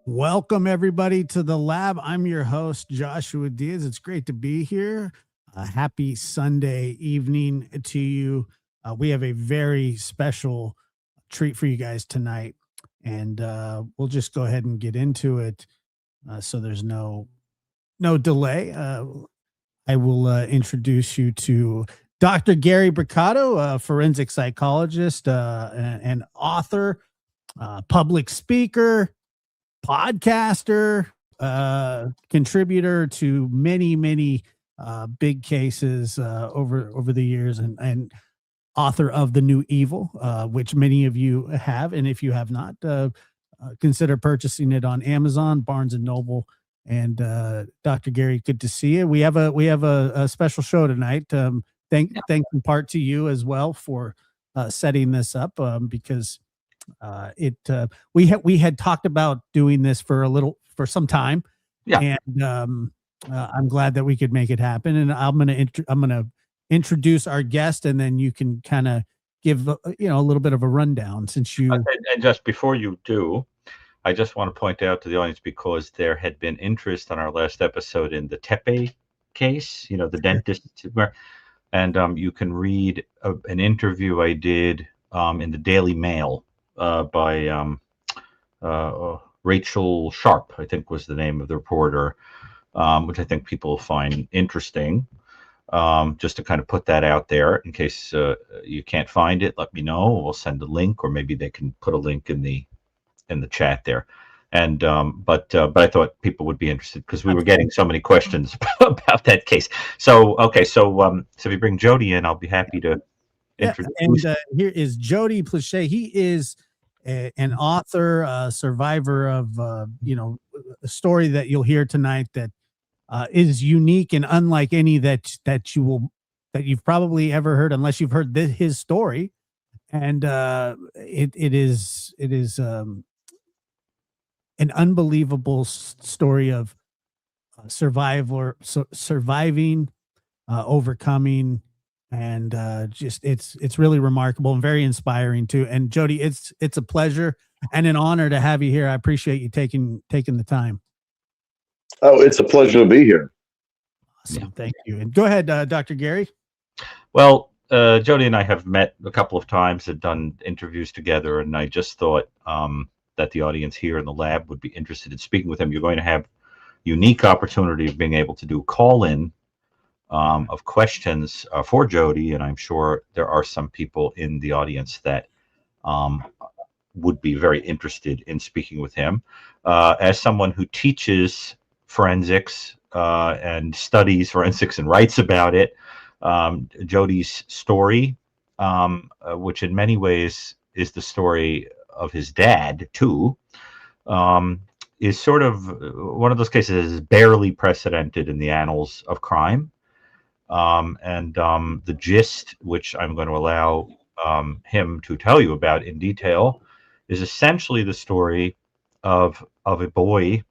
Welcome, everybody, to the lab. I'm your host, Joshua Diaz. It's great to be here. Happy Sunday evening to you. We have a very special treat for you guys tonight, and we'll just go ahead and get into it so there's no delay. I will introduce you to Dr. Gary Brucato, a forensic psychologist, and author, public speaker, podcaster, contributor to many big cases over the years, and author of The New Evil, which many of you have, and if you have not, consider purchasing it on Amazon, Barnes and Noble. And Dr. Gary, good to see you. We have a special show tonight. Thanks in part to you as well for setting this up, because we had talked about doing this for some time, and I'm glad that we could make it happen. And I'm gonna introduce our guest, and then you can kind of give a little bit of a rundown, since you and just before you do, I just want to point out to the audience, because there had been interest on our last episode in the Tepe case, the dentist, and you can read an interview I did in the Daily Mail by Rachel Sharp, I think was the name of the reporter, which I think people find interesting. Just to kind of put that out there in case you can't find it, let me know. We'll send a link, or maybe they can put a link in the chat there. And but I thought people would be interested, because we were getting so many questions about that case. So okay, so if you bring Jody in, I'll be happy to introduce. And here is Jody Plauché. He is an author, survivor of a story that you'll hear tonight that is unique and unlike any that you've probably ever heard, unless you've heard his story. And it is an unbelievable story of surviving, overcoming, and just it's really remarkable and very inspiring too. And Jody, it's a pleasure and an honor to have you here. I appreciate you taking the time. Oh, it's a pleasure to be here. Awesome. Thank you. And go ahead, Dr. Gary. Well, Jody and I have met a couple of times and done interviews together, and I just thought that the audience here in the lab would be interested in speaking with him. You're going to have unique opportunity of being able to do call-in of questions for Jody, and I'm sure there are some people in the audience that would be very interested in speaking with him. As someone who teaches forensics and studies forensics and writes about it, Jody's story, which in many ways is the story of his dad too, is sort of one of those cases that is barely precedented in the annals of crime. And the gist, which I'm going to allow him to tell you about in detail, is essentially the story of a boy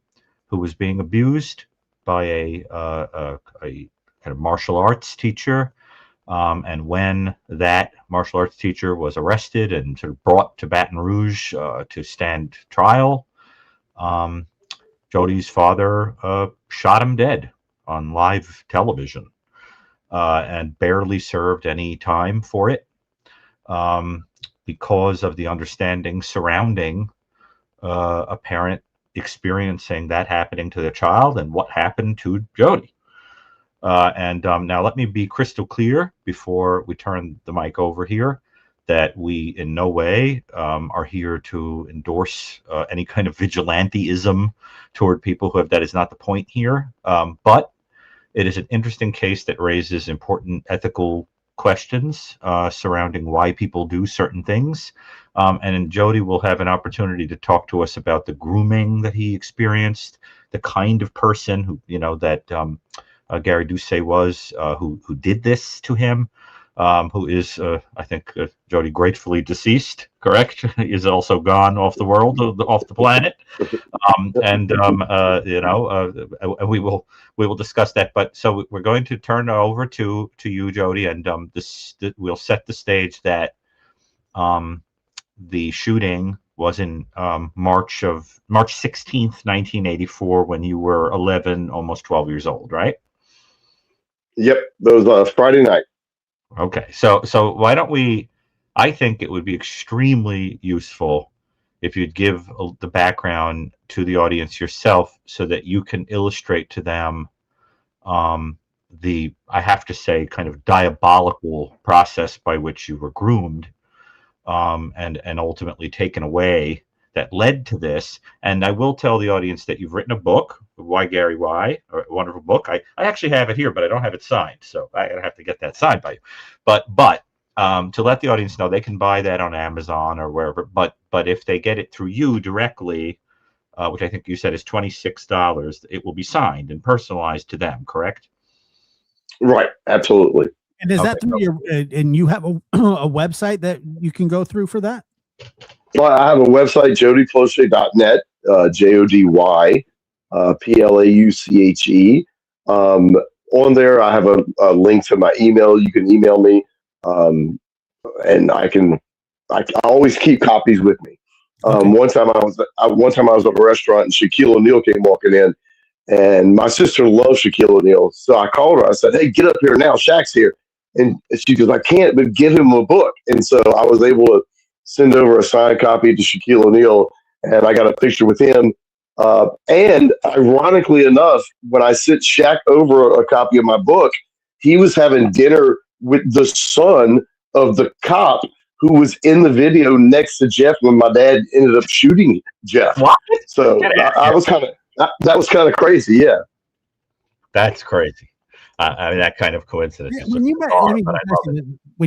who was being abused by a kind of martial arts teacher. And when that martial arts teacher was arrested and sort of brought to Baton Rouge to stand trial, Jody's father shot him dead on live television, and barely served any time for it, because of the understanding surrounding a parent experiencing that happening to their child and what happened to Jody. And now let me be crystal clear before we turn the mic over here that we in no way are here to endorse any kind of vigilanteism toward people who have, that is not the point here. But it is an interesting case that raises important ethical questions surrounding why people do certain things. And Jody will have an opportunity to talk to us about the grooming that he experienced, the kind of person who, that Gary Doucet was, who did this to him, who is, I think, Jody, gratefully deceased, correct? Is also gone off the world, off the planet. And we will discuss that. But so we're going to turn it over to you, Jody, and we'll set the stage that the shooting was in March 16th, 1984, when you were 11, almost 12 years old, right? Yep, that was Friday night. Okay, so why don't we? I think it would be extremely useful if you'd give the background to the audience yourself, so that you can illustrate to them the, I have to say, kind of diabolical process by which you were groomed, and ultimately taken away, that led to this. And I will tell the audience that you've written a book, Why Gary Why, a wonderful book. I actually have it here, but I don't have it signed, so I have to get that signed by you. But to let the audience know, they can buy that on Amazon or wherever. But if they get it through you directly, which I think you said is $26, it will be signed and personalized to them, correct? Right, absolutely. And is that through your? And you have a website that you can go through for that? Well, I have a website, jodyplauché.net, JODY PLAUCHE. On there, I have a link to my email. You can email me, and I always keep copies with me. Okay. One time I was at a restaurant and Shaquille O'Neal came walking in, and my sister loves Shaquille O'Neal, so I called her. I said, "Hey, get up here now, Shaq's here," and she goes, "I can't, but give him a book." And so I was able to send over a signed copy to Shaquille O'Neal, and I got a picture with him. And ironically enough, when I sent Shaq over a copy of my book, he was having dinner with the son of the cop who was in the video next to Jeff when my dad ended up shooting Jeff. What? So that was kind of crazy. Yeah. That's crazy. I mean, that kind of coincidence. Yeah, when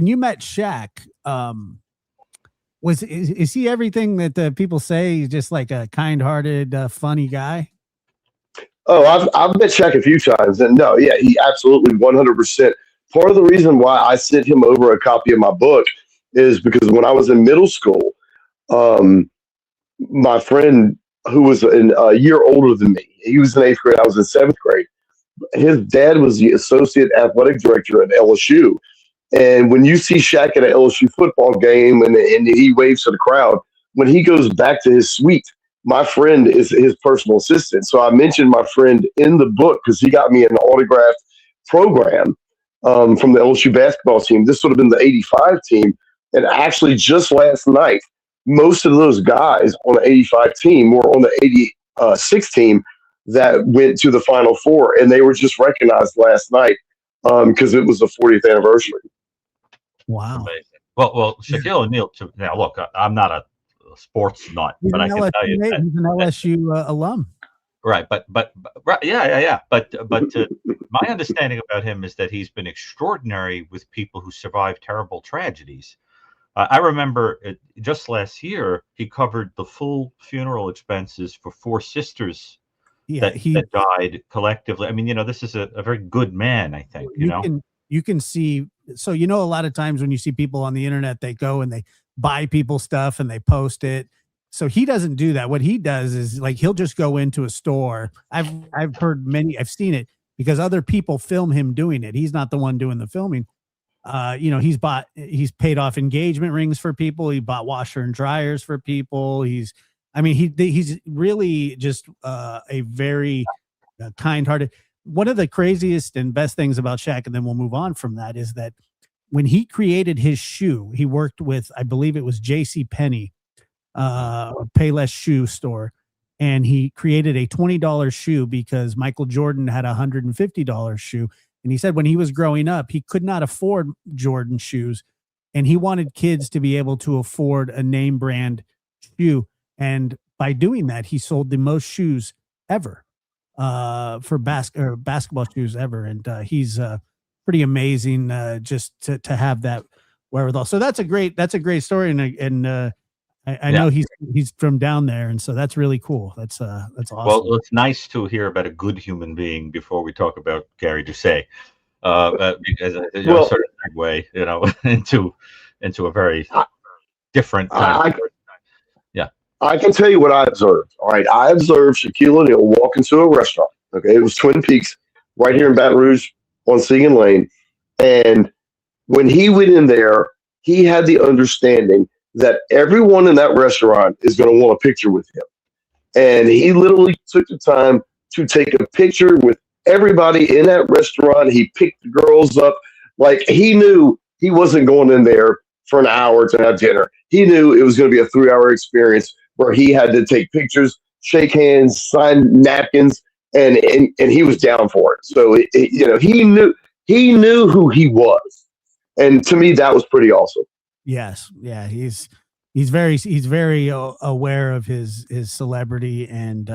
you met Shaq, is he everything that the people say? He's just like a kind-hearted, funny guy? Oh, I've met Shaq a few times, and no, yeah, he absolutely 100%. Part of the reason why I sent him over a copy of my book is because when I was in middle school, my friend who was a year older than me, he was in 8th grade, I was in 7th grade. His dad was the associate athletic director at LSU. And when you see Shaq at an LSU football game and he waves to the crowd, when he goes back to his suite, my friend is his personal assistant. So I mentioned my friend in the book because he got me an autographed program from the LSU basketball team. This would have been the 85 team. And actually just last night, most of those guys on the 85 team were on the 86 team that went to the Final Four. And they were just recognized last night because it was the 40th anniversary. Wow. Amazing. Well, Shaquille O'Neal. Now, look, I'm not a sports nut, but I can tell you that he's an LSU alum. Right, but right, yeah. But my understanding about him is that he's been extraordinary with people who survive terrible tragedies. I remember just last year he covered the full funeral expenses for 4 sisters that died collectively. I mean, this is a very good man, I think. You can see. So a lot of times when you see people on the internet, they go and they buy people stuff and they post it. So he doesn't do that. What he does is like he'll just go into a store. I've I've seen it because other people film him doing it. He's not the one doing the filming. He's paid off engagement rings for people. He bought washer and dryers for people. He's really just a very kind-hearted. one of the craziest and best things about Shaq, and then we'll move on from that, is that when he created his shoe, he worked with, I believe it was J.C. Penney, Payless shoe store, and he created a $20 shoe because Michael Jordan had a $150 shoe. And he said when he was growing up, he could not afford Jordan shoes, and he wanted kids to be able to afford a name brand shoe. And by doing that, he sold the most shoes ever for basketball shoes ever. And he's pretty amazing just to have that wherewithal. So that's a great story. And I know he's from down there, and so that's really cool. That's awesome. Well, it's nice to hear about a good human being before we talk about Gary Doucet, because sort of segue, into a very different kind. I can tell you what I observed. All right, I observed Shaquille O'Neal walk into a restaurant. Okay, it was Twin Peaks, right here in Baton Rouge on Segan Lane, and when he went in there, he had the understanding that everyone in that restaurant is going to want a picture with him. And he literally took the time to take a picture with everybody in that restaurant. He picked the girls up. Like, he knew he wasn't going in there for an hour to have dinner. He knew it was going to be a 3-hour experience where he had to take pictures, shake hands, sign napkins, and he was down for it. So, he knew who he was. And to me, that was pretty awesome. Yes. Yeah. He's very aware of his celebrity. And,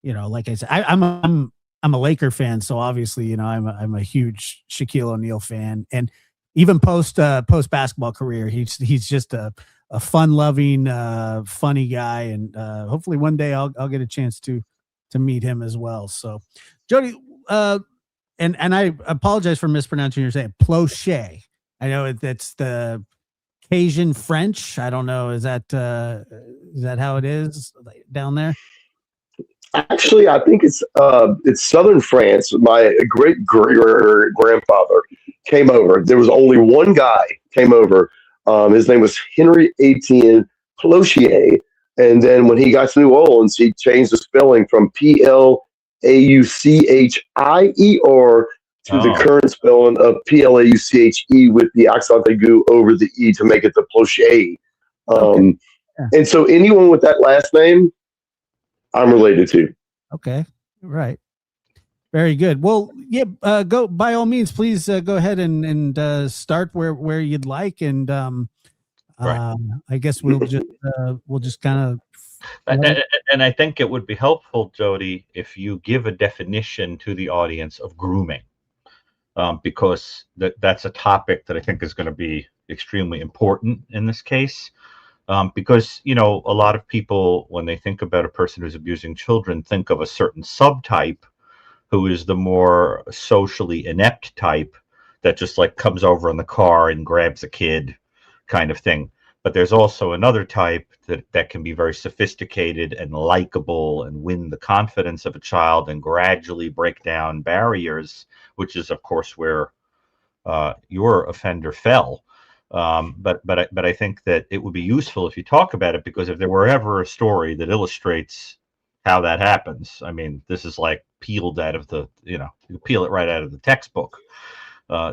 like I said, I'm a Laker fan. So obviously, I'm a huge Shaquille O'Neal fan, and even post basketball career, he's just a fun loving, funny guy. And, hopefully one day I'll get a chance to meet him as well. So Jody, and I apologize for mispronouncing your name, Plauché. I know that's the Cajun French. I don't know. Is that how it is down there? Actually, I think it's southern France. My great grandfather came over. There was only one guy came over. His name was Henry Etienne Plauché. And then when he got to New Orleans, he changed the spelling from Plauchier to the current spelling of Plauche with the accent aigu over the E to make it the Plauché. And so anyone with that last name, I'm related to. Okay. Right. Very good. Well, yeah, go by all means, please go ahead and start where you'd like. And I guess we'll just kind of. And I think it would be helpful, Jody, if you give a definition to the audience of grooming. Because that's a topic that I think is going to be extremely important in this case. Because, a lot of people, when they think about a person who's abusing children, think of a certain subtype who is the more socially inept type that just like comes over in the car and grabs a kid kind of thing. But there's also another type that can be very sophisticated and likable and win the confidence of a child and gradually break down barriers, which is, of course, where your offender fell. But I think that it would be useful if you talk about it, because if there were ever a story that illustrates how that happens, I mean, this is like peeled out of the, you peel it right out of the textbook.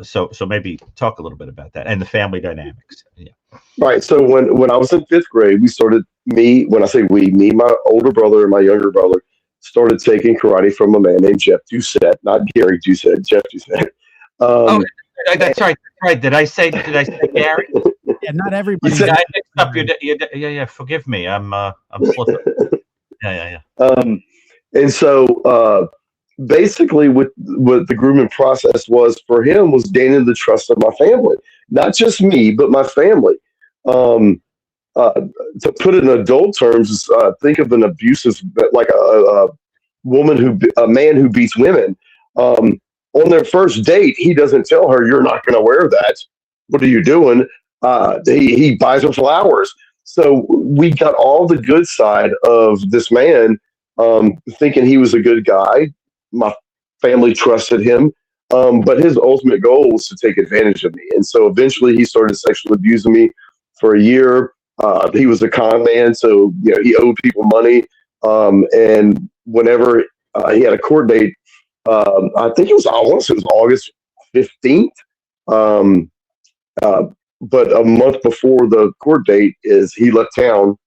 So maybe talk a little bit about that and the family dynamics. Yeah. Right. So when I was in 5th grade, we started, me, my older brother and my younger brother started taking karate from a man named Jeff Doucet, not Gary Doucet, Jeff Doucet. That's right. Right. Did I say Gary? Yeah, not everybody. I mixed up your forgive me. I'm slipping. Yeah. And so basically what the grooming process was for him was gaining the trust of my family, not just me, but my family. To put it in adult terms, think of an abusive, like a man who beats women. On their first date, he doesn't tell her, "You're not going to wear that. What are you doing?" He buys her flowers. So we got all the good side of this man, thinking he was a good guy. My family trusted him, but his ultimate goal was to take advantage of me. And so eventually he started sexually abusing me for a year. He was a con man, so he owed people money. And whenever he had a court date, I think it was, I want to say it was August 15th. Um, uh, but a month before the court date is he left town.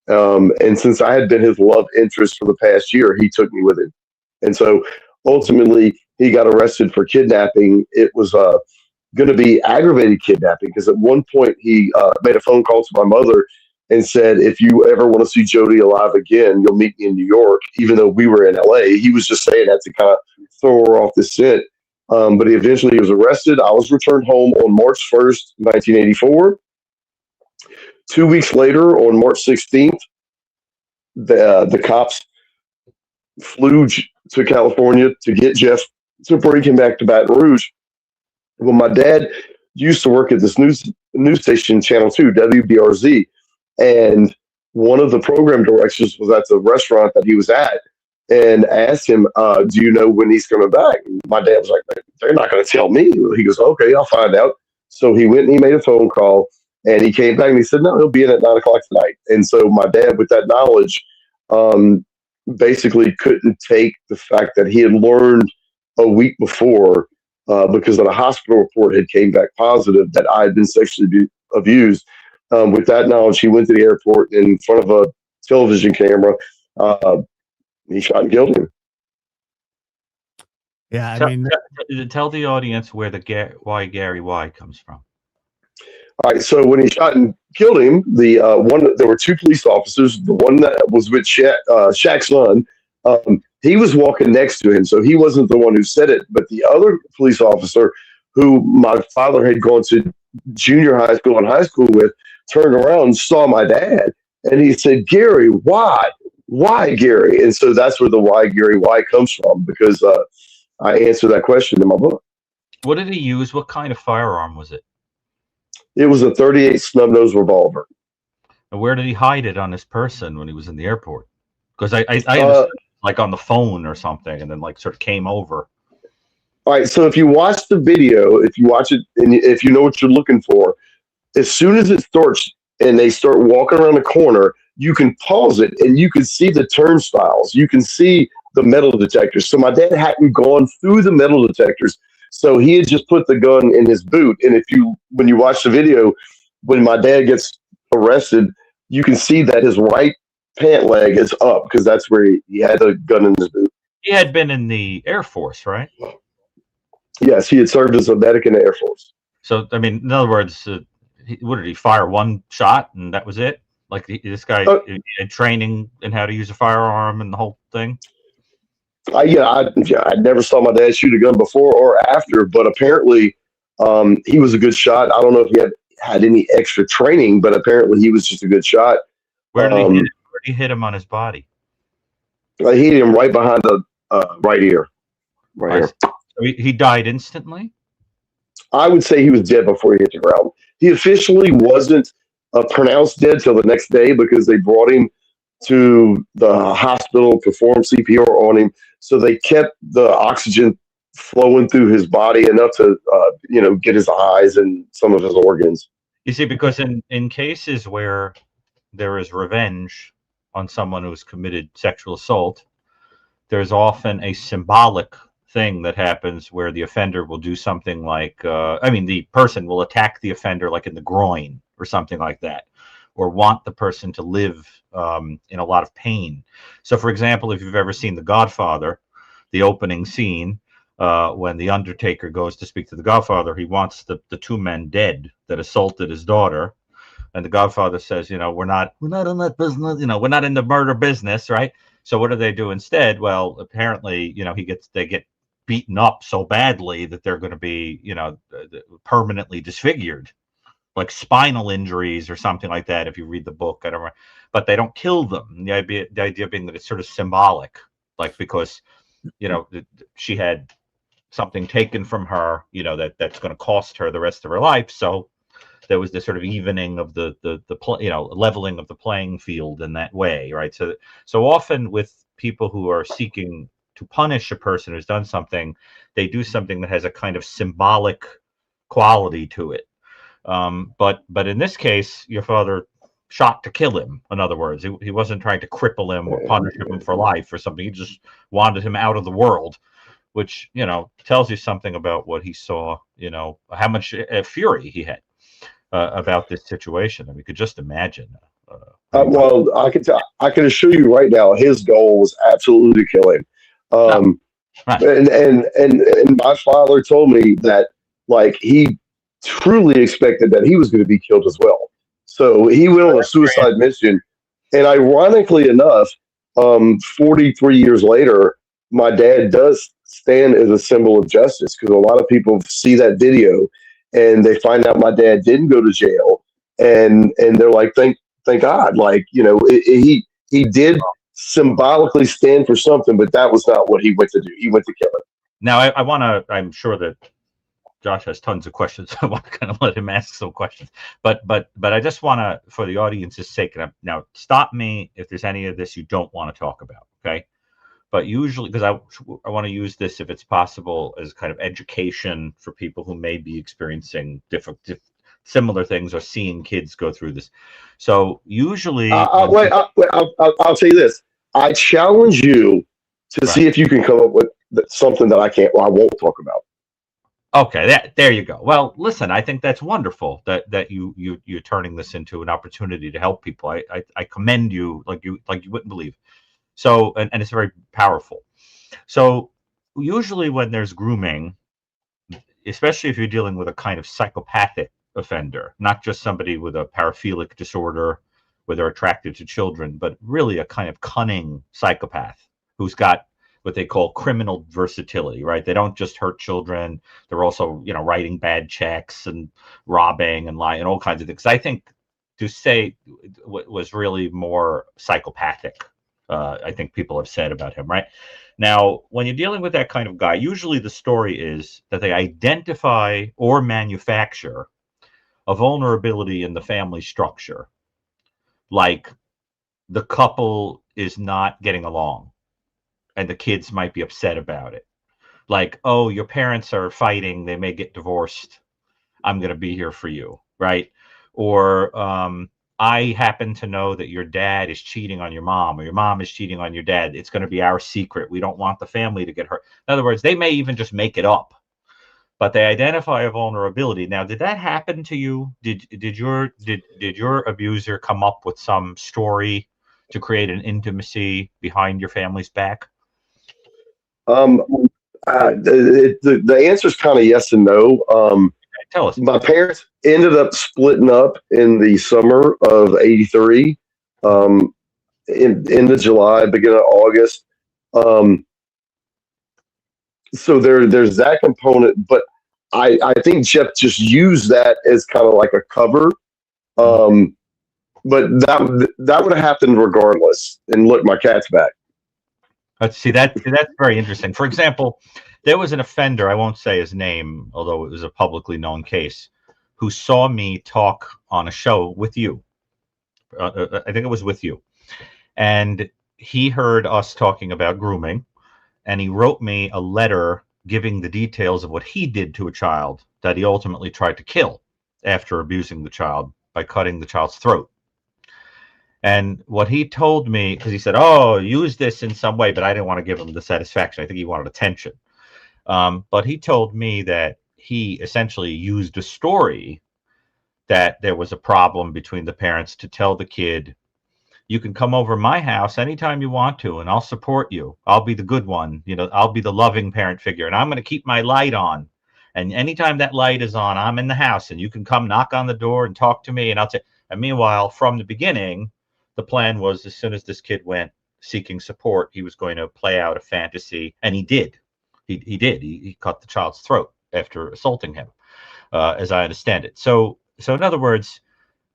And since I had been his love interest for the past year, he took me with him. And so ultimately, he got arrested for kidnapping. It was going to be aggravated kidnapping because at one point he made a phone call to my mother and said, "If you ever want to see Jody alive again, you'll meet me in New York." Even though we were in LA, he was just saying that to kind of throw her off the scent. But he eventually was arrested. I was returned home on March 1st, 1984. 2 weeks later, on March 16th, the cops flew to California to get Jeff to bring him back to Baton Rouge. Well, my dad used to work at this news station, Channel 2, WBRZ, and one of the program directors was at the restaurant that he was at and asked him, "Do you know when he's coming back?" And my dad was like, "They're not going to tell me." He goes, "Okay, I'll find out." So he went and he made a phone call, and he came back and he said, "No, he'll be in at 9 o'clock tonight." And so my dad, with that knowledge, um, basically couldn't take the fact that he had learned a week before, because of the hospital report had came back positive that I had been sexually abused. With that knowledge, he went to the airport in front of a television camera. He shot and killed him. Yeah, I Tell, mean, tell the audience where the why Gary Y comes from. All right, so when he shot and killed him, there were two police officers. The one that was with Shaq's son, he was walking next to him, so he wasn't the one who said it. But the other police officer, who my father had gone to junior high school and high school with, turned around and saw my dad, and he said, "Gary, why? Why, Gary?" And so that's where the "Why, Gary, why" comes from, because I answer that question in my book. What did he use? What kind of firearm was it? It was a 38 snub nose revolver. And where did he hide it on his person when he was in the airport? Because I understood, like on the phone or something, and then like sort of came over. All right, so if you watch the video, if you watch it, and if you know what you're looking for, as soon as it starts and they start walking around the corner, you can pause it and you can see the turnstiles. You can see the metal detectors. So my dad hadn't gone through the metal detectors. So he had just put the gun in his boot. And when you watch the video, when my dad gets arrested, you can see that his right pant leg is up because that's where he had the gun in his boot. He had been in the Air Force, right? Yes, he had served as a medic in the Air Force. So, I mean, in other words, what did he fire one shot and that was it? Like this guy had training in how to use a firearm and the whole thing? I never saw my dad shoot a gun before or after, but apparently he was a good shot. I don't know if he had any extra training, but apparently he was just a good shot. Where did he hit him on his body? I hit him right behind the right ear. Right here. So he died instantly? I would say he was dead before he hit the ground. He officially wasn't pronounced dead till the next day because they brought him to the hospital to perform CPR on him. So they kept the oxygen flowing through his body enough to, get his eyes and some of his organs. You see, because in cases where there is revenge on someone who's committed sexual assault, there's often a symbolic thing that happens where the offender will do something like, the person will attack the offender like in the groin or something like that, or want the person to live in a lot of pain. So, for example, if you've ever seen The Godfather, the opening scene, when the Undertaker goes to speak to the Godfather, he wants the two men dead that assaulted his daughter. And the Godfather says, we're not in that business, we're not in the murder business, right? So what do they do instead? Well, apparently, they get beaten up so badly that they're going to be, permanently disfigured, like spinal injuries or something like that. If you read the book, I don't remember, but they don't kill them. The idea being that it's sort of symbolic, like because, she had something taken from her, that's going to cost her the rest of her life. So there was this sort of evening of the leveling of the playing field in that way, right? So often with people who are seeking to punish a person who's done something, they do something that has a kind of symbolic quality to it. But in this case, your father shot to kill him. In other words, he wasn't trying to cripple him or punish him for life or something. He just wanted him out of the world. which, tells you something about what he saw, how much fury he had about this situation. And we could just imagine. Well, I can assure you right now, his goal was absolutely to kill him. No, right. And my father told me that like he truly expected that he was going to be killed as well. So he went on a suicide mission. And ironically enough, 43 years later, my dad does stand as a symbol of justice because a lot of people see that video and they find out my dad didn't go to jail, and they're like, thank God, like he did symbolically stand for something, but that was not what he went to do. He went to kill him. Now I want to. I'm sure that Josh has tons of questions. I want to kind of let him ask some questions, but I just want to, for the audience's sake, now stop me if there's any of this you don't want to talk about, okay? But usually, because I want to use this, if it's possible, as kind of education for people who may be experiencing similar things or seeing kids go through this. So usually, I'll tell you this. I challenge you to see if you can come up with something that I won't talk about. Okay, there you go. Well, listen, I think that's wonderful that you're turning this into an opportunity to help people. I commend you like you wouldn't believe. So, and it's very powerful. So usually when there's grooming, especially if you're dealing with a kind of psychopathic offender, not just somebody with a paraphilic disorder where they're attracted to children, but really a kind of cunning psychopath who's got what they call criminal versatility, right? They don't just hurt children. They're also, writing bad checks and robbing and lying and all kinds of things. I think Doucet was really more psychopathic. I think people have said about him, right? Now, when you're dealing with that kind of guy, usually the story is that they identify or manufacture a vulnerability in the family structure. Like the couple is not getting along and the kids might be upset about it. Like, oh, your parents are fighting. They may get divorced. I'm going to be here for you, right? Or I happen to know that your dad is cheating on your mom or your mom is cheating on your dad. It's going to be our secret. We don't want the family to get hurt. In other words, they may even just make it up, but they identify a vulnerability. Now, did that happen to you? Did your abuser come up with some story to create an intimacy behind your family's back? The answer is kind of yes and no. Tell us. My parents ended up splitting up in the summer of '83, in July, beginning of August. So there's that component, but I think Jeff just used that as kind of like a cover. But that would have happened regardless. And look, my cat's back. Let's see, that's very interesting. For example, there was an offender, I won't say his name, although it was a publicly known case, who saw me talk on a show with you. I think it was with you. And he heard us talking about grooming, and he wrote me a letter giving the details of what he did to a child that he ultimately tried to kill after abusing the child by cutting the child's throat. And what he told me, because he said, oh, use this in some way, but I didn't want to give him the satisfaction. I think he wanted attention. But he told me that he essentially used a story that there was a problem between the parents to tell the kid, you can come over my house anytime you want to, and I'll support you. I'll be the good one. I'll be the loving parent figure, and I'm going to keep my light on. And anytime that light is on, I'm in the house, and you can come knock on the door and talk to me. And I'll say, and meanwhile, from the beginning, the plan was as soon as this kid went seeking support, he was going to play out a fantasy, and he did. He did. He cut the child's throat after assaulting him, as I understand it. So in other words,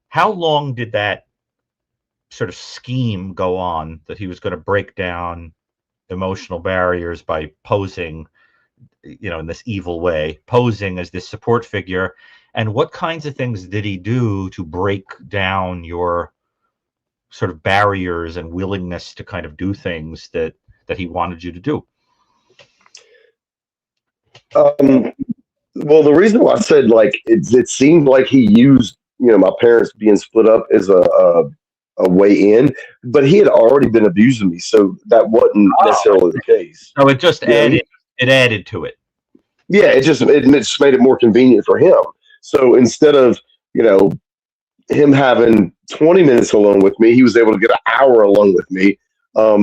how long did that sort of scheme go on that he was going to break down emotional barriers by posing, in this evil way, posing as this support figure? And what kinds of things did he do to break down your sort of barriers and willingness to kind of do things that he wanted you to do? Well, the reason why I said it seemed like he used my parents being split up as a way in, but he had already been abusing me, so that wasn't necessarily the case. So it just added It added to it. Yeah, it just made it more convenient for him. So instead of, you know, him having 20 minutes alone with me, he was able to get an hour alone with me. Oh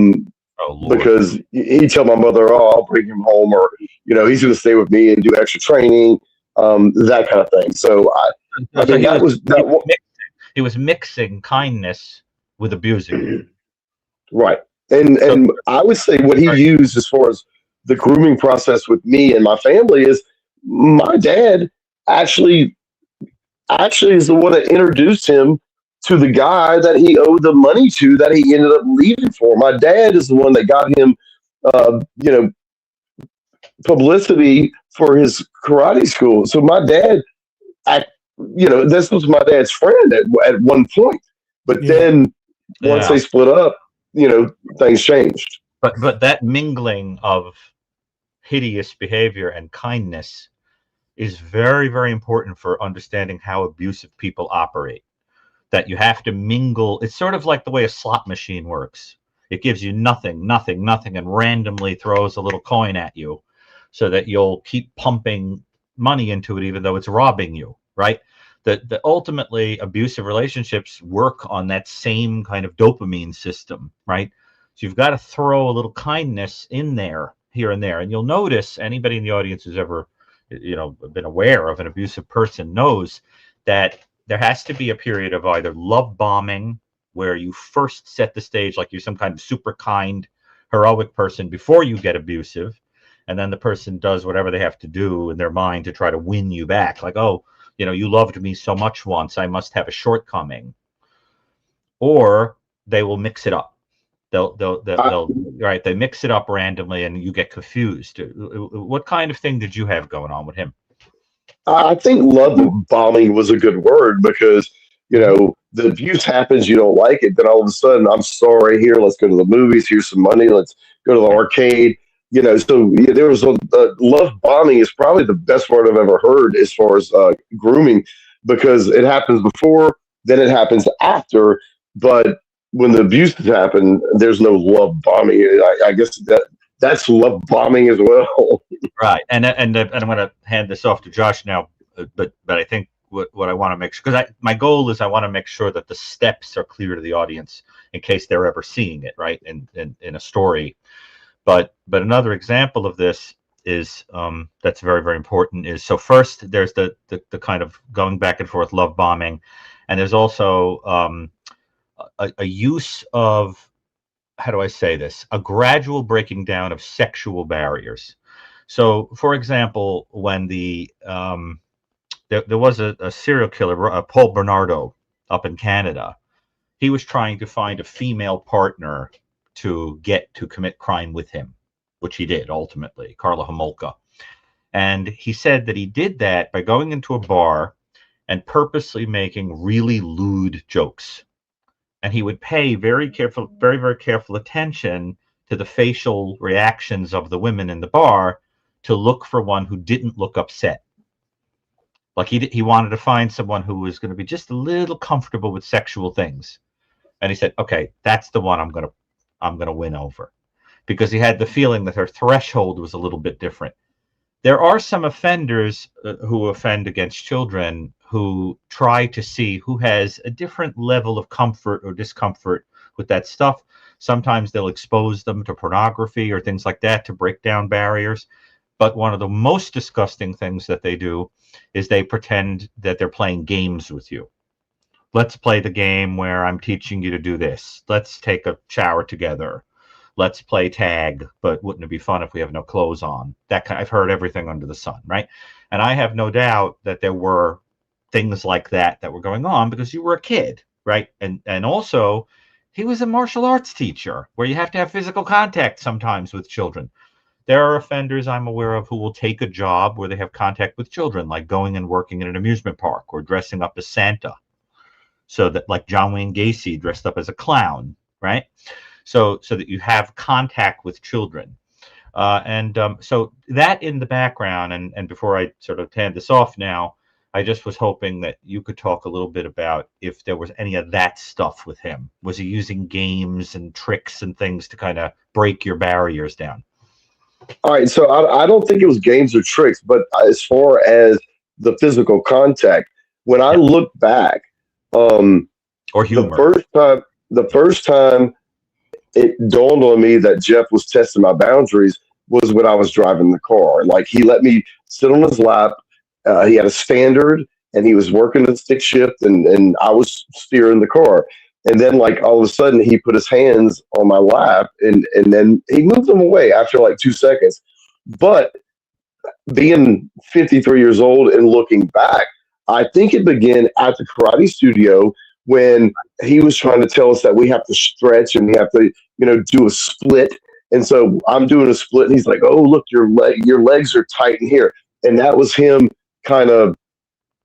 Lord. Because he'd tell my mother, "Oh, I'll bring him home," or, you know, he's going to stay with me and do extra training, that kind of thing. So I So mean, he was mixing kindness with abusing you. right. So And I would say what he used as far as the grooming process with me and my family is my dad actually is the one that introduced him to the guy that he owed the money to that he ended up leaving for. My dad is the one that got him, you know, publicity for his karate school. So my dad, you know, this was my dad's friend at one point, but then once they split up, you know, things changed. But that mingling of hideous behavior and kindness is very, very important for understanding how abusive people operate. That you have to mingle. It's sort of like the way a slot machine works. It gives you nothing, nothing, nothing, and randomly throws a little coin at you so that you'll keep pumping money into it, even though it's robbing you, right? The ultimately abusive relationships work on that same kind of dopamine system, right? So you've got to throw a little kindness in there, here and there. And you'll notice, anybody in the audience who's ever, you know, been aware of an abusive person knows that there has to be a period of either love bombing, where you first set the stage like you're some kind of super kind, heroic person before you get abusive. And then the person does whatever they have to do in their mind to try to win you back. Like, oh, you know, you loved me so much once, I must have a shortcoming. Or they will mix it up. They'll right. They mix it up randomly and you get confused. What kind of thing did you have going on with him? I think love bombing was a good word because, you know, the abuse happens, you don't like it, then all of a sudden, I'm sorry, here, let's go to the movies, here's some money, let's go to the arcade. You know, so yeah, there was love bombing is probably the best word I've ever heard as far as grooming because it happens before, then it happens after. But when the abuse has happened, there's no love bombing. I guess that's love bombing as well. Right, and I'm going to hand this off to Josh now, but I think what I want to make sure, because my goal is I want to make sure that the steps are clear to the audience in case they're ever seeing it, right, in a story. But another example of this is that's very, very important is, so first there's the kind of going back and forth love bombing, and there's also a use of, how do I say this, a gradual breaking down of sexual barriers. So, for example, when there was a serial killer, Paul Bernardo, up in Canada, he was trying to find a female partner to get to commit crime with him, which he did ultimately, Karla Homolka. And he said that he did that by going into a bar and purposely making really lewd jokes. And he would pay very careful, very, very careful attention to the facial reactions of the women in the bar to look for one who didn't look upset. Like he wanted to find someone who was going to be just a little comfortable with sexual things. And he said, okay, that's the one I'm going to win over, because he had the feeling that her threshold was a little bit different. There are some offenders who offend against children who try to see who has a different level of comfort or discomfort with that stuff. Sometimes they'll expose them to pornography or things like that to break down barriers. But one of the most disgusting things that they do is they pretend that they're playing games with you. Let's play the game where I'm teaching you to do this. Let's take a shower together. Let's play tag, but wouldn't it be fun if we have no clothes on? I've heard everything under the sun, right? And I have no doubt that there were things like that were going on because you were a kid, right? And also, he was a martial arts teacher where you have to have physical contact sometimes with children. There are offenders I'm aware of who will take a job where they have contact with children, like going and working in an amusement park or dressing up as Santa. So that, like John Wayne Gacy dressed up as a clown, right? So that you have contact with children. So that in the background, and before I sort of hand this off now, I just was hoping that you could talk a little bit about if there was any of that stuff with him. Was he using games and tricks and things to kind of break your barriers down? All right, so I don't think it was games or tricks, but as far as the physical contact, when I Yeah. look back, um, Or the humor. first time, the first time it dawned on me that Jeff was testing my boundaries was when I was driving the car. Like he let me sit on his lap. He had a standard, and he was working the stick shift, and I was steering the car. And then, like all of a sudden, he put his hands on my lap, and then he moved them away after like 2 seconds. But being 53 years old and looking back, I think it began at the karate studio when he was trying to tell us that we have to stretch and we have to, do a split. And so I'm doing a split, and he's like, "Oh, look, your legs are tight in here." And that was him kind of,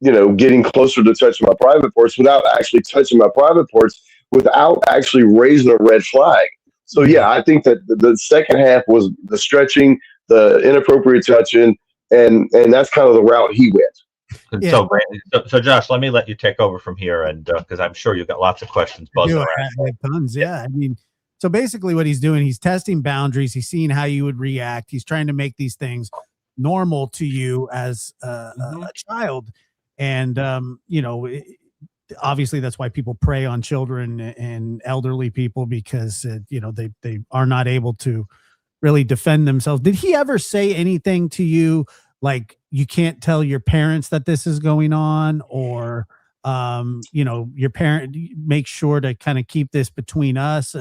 getting closer to touching my private parts without actually touching my private parts, without actually raising a red flag. So yeah, I think that the second half was the stretching, the inappropriate touching, and that's kind of the route he went. And Yeah. so, Brandon, so Josh, let me let you take over from here, and because I'm sure you've got lots of questions buzzing Do around. I have tons, yeah. I mean, so basically what he's doing, he's testing boundaries. He's seeing how you would react. He's trying to make these things normal to you as a child. And, obviously that's why people prey on children and elderly people, because, they are not able to really defend themselves. Did he ever say anything to you like you can't tell your parents that this is going on, or your parent, make sure to kind of keep this between us?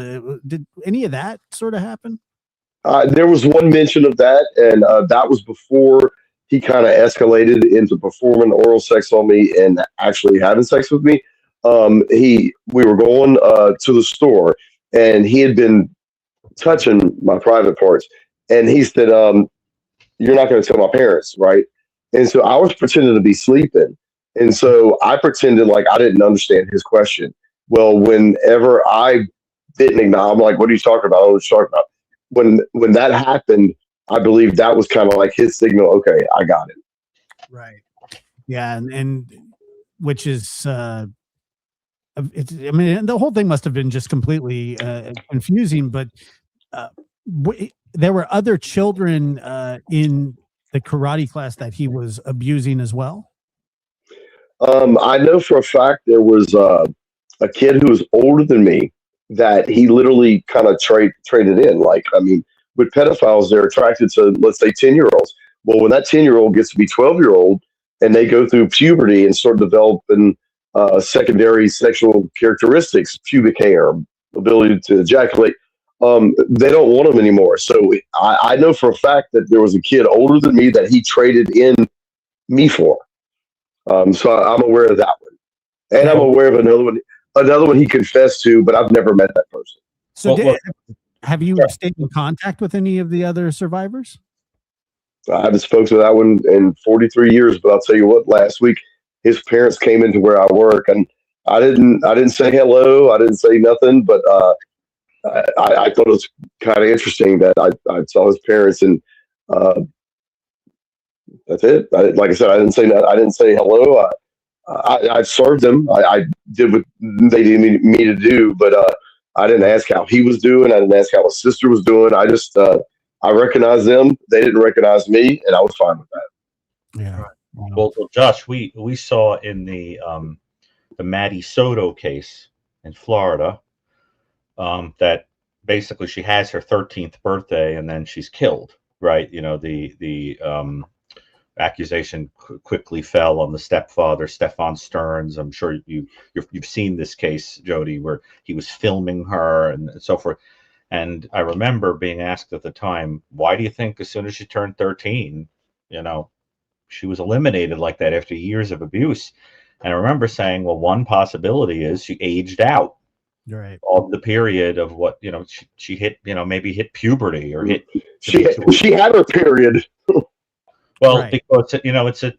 Did any of that sort of happen? There was one mention of that, and that was before he kind of escalated into performing oral sex on me and actually having sex with me. We were going to the store, and he had been touching my private parts, and he said, "You're not going to tell my parents, right?" And so I was pretending to be sleeping, and so I pretended like I didn't understand his question. Well, whenever I didn't acknowledge, I'm like, "What are you talking about? What are you talking about?" When that happened, I believe that was kind of like his signal. Okay, I got it. Right. Yeah. And which is, I mean, the whole thing must have been just completely confusing, but uh, there were other children in the karate class that he was abusing as well. I know for a fact there was a kid who was older than me that he literally kind of traded in. Like, I mean, with pedophiles, they're attracted to, let's say, 10-year-olds. Well, when that 10-year-old gets to be 12-year-old and they go through puberty and start developing secondary sexual characteristics, pubic hair, ability to ejaculate, they don't want them anymore. So I know for a fact that there was a kid older than me that he traded in me for. So I'm aware of that one, and I'm aware of another one he confessed to, but I've never met that person. So have you stayed in contact with any of the other survivors? I haven't spoken to that one in 43 years, but I'll tell you what, last week his parents came into where I work, and I didn't say hello. I didn't say nothing, but I thought it was kind of interesting that I saw his parents, and that's it. Like I said, I didn't say hello. I served them. I did what they needed me to do, but I didn't ask how he was doing. I didn't ask how his sister was doing. I just I recognized them. They didn't recognize me, and I was fine with that. Yeah. Well, Josh, we saw in the Maddie Soto case in Florida that basically she has her 13th birthday and then she's killed. Right? The accusation quickly fell on the stepfather, Stefan Stearns. I'm sure you've seen this case, Jody, where he was filming her and so forth. And I remember being asked at the time, why do you think as soon as she turned 13, she was eliminated like that after years of abuse? And I remember saying, well, one possibility is she aged out of the period of what, she hit, maybe hit puberty or hit. She had her period. Well, because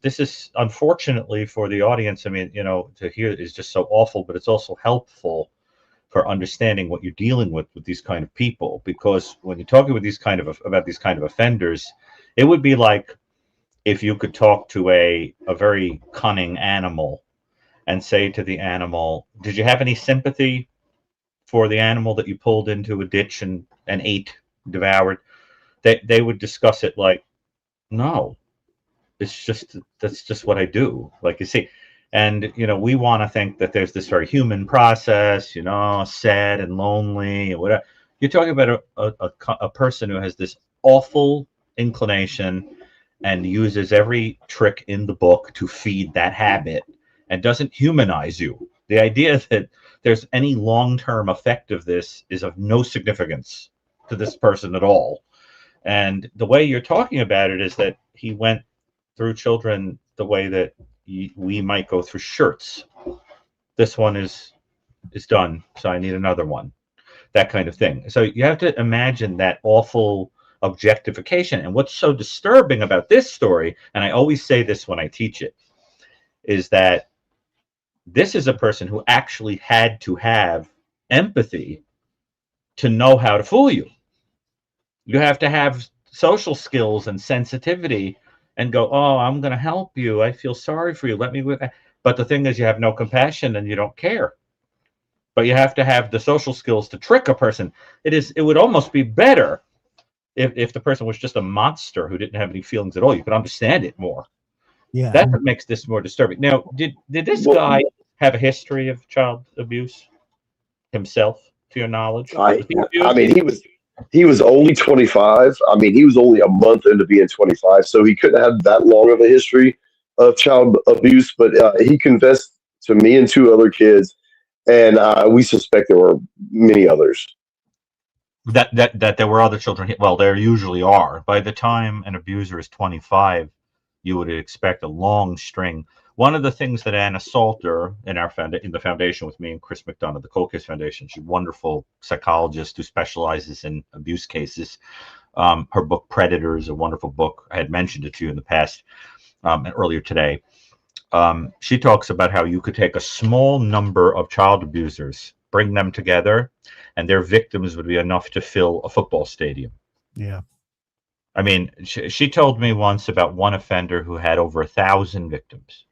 this is unfortunately for the audience. I mean, to hear is just so awful, but it's also helpful for understanding what you're dealing with these kind of people. Because when you're talking with about these kind of offenders, it would be like if you could talk to a very cunning animal and say to the animal, "Did you have any sympathy for the animal that you pulled into a ditch and ate, devoured?" they would discuss it like, no, that's just what I do. Like, you see, and we want to think that there's this very human process, sad and lonely and whatever. You're talking about a person who has this awful inclination and uses every trick in the book to feed that habit and doesn't humanize you. The idea that there's any long-term effect of this is of no significance to this person at all. And the way you're talking about it is that he went through children the way that we might go through shirts. This one is done, so I need another one. That kind of thing. So you have to imagine that awful objectification. And what's so disturbing about this story, and I always say this when I teach it, is that this is a person who actually had to have empathy to know how to fool you. You have to have social skills and sensitivity and go, oh, I'm going to help you. I feel sorry for you. Let me with that. But the thing is, you have no compassion and you don't care. But you have to have the social skills to trick a person. It would almost be better if the person was just a monster who didn't have any feelings at all. You could understand it more. Yeah. That's what makes this more disturbing. Now, did this guy have a history of child abuse himself, to your knowledge? I mean, he was only 25. I mean, he was only a month into being 25, so he couldn't have that long of a history of child abuse. But he confessed to me and two other kids, and we suspect there were many others. That there were other children. Well, there usually are. By the time an abuser is 25, you would expect a long string. One of the things that Anna Salter in the foundation with me and Chris McDonough, the Cold Case Foundation, she's a wonderful psychologist who specializes in abuse cases. Her book Predator is a wonderful book. I had mentioned it to you in the past and earlier today. She talks about how you could take a small number of child abusers, bring them together, and their victims would be enough to fill a football stadium. Yeah. I mean, she told me once about one offender who had over 1,000 victims.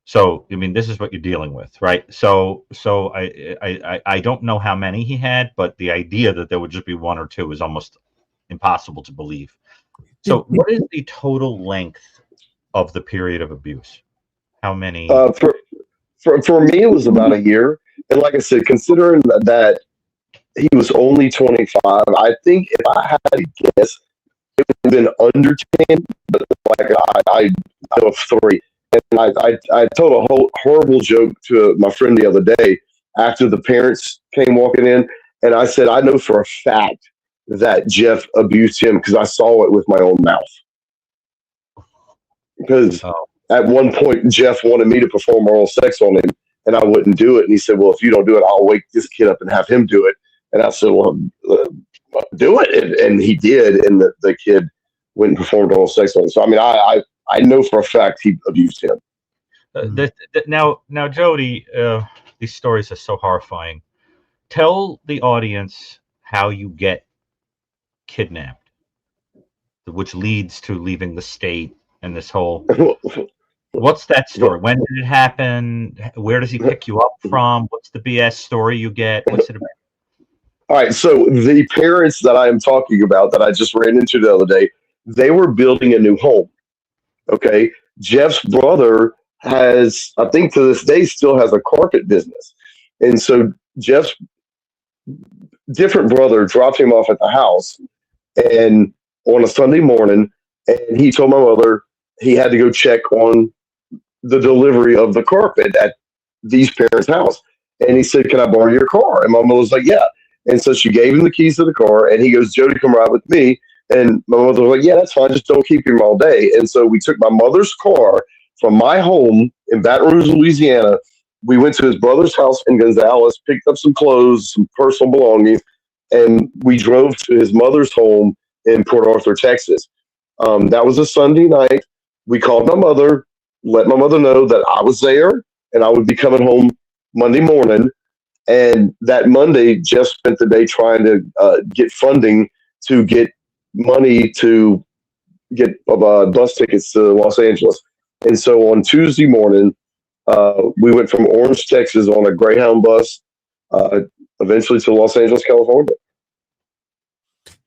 So, I mean, this is what you're dealing with, right? So I don't know how many he had, but the idea that there would just be one or two is almost impossible to believe. So what is the total length of the period of abuse? How many? For me, it was about a year. And like I said, considering that he was only 25, I think if I had to guess, it would have been under 10, but like I know of 3. And I told a horrible joke to my friend the other day after the parents came walking in, and I said, I know for a fact that Jeff abused him because I saw it with my own mouth. Because at one point, Jeff wanted me to perform oral sex on him, and I wouldn't do it. And he said, well, if you don't do it, I'll wake this kid up and have him do it. And I said, well, do it. And he did, and the kid went and performed oral sex on him. So, I mean, I know for a fact he abused him. Now, Jody, these stories are so horrifying. Tell the audience how you get kidnapped, which leads to leaving the state and this whole. What's that story? When did it happen? Where does he pick you up from? What's the BS story you get? What's it about? All right. So the parents that I am talking about that I just ran into the other day, they were building a new home. Okay. Jeff's brother has, I think to this day, still has a carpet business. And so Jeff's different brother dropped him off at the house and on a Sunday morning, and he told my mother he had to go check on the delivery of the carpet at these parents' house. And he said, can I borrow your car? And my mother was like, yeah. And so she gave him the keys to the car, and he goes, Jody, come ride with me. And my mother was like, yeah, that's fine. Just don't keep him all day. And so we took my mother's car from my home in Baton Rouge, Louisiana. We went to his brother's house in Gonzales, picked up some clothes, some personal belongings, and we drove to his mother's home in Port Arthur, Texas. That was a Sunday night. We called my mother, let my mother know that I was there and I would be coming home Monday morning. And that Monday, Jeff spent the day trying to get funding to get money to get bus tickets to Los Angeles. And so on Tuesday morning, we went from Orange, Texas on a Greyhound bus, eventually to Los Angeles, California.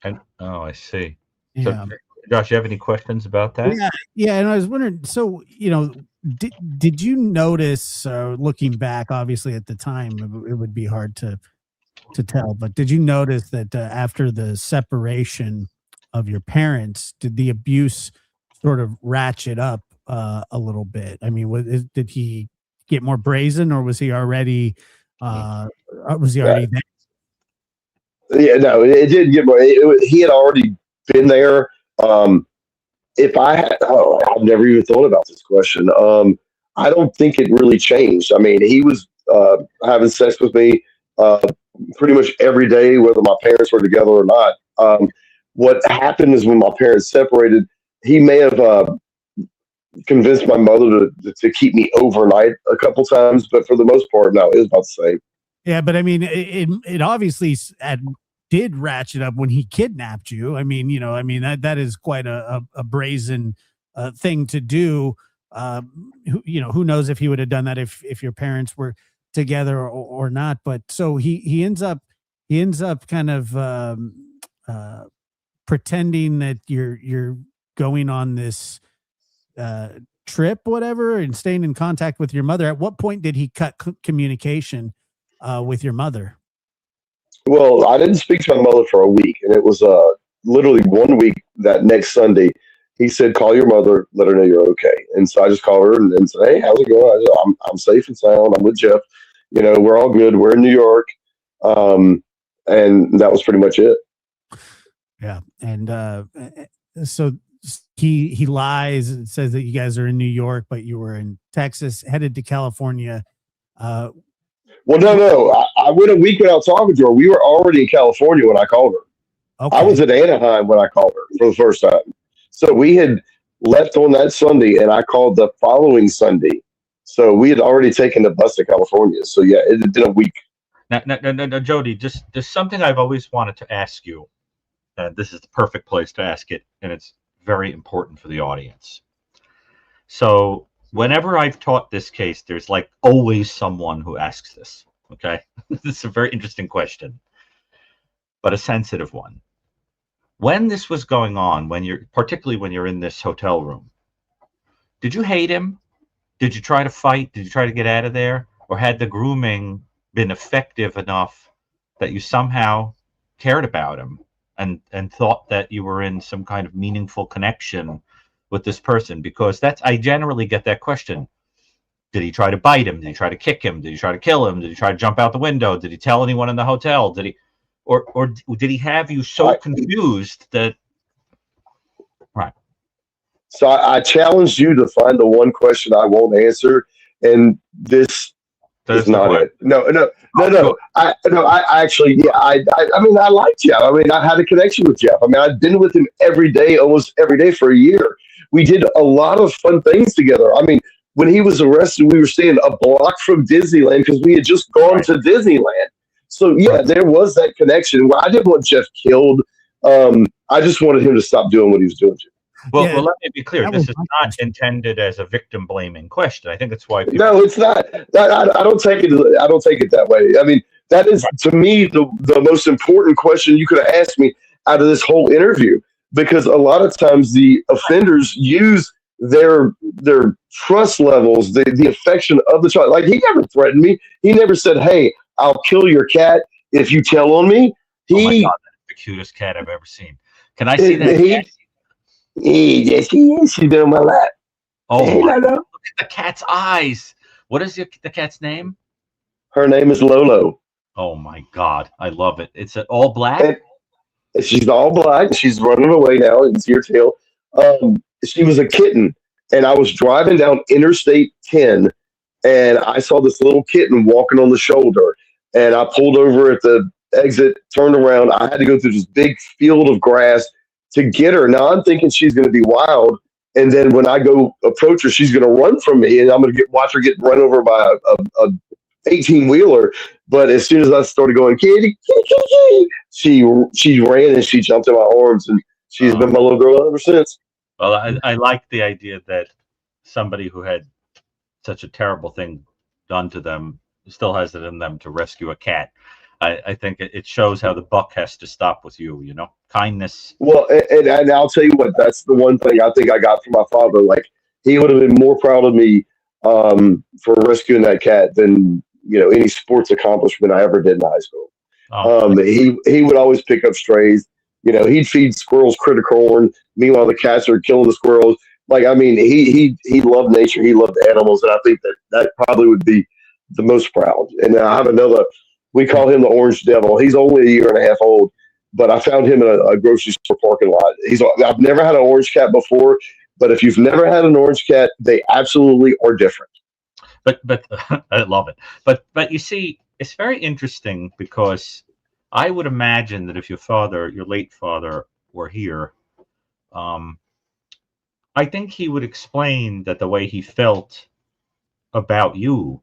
And I see. Yeah. So, Josh, you have any questions about that? Yeah, and I was wondering. So, did you notice? Looking back, obviously at the time, it would be hard to tell. But did you notice that after the separation of your parents, did the abuse sort of ratchet up a little bit? I mean, did he get more brazen, or was he already there? Yeah, no, it didn't get more. He had already been there. If I had, I've never even thought about this question. I don't think it really changed. I mean, he was having sex with me uh, pretty much every day, whether my parents were together or not. What happened is when my parents separated, he may have convinced my mother to keep me overnight a couple times, but for the most part, no, it was about the same. Yeah, but I mean, it obviously did ratchet up when he kidnapped you. I mean, that is quite a brazen thing to do. Who knows if he would have done that if your parents were together or not. But so he ends up kind of pretending that you're going on this trip, whatever, and staying in contact with your mother. At what point did he cut communication with your mother? Well, I didn't speak to my mother for a week, and it was literally 1 week. That next Sunday, he said, "Call your mother, let her know you're okay." And so I just called her and said, "Hey, how's it going? I'm safe and sound. I'm with Jeff. We're all good. We're in New York." And that was pretty much it. Yeah, and so he lies and says that you guys are in New York, but you were in Texas, headed to California. Well, no. I went a week without talking to her. We were already in California when I called her. Okay. I was at Anaheim when I called her for the first time. So we had left on that Sunday, and I called the following Sunday. So we had already taken the bus to California. So yeah, it had been a week. Now, Jody, just there's something I've always wanted to ask you, and this is the perfect place to ask it, and it's very important for the audience. So whenever I've taught this case, there's like always someone who asks this. Okay, this is a very interesting question, but a sensitive one. When this was going on, particularly when you're in this hotel room, did you hate him? Did you try to fight? Did you try to get out of there? Or had the grooming been effective enough that you somehow cared about him and thought that you were in some kind of meaningful connection with this person? Because I generally get that question. Did he try to bite him? Did he try to kick him? Did he try to kill him? Did he try to jump out the window? Did he tell anyone in the hotel? Did he, or did he have you so confused that? Right. So I challenged you to find the one question I won't answer, and this is not it. No. I actually, yeah. I mean, I liked Jeff. I mean, I had a connection with Jeff. I mean, I'd been with him every day, almost every day for a year. We did a lot of fun things together. I mean, when he was arrested, we were staying a block from Disneyland because we had just gone to Disneyland. So yeah, there was that connection. Well, I didn't want Jeff killed. I just wanted him to stop doing what he was doing. Well, let me be clear. This is not intended as a victim blaming question. I think that's why. No, it's not. I don't take it. I don't take it that way. I mean, that is to me the most important question you could have asked me out of this whole interview, because a lot of times the offenders use their trust levels, the affection of the child. Like, he never threatened me. He never said, "Hey, I'll kill your cat if you tell on me." Oh my God, that's the cutest cat I've ever seen. Can I see that cat? Yes, she is. She's been on my lap. Oh, hey, look at the cat's eyes. What is the cat's name? Her name is Lolo. Oh my God, I love it. It's all black. And she's all black. She's running away now. It's your tail. She was a kitten, and I was driving down Interstate 10, and I saw this little kitten walking on the shoulder, and I pulled over at the exit, turned around. I had to go through this big field of grass to get her. Now I'm thinking she's going to be wild, and then when I go approach her, she's going to run from me, and I'm going to watch her get run over by a 18-wheeler. But as soon as I started going, kitty, kitty, she ran and she jumped in my arms, and she's been my little girl ever since. Well, I like the idea that somebody who had such a terrible thing done to them still has it in them to rescue a cat. I think it shows how the buck has to stop with you. You know, kindness. Well, and I'll tell you what, that's the one thing I think I got from my father. Like, he would have been more proud of me for rescuing that cat than any sports accomplishment I ever did in high school. Oh, He would always pick up strays. He'd feed squirrels critter corn. Meanwhile, the cats are killing the squirrels. Like, I mean, he loved nature. He loved animals, and I think that probably would be the most proud. And I have another. We call him the Orange Devil. He's only a year and a half old, but I found him in a grocery store parking lot. I've never had an orange cat before, but if you've never had an orange cat, they absolutely are different. but I love it. But you see, it's very interesting because I would imagine that if your late father, were here, um, I think he would explain that the way he felt about you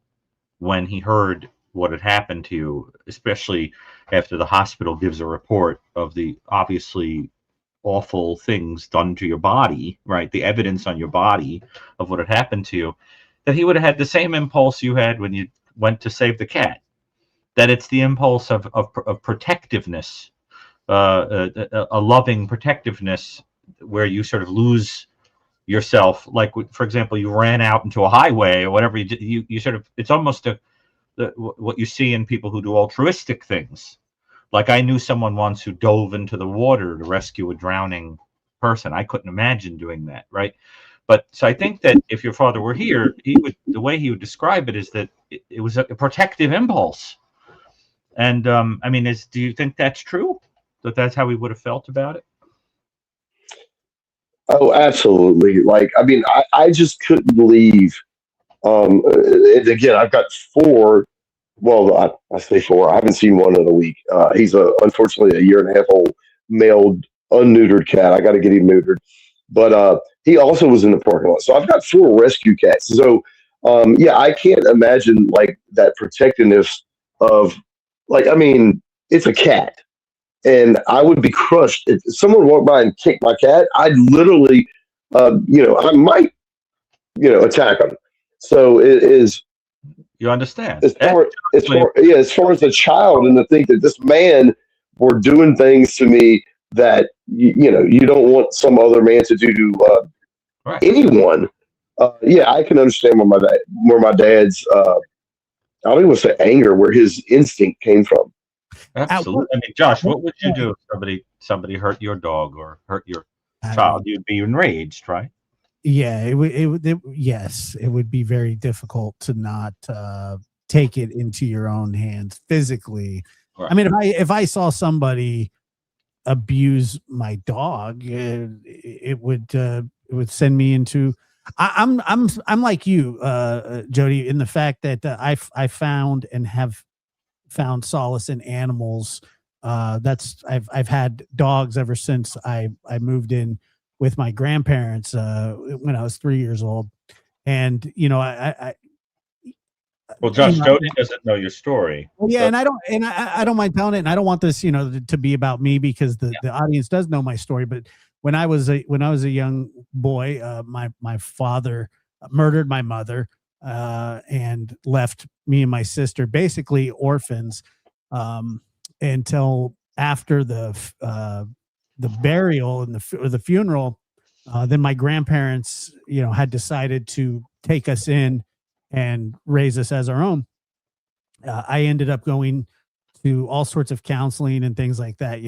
when he heard what had happened to you, especially after the hospital gives a report of the obviously awful things done to your body, right? The evidence on your body of what had happened to you, that he would have had the same impulse you had when you went to save the cat. That it's the impulse of protectiveness, a loving protectiveness, where you sort of lose yourself. Like, for example, you ran out into a highway or whatever. You sort of, it's almost what you see in people who do altruistic things. Like, I knew someone once who dove into the water to rescue a drowning person. I couldn't imagine doing that, right? But so I think that if your father were here, the way he would describe it is that it was a protective impulse. And I mean, do you think that's true? That's how he would have felt about it? Oh, absolutely. Like, I mean, I just couldn't believe. And again, I've got four. Well, I say four. I haven't seen one in a week. He's unfortunately a year and a half old male unneutered cat. I got to get him neutered. But he also was in the parking lot. So I've got four rescue cats. So yeah, I can't imagine like that protectiveness of, like, I mean, it's a cat, and I would be crushed if someone walked by and kicked my cat. I'd literally, I might, attack them. So it is. You understand? As far as a child, and to think that this man were doing things to me that you don't want some other man to do to Right. anyone. Yeah, I can understand where my dad's I don't even want to say anger, where his instinct came from. Absolutely. I mean, Josh, what would you do if somebody hurt your dog or hurt your child? You'd be enraged, right? Yeah, yes, it would be very difficult to not take it into your own hands physically. Right. I mean, if I saw somebody abuse my dog, it would send me into. I'm like you, Jody, in the fact that I found and have found solace in animals. I've had dogs ever since I moved in with my grandparents when I was 3 years old, and well, Josh, Jody doesn't know your story. Well, yeah, and I don't mind telling it, and I don't want this to be about me, because the audience does know my story. But when I was a young boy, my father murdered my mother and left me and my sister basically orphans until after the burial and the funeral. Then my grandparents, had decided to take us in and raise us as our own. I ended up going to all sorts of counseling and things like that,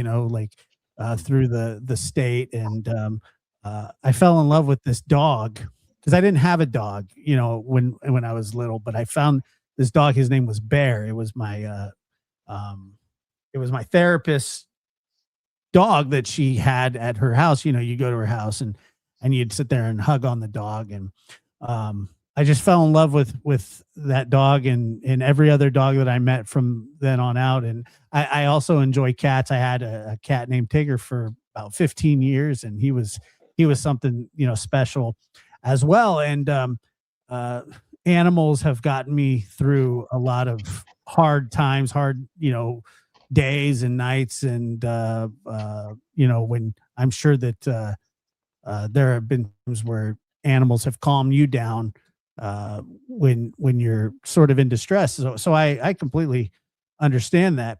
through the state. And I fell in love with this dog, because I didn't have a dog, when I was little, but I found this dog. His name was Bear. It was my therapist's dog that she had at her house. You go to her house and you'd sit there and hug on the dog. And I just fell in love with that dog and every other dog that I met from then on out. And I also enjoy cats. I had a cat named Tigger for about 15 years, and he was something, special as well. And animals have gotten me through a lot of hard times, days and nights. And, when I'm sure that there have been times where animals have calmed you down when you're sort of in distress. So I completely understand that.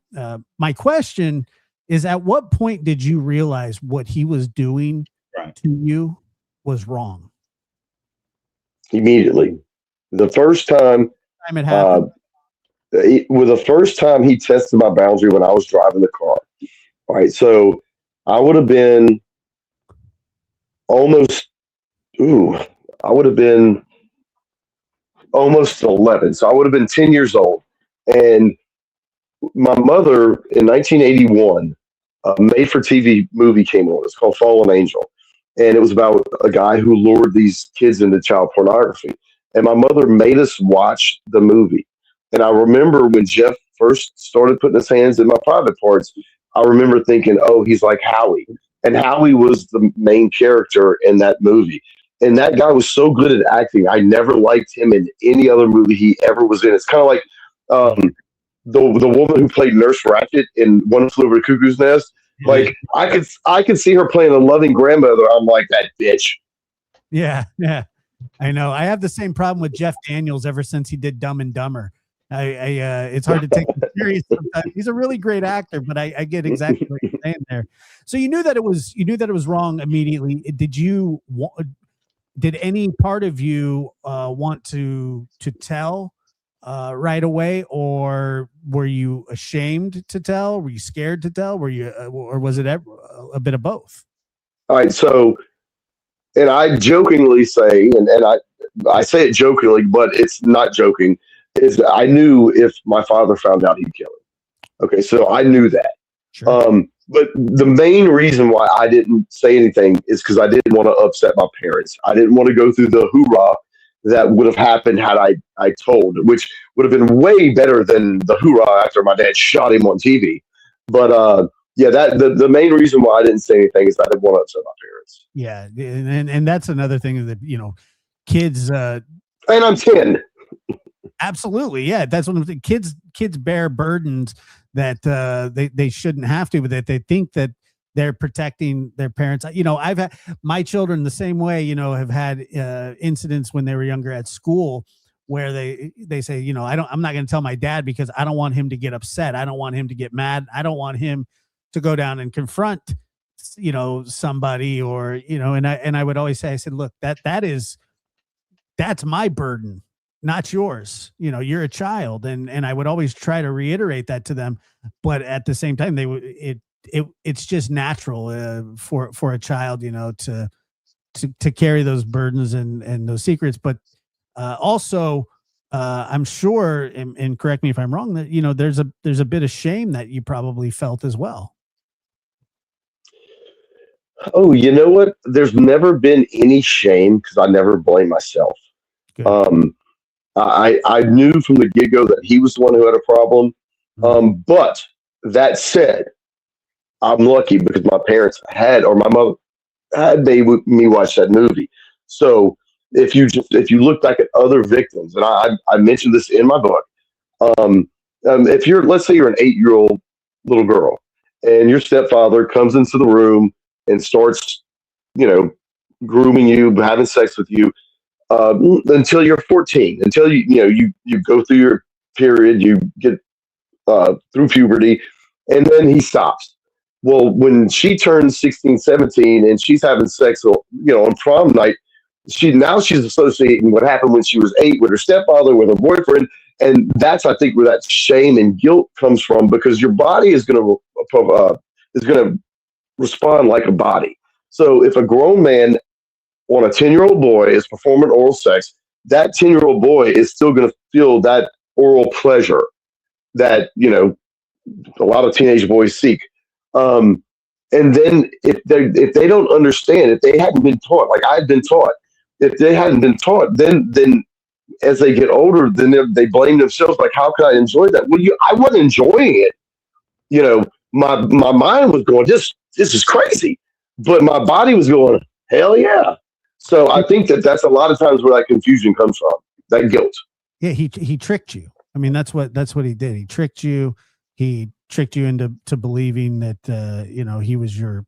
My question is, at what point did you realize what he was doing Right. to you was wrong? Immediately. The first time, Time it happened. the first time he tested my boundary when I was driving the car. All right. So I would have been almost, I would have been almost 11. So I would have been 10 years old. And my mother in 1981, a made for TV movie came on. It's called Fallen Angel. And it was about a guy who lured these kids into child pornography. And my mother made us watch the movie. And I remember when Jeff first started putting his hands in my private parts, I remember thinking, oh, he's like Howie. And Howie was the main character in that movie. And that guy was so good at acting. I never liked him in any other movie he ever was in. It's kind of like the woman who played Nurse Ratched in One Flew Over the Cuckoo's Nest. Like I could see her playing a loving grandmother. I'm like, that bitch. Yeah, yeah. I know. I have the same problem with Jeff Daniels ever since he did Dumb and Dumber. It's hard to take him serious sometimes. He's a really great actor, but I get exactly what you're saying there. So you knew that it was wrong immediately. Did any part of you want to tell right away, or were you ashamed to tell? Were you scared to tell? Were you, or was it a bit of both? All right. So, and I jokingly say, and I say it jokingly, but it's not joking, is I knew if my father found out, he'd kill him. Okay. So I knew that. Sure. But the main reason why I didn't say anything is because I didn't want to upset my parents. I didn't want to go through the hoorah that would have happened had I told, which would have been way better than the hoorah after my dad shot him on TV. But yeah, that the main reason why I didn't say anything is I didn't want to upset my parents. Yeah, and that's another thing that kids. And I'm 10. Absolutely, yeah. That's what I'm saying. Kids bear burdens that they shouldn't have to, but that they think that they're protecting their parents. I've had my children the same way. Have had incidents when they were younger at school where they say, I'm not going to tell my dad because I don't want him to get upset. I don't want him to get mad. I don't want him to go down and confront somebody, or and I would always say, I said, look, that's my burden, not yours. You're a child, and I would always try to reiterate that to them, but at the same time it's just natural for a child to carry those burdens and those secrets, but also I'm sure, and correct me if I'm wrong, that there's a bit of shame that you probably felt as well. Oh, you know what? There's never been any shame because I never blame myself. Good. I knew from the get-go that he was the one who had a problem. But that said, I'm lucky because my parents or my mother had made me watch that movie. So if you look back at other victims, and I mentioned this in my book, if let's say you're an 8-year-old little girl and your stepfather comes into the room and starts, grooming you, having sex with you, until you're 14, until you go through your period, you get through puberty, and then he stops. Well, when she turns 16, 17, and she's having sex, on prom night, she's associating what happened when she was 8 with her stepfather, with her boyfriend, and that's, I think, where that shame and guilt comes from, because your body is going to respond like a body. So if a grown man on a 10-year-old boy is performing oral sex, that 10-year-old boy is still going to feel that oral pleasure that a lot of teenage boys seek. And then if they don't understand, if they hadn't been taught, like I've been taught, if they hadn't been taught, then as they get older, then they blame themselves. Like, how could I enjoy that? Well, I wasn't enjoying it. My mind was going, this is crazy, but my body was going, hell yeah. So I think that's a lot of times where that confusion comes from, that guilt. Yeah, he tricked you. I mean, that's what he did. He tricked you. He tricked you into believing that he was your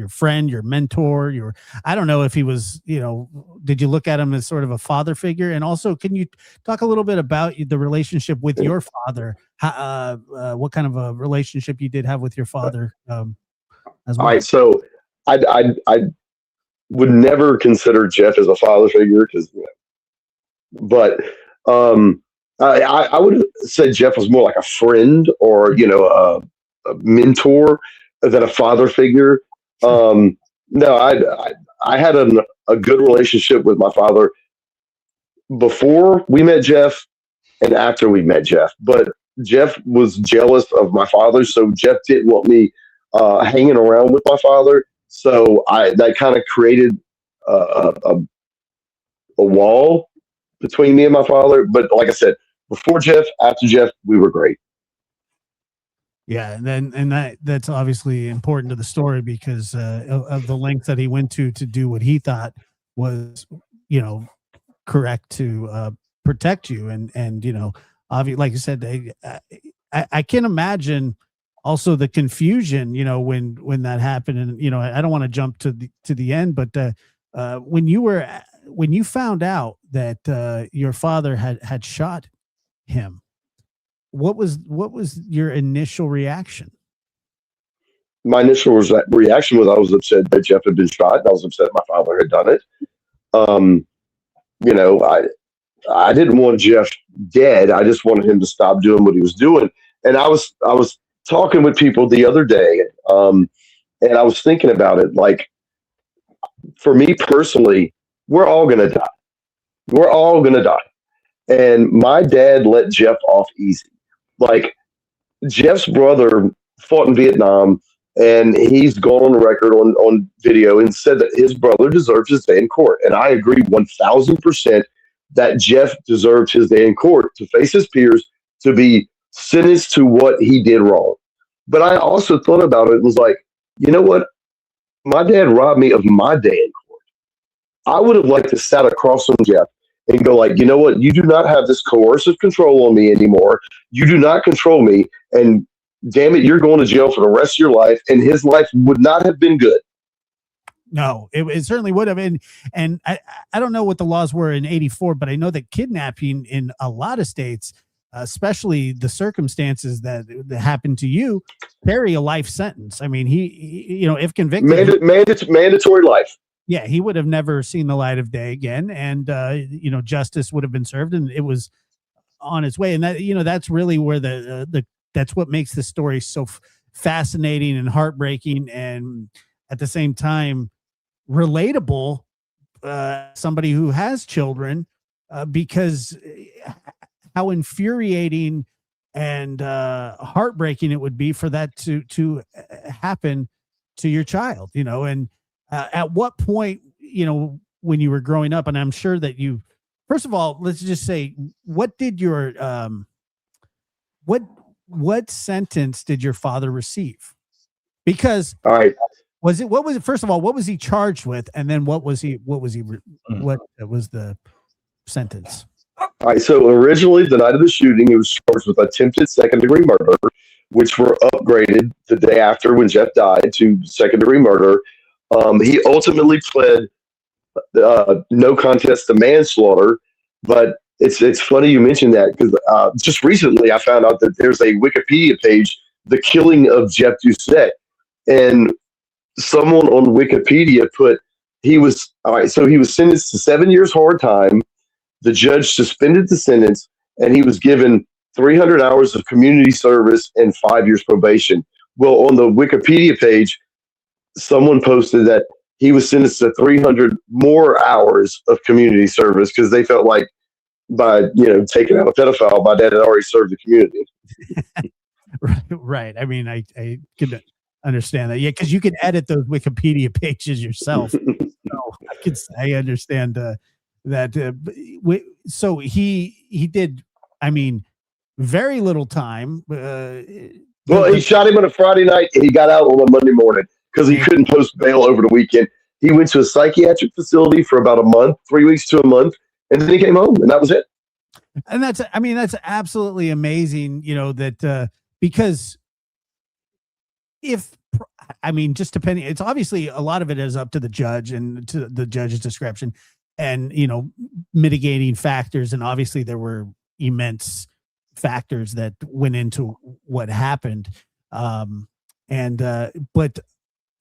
friend, your mentor. I don't know if he was. Did you look at him as sort of a father figure? And also, can you talk a little bit about the relationship with your father? what kind of a relationship you did have with your father as well. All right, so I would never consider Jeff as a father figure but I would have said Jeff was more like a friend or a mentor than a father figure. No, I had a good relationship with my father before we met Jeff and after we met Jeff. But Jeff was jealous of my father, so Jeff didn't want me hanging around with my father. So that kind of created a wall between me and my father. But like I said, before Jeff, after Jeff, we were great. Yeah, and that's obviously important to the story because of the length that he went to do what he thought was, correct to protect you, and obviously, like I said, I can imagine also the confusion, when that happened, and I don't want to jump to the end, but when you found out that your father had shot him. What was your initial reaction? My initial reaction was I was upset that Jeff had been shot. I was upset my father had done it. I didn't want Jeff dead. I just wanted him to stop doing what he was doing. And I was talking with people the other day, and I was thinking about it. Like, for me personally, we're all gonna die. We're all gonna die. And my dad let Jeff off easy. Like, Jeff's brother fought in Vietnam, and he's gone on the record on video and said that his brother deserves his day in court. And I agree 1,000% that Jeff deserved his day in court to face his peers, to be sentenced to what he did wrong. But I also thought about it and was like, you know what? My dad robbed me of my day in court. I would have liked to sat across from Jeff and go like, you know what? You do not have this coercive control on me anymore. You do not control me. And damn it, you're going to jail for the rest of your life. And his life would not have been good. No, it certainly would have been. And I don't know what the laws were in 84, but I know that kidnapping in a lot of states, especially the circumstances that happened to you, carry a life sentence. I mean, he if convicted, mandatory life. Yeah, he would have never seen the light of day again, and justice would have been served, and it was on its way. And that that's really where that's what makes the story so fascinating and heartbreaking, and at the same time relatable. Somebody who has children, because how infuriating and heartbreaking it would be for that to happen to your child, and. At what point, when you were growing up, and I'm sure that first of all, let's just say, what did your, what sentence did your father receive? Because, all right, first of all, what was he charged with? And then what was the sentence? All right. So originally, the night of the shooting, he was charged with attempted second-degree murder, which were upgraded the day after when Jeff died to second-degree murder. He ultimately pled no contest to manslaughter, but it's funny you mentioned that because just recently I found out that there's a Wikipedia page, "The Killing of Jeff Doucet," and someone on Wikipedia put he was sentenced to 7 years hard time. The judge suspended the sentence, and he was given 300 hours of community service and 5 years probation. Well, on the Wikipedia page, someone posted that he was sentenced to 300 more hours of community service because they felt like by taking out a pedophile, my dad had already served the community. Right. I mean, I could understand that. Yeah, because you can edit those Wikipedia pages yourself. So I understand that. So he did. I mean, very little time. Well, he shot him on a Friday night, and he got out on a Monday morning because he couldn't post bail over the weekend. He went to a psychiatric facility for about a month, 3 weeks to a month, and then he came home, and that was it. And that's absolutely amazing, that because just depending, it's obviously a lot of it is up to the judge and to the judge's discretion and, mitigating factors. And obviously there were immense factors that went into what happened. But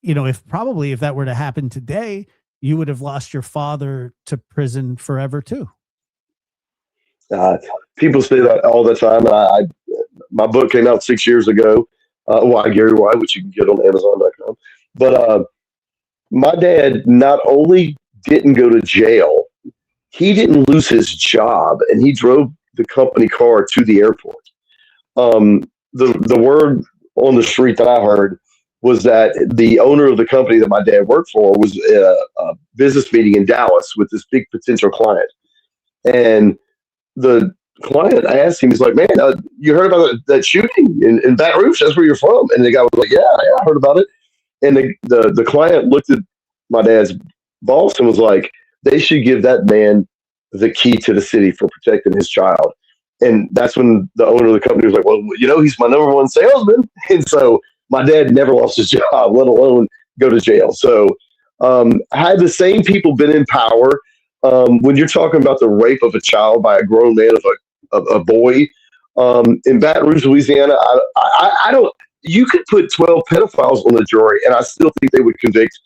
if that were to happen today, you would have lost your father to prison forever too. People say that all the time. And my book came out 6 years ago. Why Gary Why, which you can get on Amazon.com. But my dad not only didn't go to jail, he didn't lose his job, and he drove the company car to the airport. The word on the street that I heard was that the owner of the company that my dad worked for was a business meeting in Dallas with this big potential client. And the client asked him, he's like, man, you heard about that shooting in Baton Rouge? That's where you're from. And the guy was like, yeah, I heard about it. And the client looked at my dad's boss and was like, they should give that man the key to the city for protecting his child. And that's when the owner of the company was like, well, he's my number one salesman. And so my dad never lost his job, let alone go to jail. So had the same people been in power, when you're talking about the rape of a child by a grown man of a boy in Baton Rouge, Louisiana, I don't. You could put 12 pedophiles on the jury, and I still think they would convict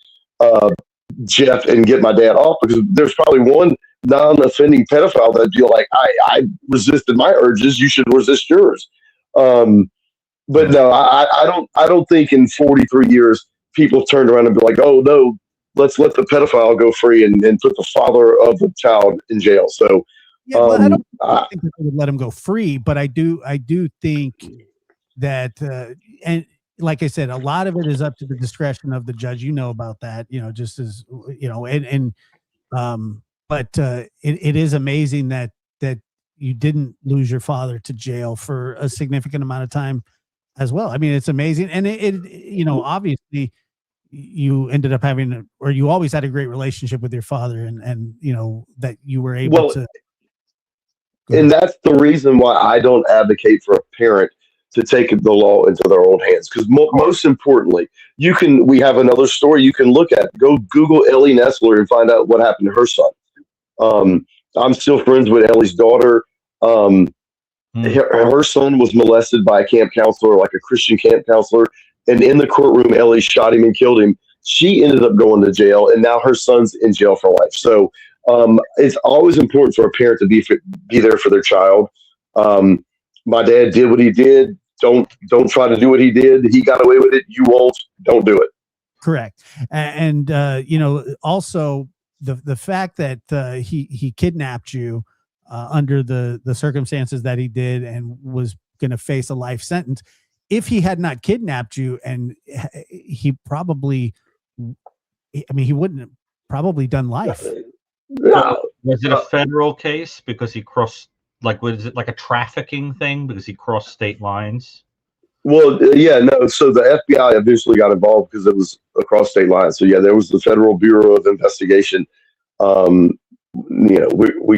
Jeff and get my dad off, because there's probably one non-offending pedophile that'd be like, I resisted my urges, you should resist yours. But no, I don't think in 43 years people have turned around and be like, oh no, let's let the pedophile go free and put the father of the child in jail. So yeah, well, I don't think they would let him go free, but I do think that and like I said, a lot of it is up to the discretion of the judge. About that, just as but it is amazing that you didn't lose your father to jail for a significant amount of time as well. I mean, it's amazing. And it obviously you ended up having, or you always had a great relationship with your father, and that you were able to. And that's the reason why I don't advocate for a parent to take the law into their own hands. Because most importantly, we have another story you can look at. Go Google Ellie Nessler and find out what happened to her son. I'm still friends with Ellie's daughter. Her son was molested by a camp counselor, like a Christian camp counselor. And in the courtroom, Ellie shot him and killed him. She ended up going to jail, and now her son's in jail for life. So it's always important for a parent to be there for their child. My dad did what he did. Don't try to do what he did. He got away with it. You won't. Don't do it. Correct. And also the fact that he kidnapped you under the circumstances that he did, and was going to face a life sentence. If he had not kidnapped you, and he wouldn't have probably done life. No. Was it a federal case because he crossed, was it like a trafficking thing because he crossed state lines? Well, yeah, no. So the FBI eventually got involved because it was across state lines. So yeah, there was the Federal Bureau of Investigation. We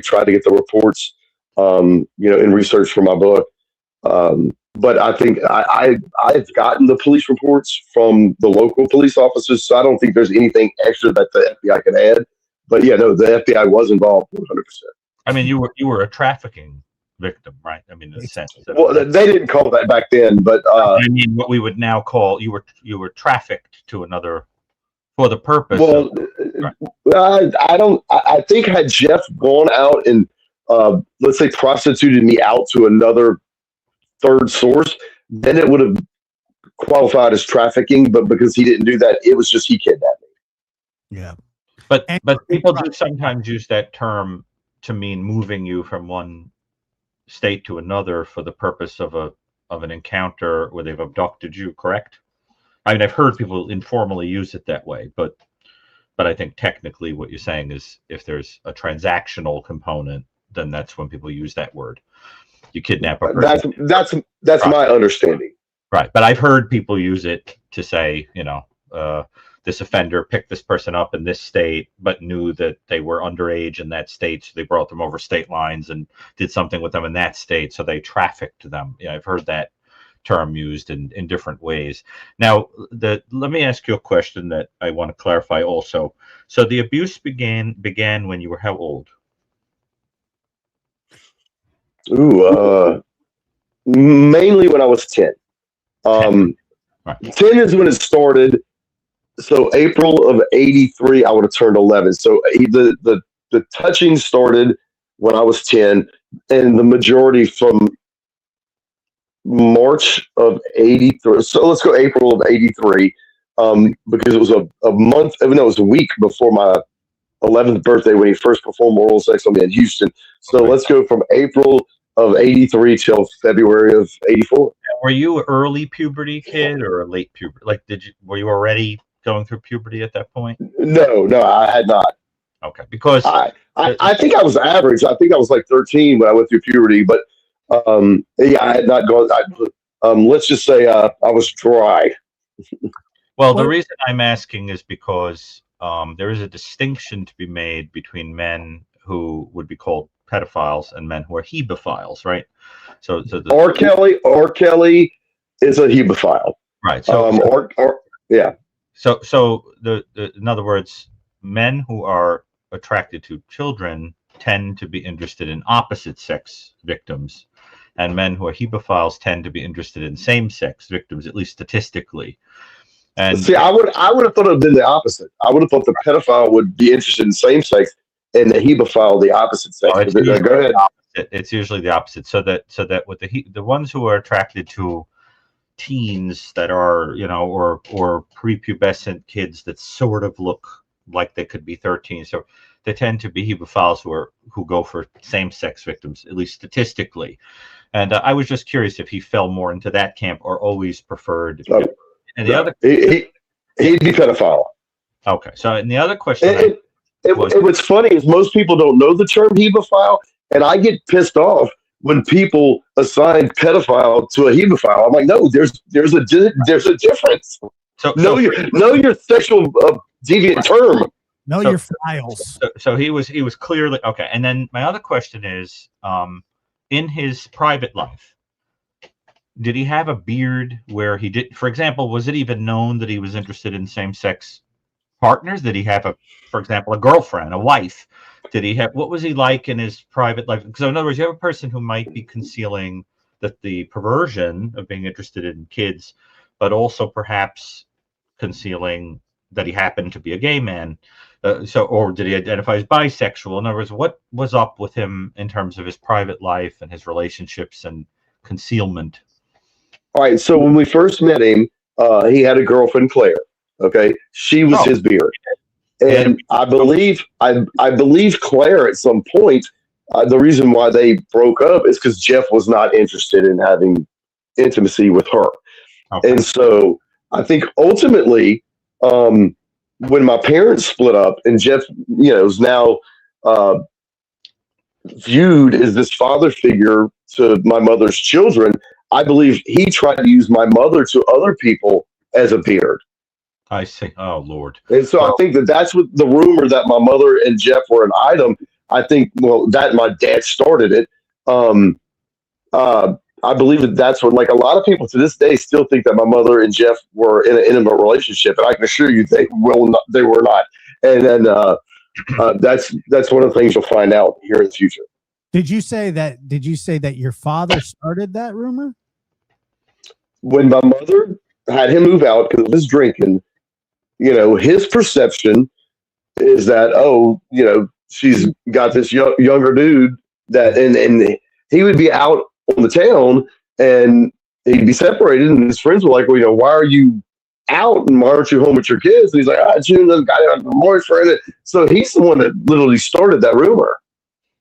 tried to get the reports, in research for my book. But I think I've gotten the police reports from the local police officers, so I don't think there's anything extra that the FBI can add. But yeah, no, the FBI was involved 100%. I mean, you were a trafficking victim, right? I mean, in a sense. Well, they didn't call that back then, but I mean, what we would now call you were trafficked to another for the purpose. Well, I think had Jeff gone out and let's say prostituted me out to another third source, then it would have qualified as trafficking. But because he didn't do that, it was just he kidnapped me. Yeah. But people do sometimes use that term to mean moving you from one state to another for the purpose of an encounter where they've abducted you, correct? I mean, I've heard people informally use it that way, but I think technically what you're saying is if there's a transactional component, then that's when people use that word. You kidnap a person. That's right. My understanding. Right, but I've heard people use it to say, this offender picked this person up in this state, but knew that they were underage in that state, so they brought them over state lines and did something with them in that state, so they trafficked them. I've heard that term used in different ways. Now, let me ask you a question that I want to clarify also. So the abuse began when you were how old? 8 or 9. Mainly when I was 10. 10. Right. 10 is when it started. So April of '83, I would have turned 11. So the touching started when I was 10, and the majority from March of '83. So let's go April of '83, because it was a month. No, it was a week before my 11th birthday when he first performed oral sex on me in Houston. So Okay. let's go from April of '83 till February of '84. Were you an early puberty kid or a late puberty? Like, were you already going through puberty at that point? No, I had not. Okay, because I think I was average. I think I was like 13 when I went through puberty, but yeah, I had not gone. Let's just say I was dry. well, the reason I'm asking is because there is a distinction to be made between men who would be called pedophiles and men who are hebephiles, right? So R. Kelly is a hebephile. right. Yeah. So in other words, men who are attracted to children tend to be interested in opposite sex victims, and men who are hebephiles tend to be interested in same sex victims, at least statistically. And see, I would have thought it would have been the opposite. I would have thought the pedophile would be interested in same sex, and the hebephile the opposite sex. Go ahead. It's usually the opposite. So that with the ones who are attracted to teens that are, or prepubescent kids that sort of look like they could be 13, so they tend to be hebephiles who go for same-sex victims, at least statistically. And I was just curious if he fell more into that camp or always preferred. And the other, he'd be pedophile. Okay, so and the other question, what's funny is most people don't know the term hebephile, and I get pissed off when people assign pedophile to a hebephile. I'm like, no, there's a difference. So know your sexual deviant term. Know your files. So he was clearly okay. And then my other question is, in his private life, did he have a beard where he did? For example, was it even known that he was interested in same-sex partners? Did he have for example, a girlfriend, a wife? Did he have? What was he like in his private life? Because in other words, you have a person who might be concealing the perversion of being interested in kids, but also perhaps concealing that he happened to be a gay man. Or did he identify as bisexual? In other words, what was up with him in terms of his private life and his relationships and concealment? All right. So when we first met him, he had a girlfriend, Claire. Okay, she was his beard, and I believe Claire at some point. The reason why they broke up is because Jeff was not interested in having intimacy with her, and so I think ultimately, when my parents split up, and Jeff, is now viewed as this father figure to my mother's children, I believe he tried to use my mother to other people as a beard. I see. Oh, Lord. And so I think that's what the rumor that my mother and Jeff were an item. I think, that my dad started it. I believe that's what, like, a lot of people to this day still think that my mother and Jeff were in an intimate relationship. And I can assure you they were not. And then that's one of the things you'll find out here in the future. Did you say that your father started that rumor? When my mother had him move out because of his drinking, his perception is that, she's got this younger dude that, and he would be out on the town and he'd be separated, and his friends were like, well, why are you out and why aren't you home with your kids? And he's like, June doesn't got a boyfriend. So he's the one that literally started that rumor.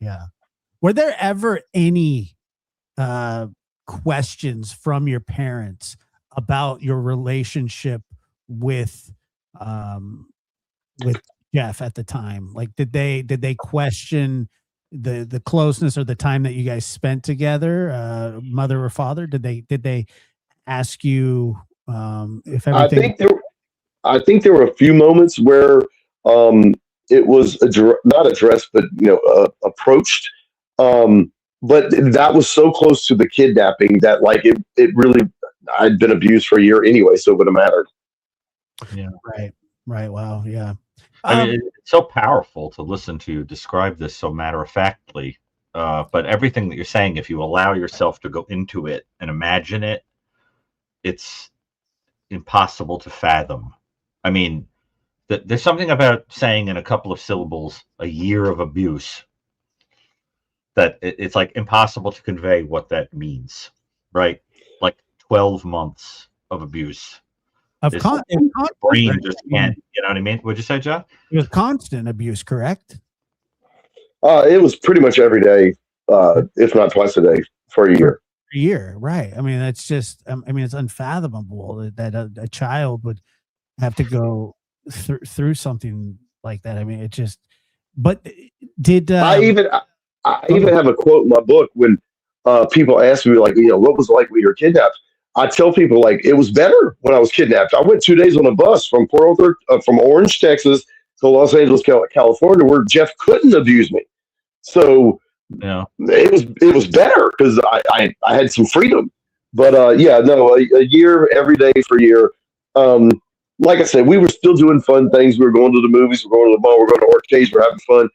Yeah. Were there ever any questions from your parents about your relationship with Jeff at the time? Like, did they question the closeness or the time that you guys spent together, mother or father? Did they ask you if everything? I think there were a few moments where it was not addressed, but approached. But that was so close to the kidnapping that, like, it really, I'd been abused for a year anyway, so it would have mattered. Yeah. Right. Wow. Yeah. I mean, it's so powerful to listen to you describe this so matter-of-factly. But everything that you're saying, if you allow yourself to go into it and imagine it, it's impossible to fathom. I mean, there's something about saying in a couple of syllables a year of abuse that it's like impossible to convey what that means, right? Like 12 months of abuse. Of Brain right? just can't, you know what I mean? What'd you say, Jeff? It was constant abuse, correct? It was pretty much every day, if not twice a day for a year. A year, right? I mean, that's just. I mean, it's unfathomable that a child would have to go through something like that. I mean, it just. But did I even have a quote in my book when people ask me, like, what was it like when you were kidnapped? I tell people, like, it was better when I was kidnapped. I went 2 days on a bus from from Orange, Texas to Los Angeles, California, where Jeff couldn't abuse me. So Yeah, it was better because I had some freedom. But a year, every day for a year. Like I said, we were still doing fun things. We were going to the movies, we're going to the mall, we're going to arcades, we're having fun.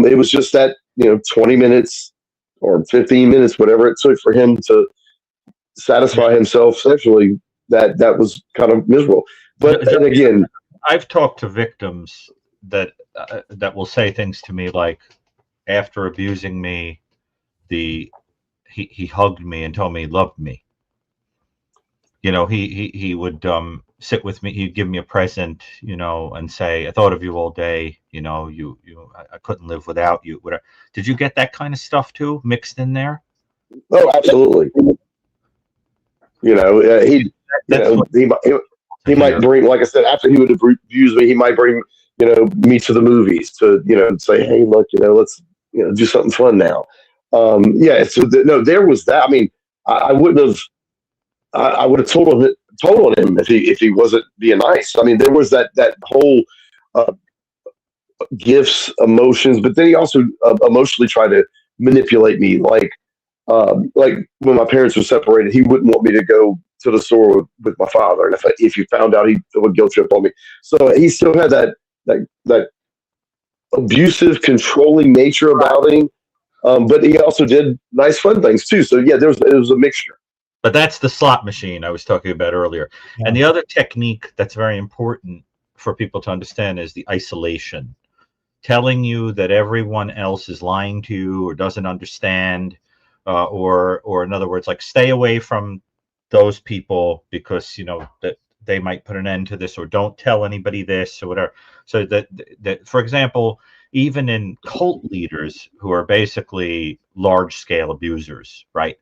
It was just that 20 minutes or 15 minutes, whatever it took for him to satisfy himself sexually. That was kind of miserable. But then again, I've talked to victims that will say things to me like, after abusing me, he hugged me and told me he loved me. He would sit with me. He'd give me a present, and say, "I thought of you all day. I couldn't live without you." Whatever. Did you get that kind of stuff too mixed in there? Oh, absolutely. He might bring, like I said, after he would abuse me, he might bring me to the movies to say, "Hey, look, let's do something fun now." There was that. I mean, I wouldn't have. I would have told on him if he wasn't being nice. I mean, there was that whole gifts, emotions, but then he also emotionally tried to manipulate me. Like when my parents were separated, he wouldn't want me to go to the store with my father, and if you found out, he'd throw a guilt trip on me. So he still had that abusive, controlling nature about him. But he also did nice, fun things too. So yeah, it was a mixture. But that's the slot machine I was talking about earlier. Yeah. And the other technique that's very important for people to understand is the isolation. Telling you that everyone else is lying to you or doesn't understand, or in other words, like, stay away from those people because that they might put an end to this, or don't tell anybody this or whatever. So that for example, even in cult leaders who are basically large-scale abusers, right?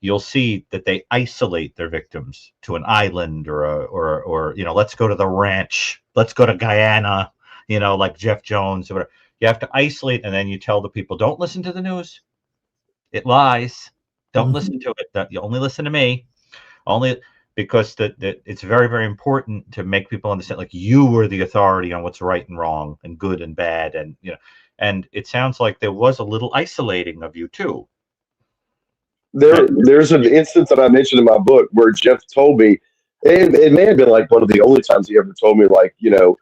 You'll see that they isolate their victims to an island or let's go to the ranch, let's go to Guyana, like Jeff Jones or whatever. You have to isolate, and then you tell the people, don't listen to the news. It lies. Don't listen to it. You only listen to me. Only because that it's very, very important to make people understand, like, you were the authority on what's right and wrong and good and bad, and it sounds like there was a little isolating of you too. There's an instance that I mentioned in my book where Jeff told me, and it may have been like one of the only times he ever told me, like, if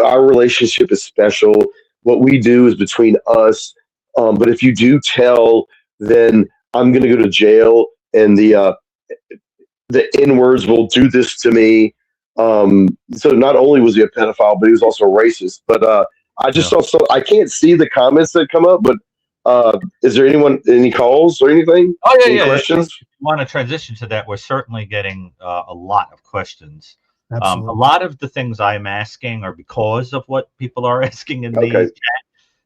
our relationship is special, what we do is between us. But if you do tell, then I'm going to go to jail, and the N-words will do this to me. So not only was he a pedophile, but he was also a racist. But I just saw, so I can't see the comments that come up, but is there any calls or anything? Oh, yeah, any questions? If you want to transition to that, we're certainly getting a lot of questions. A lot of the things I'm asking are because of what people are asking in the chat.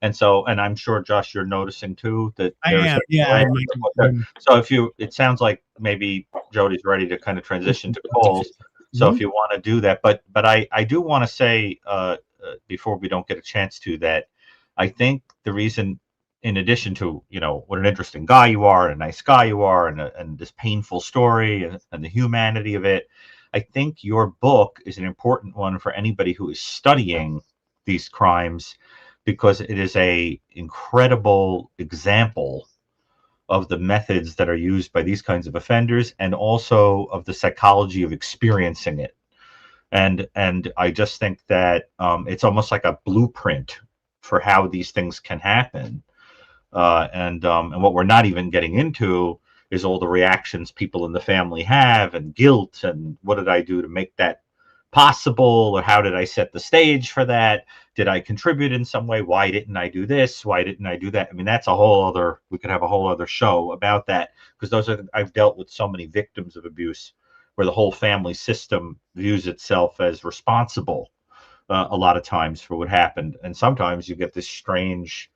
And I'm sure, Josh, you're noticing too that I am. Yeah. So it sounds like maybe Jody's ready to kind of transition to calls. So if you want to do that, but I do want to say before we don't get a chance to, that I think the reason, in addition to what an interesting guy you are, and a nice guy you are, and this painful story and the humanity of it, I think your book is an important one for anybody who is studying these crimes, because it is a incredible example of the methods that are used by these kinds of offenders, and also of the psychology of experiencing it. And I just think that it's almost like a blueprint for how these things can happen. And what we're not even getting into is all the reactions people in the family have, and guilt, and what did I do to make that possible, or how did I set the stage for that? Did I contribute in some way? Why didn't I do this? Why didn't I do that? I mean, that's a whole other, we could have a whole other show about that, because I've dealt with so many victims of abuse where the whole family system views itself as responsible a lot of times for what happened. And sometimes you get this strange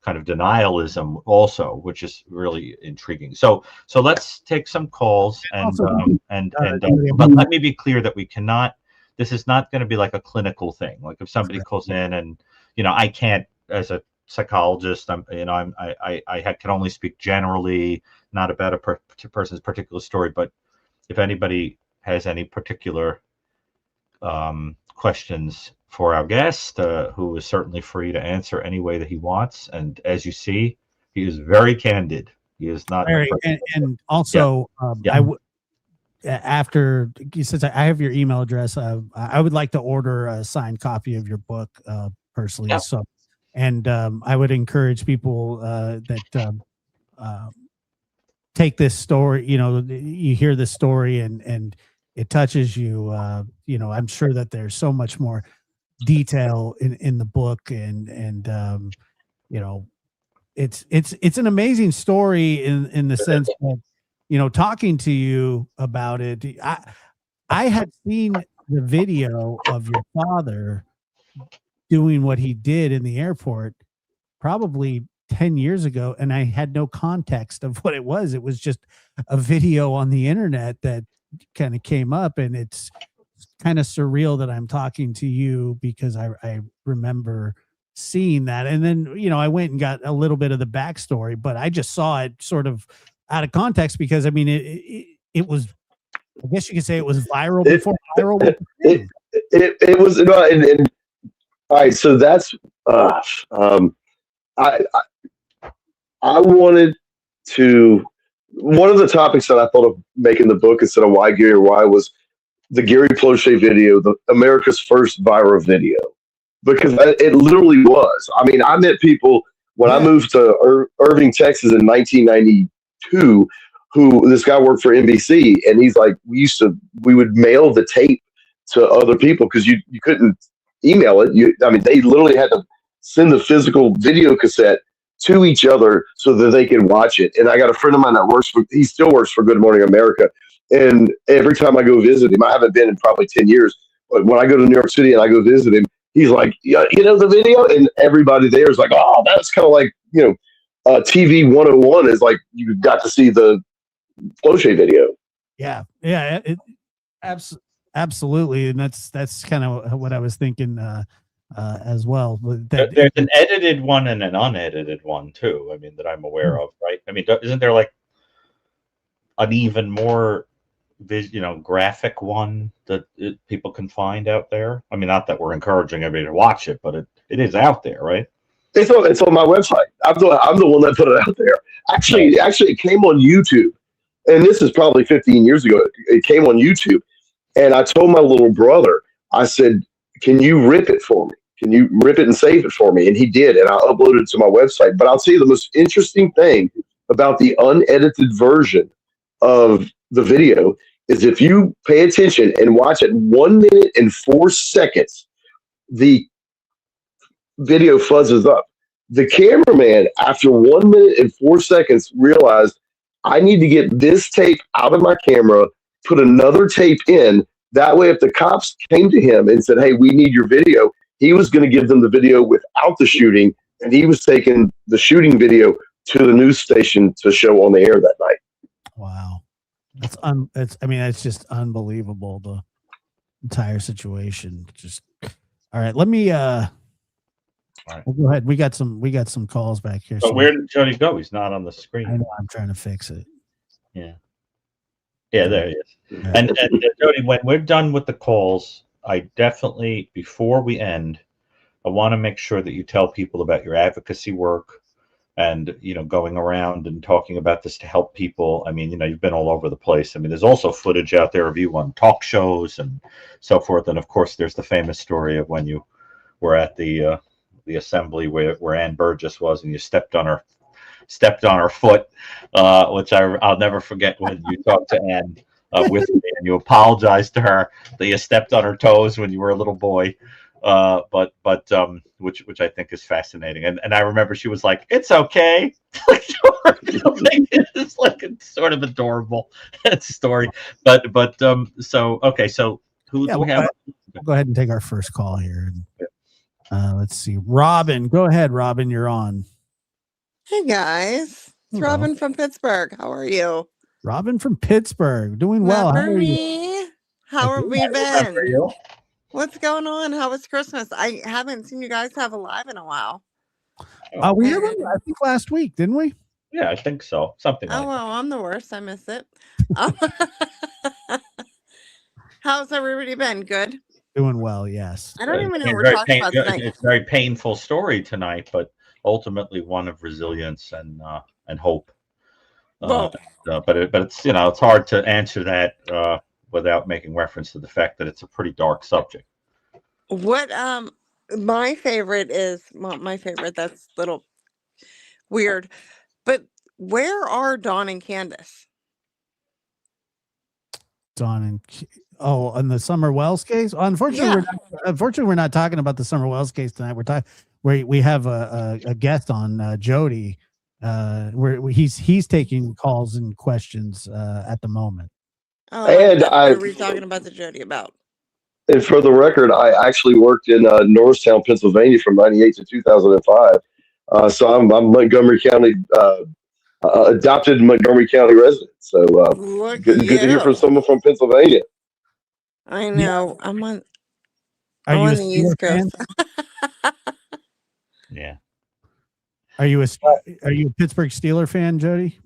kind of denialism also, which is really intriguing. So let's take some calls, but let me be clear that we cannot, this is not going to be like a clinical thing. Like if somebody calls in and, I can't, as a psychologist, I can only speak generally, not about a person's particular story. But if anybody has any particular questions for our guest, who is certainly free to answer any way that he wants. And as you see, he is very candid. He is not very, and also, after, since I have your email address, I would like to order a signed copy of your book personally. Yeah. So, and I would encourage people that take this story. You hear this story and it touches you. I'm sure that there's so much more detail in the book, and it's an amazing story in the sense that, talking to you about it, I had seen the video of your father doing what he did in the airport probably 10 years ago, and I had no context of what it was. It was just a video on the internet that kind of came up, and it's kind of surreal that I'm talking to you because I remember seeing that. And then, I went and got a little bit of the backstory, but I just saw it sort of out of context because, I mean, it was, I guess you could say it was viral before viral. It was, and all right. So that's, I wanted to, one of the topics that I thought of making the book instead of Why Gary or Why was the Gary Plauché video, the America's first viral video, because it literally was. I mean, I met people when I moved to Irving, Texas in 1992, who this guy worked for NBC, and he's like, we would mail the tape to other people because you couldn't email it. They literally had to send the physical video cassette to each other so that they could watch it. And I got a friend of mine that he still works for Good Morning America. And every time I go visit him, I haven't been in probably 10 years, but when I go to New York City and I go visit him, he's like, the video, and everybody there is like, oh, that's kind of like, TV 101 is like, you got to see the Plauché video. Yeah. Absolutely. And that's kind of what I was thinking as well. There's an edited one and an unedited one too. I mean, that I'm aware of, right? I mean, isn't there like an even more graphic one that people can find out there? I mean, not that we're encouraging everybody to watch it, but it is out there, right? It's on my website. I'm the one that put it out there. Actually, it came on YouTube, and this is probably 15 years ago. It came on YouTube, and I told my little brother, I said, "Can you rip it for me? Can you rip it and save it for me?" And he did, and I uploaded it to my website. But I'll tell you the most interesting thing about the unedited version of the video is if you pay attention and watch it 1 minute and 4 seconds, the video fuzzes up. The cameraman, after 1 minute and 4 seconds, realized I need to get this tape out of my camera, put another tape in. That way, if the cops came to him and said, "Hey, we need your video," he was going to give them the video without the shooting, and he was taking the shooting video to the news station to show on the air that night. Wow. That's just unbelievable. The entire situation. Just all right. Let me all right. Go ahead. We got some calls back here. So where did Jody go? He's not on the screen. I know, I'm trying to fix it. Yeah, there he is. Yeah. And Jody, when we're done with the calls, I definitely, before we end, I want to make sure that you tell people about your advocacy work and, going around and talking about this to help people. I mean, you've been all over the place. I mean, there's also footage out there of you on talk shows and so forth. And of course, there's the famous story of when you were at the the assembly where Ann Burgess was, and you stepped on her foot, which I'll never forget when you talked to Ann with me, and you apologized to her that you stepped on her toes when you were a little boy. Which I think is fascinating, and I remember she was like, "It's okay." It's like it's sort of adorable story, so okay, so who do we have? We'll go ahead and take our first call here. Let's see, Robin. Go ahead, Robin. You're on. Hey guys, it's Robin from Pittsburgh. How are you? Robin from Pittsburgh, doing well. How are you? How have we been? What's going on? How was Christmas? I haven't seen you guys have a live in a while. We had one, I think, last week, didn't we? Yeah, I think so. Something like well, I'm the worst. I miss it. How's everybody been? Good? Doing well, yes. I don't even know what we're talking about tonight. It's a very painful story tonight, but ultimately one of resilience and hope. But it's it's hard to answer that without making reference to the fact that it's a pretty dark subject. What my favorite is my favorite. That's a little weird, but where are Dawn and Candace? Dawn and on the Summer Wells case. Unfortunately, we're not talking about the Summer Wells case tonight. We're talking we have a guest on, Jody, where he's taking calls and questions at the moment. Oh, and what are we talking about the Jody about? And for the record, I actually worked in Norristown, Pennsylvania from '98 to 2005. So I'm Montgomery County, adopted Montgomery County resident. So good to hear from someone from Pennsylvania. I know. I'm on the East Coast. Yeah. Are you a Pittsburgh Steeler fan, Jody?